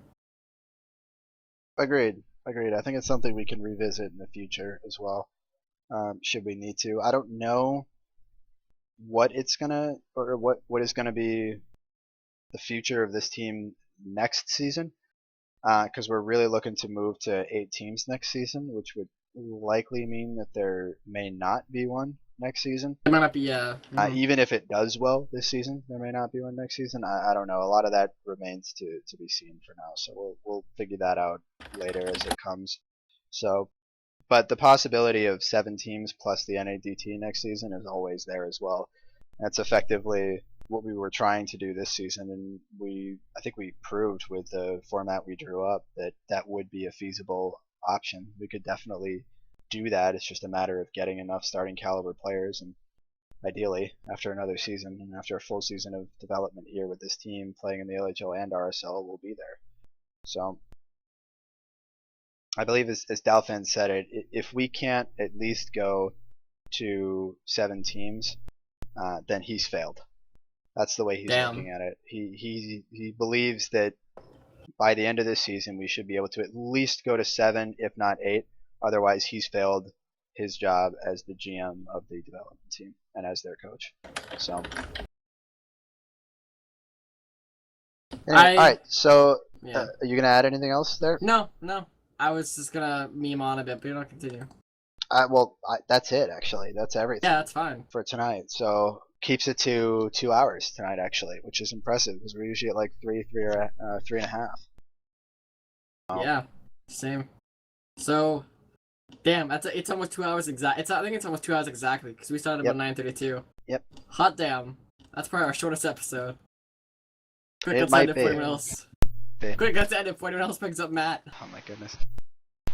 Agreed. I think it's something we can revisit in the future as well, should we need to. I don't know what it's gonna, or what is gonna be the future of this team next season, because we're really looking to move to 8 teams next season, which would likely mean that there may not be one next season. It might not be Even if it does well this season, there may not be one next season. I don't know. A lot of that remains to be seen for now. So we'll figure that out later as it comes. So, but the possibility of 7 teams plus the NADT next season is always there as well. That's effectively what we were trying to do this season, and I think we proved with the format we drew up that would be a feasible option. We could definitely do that. It's just a matter of getting enough starting caliber players, and ideally after another season and after a full season of development here with this team playing in the LHL and RSL, we'll be there. So I believe as Dalfin said it, if we can't at least go to 7 teams, then he's failed. That's the way he's looking at it. He believes that by the end of this season we should be able to at least go to 7, if not 8. Otherwise, he's failed his job as the GM of the development team and as their coach. So, anyway, all right. So, Yeah. are you gonna add anything else there? No. I was just gonna meme on a bit, but you're not continue. That's it. Actually, that's everything. Yeah, that's fine For tonight. So keeps it to 2 hours tonight, actually, which is impressive because we're usually at like 3.5. Yeah, same. So Damn, it's almost 2 hours exact. I think it's almost 2 hours exactly because we started Yep. about 9:32. Yep. Hot damn. That's probably our shortest episode. Quick, It let's might end it be. before anyone else. Be. Quick, let's end it before anyone else picks up Matt. Oh my goodness.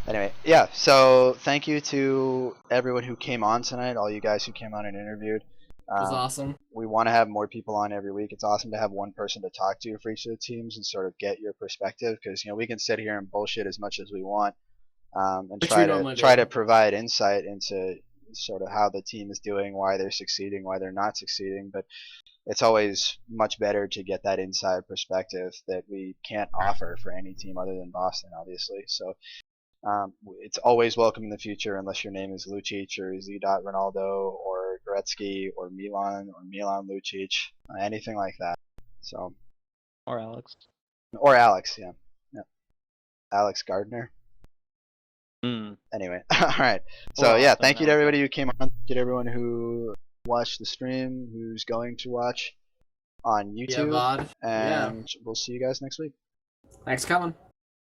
Anyway, yeah, so thank you to everyone who came on tonight, all you guys who came on and interviewed. It was awesome. We want to have more people on every week. It's awesome to have one person to talk to for each of the teams and sort of get your perspective, because we can sit here and bullshit as much as we want, and Which try we normally to do. provide insight into sort of how the team is doing, why they're succeeding, why they're not succeeding. But it's always much better to get that inside perspective that we can't offer for any team other than Boston, obviously. So it's always welcome in the future, unless your name is Lucic or Z. Ronaldo or Gretzky or Milan Lucic, anything like that. So, Or Alex. or Alex, yeah. Alex Gardner. Hmm. Anyway, all right. So Well, yeah, also thank you to now- everybody who came on. Thank you to everyone who watched the stream, who's going to watch on Yeah, YouTube, VOD. Yeah. and we'll see you guys next week. Thanks for coming.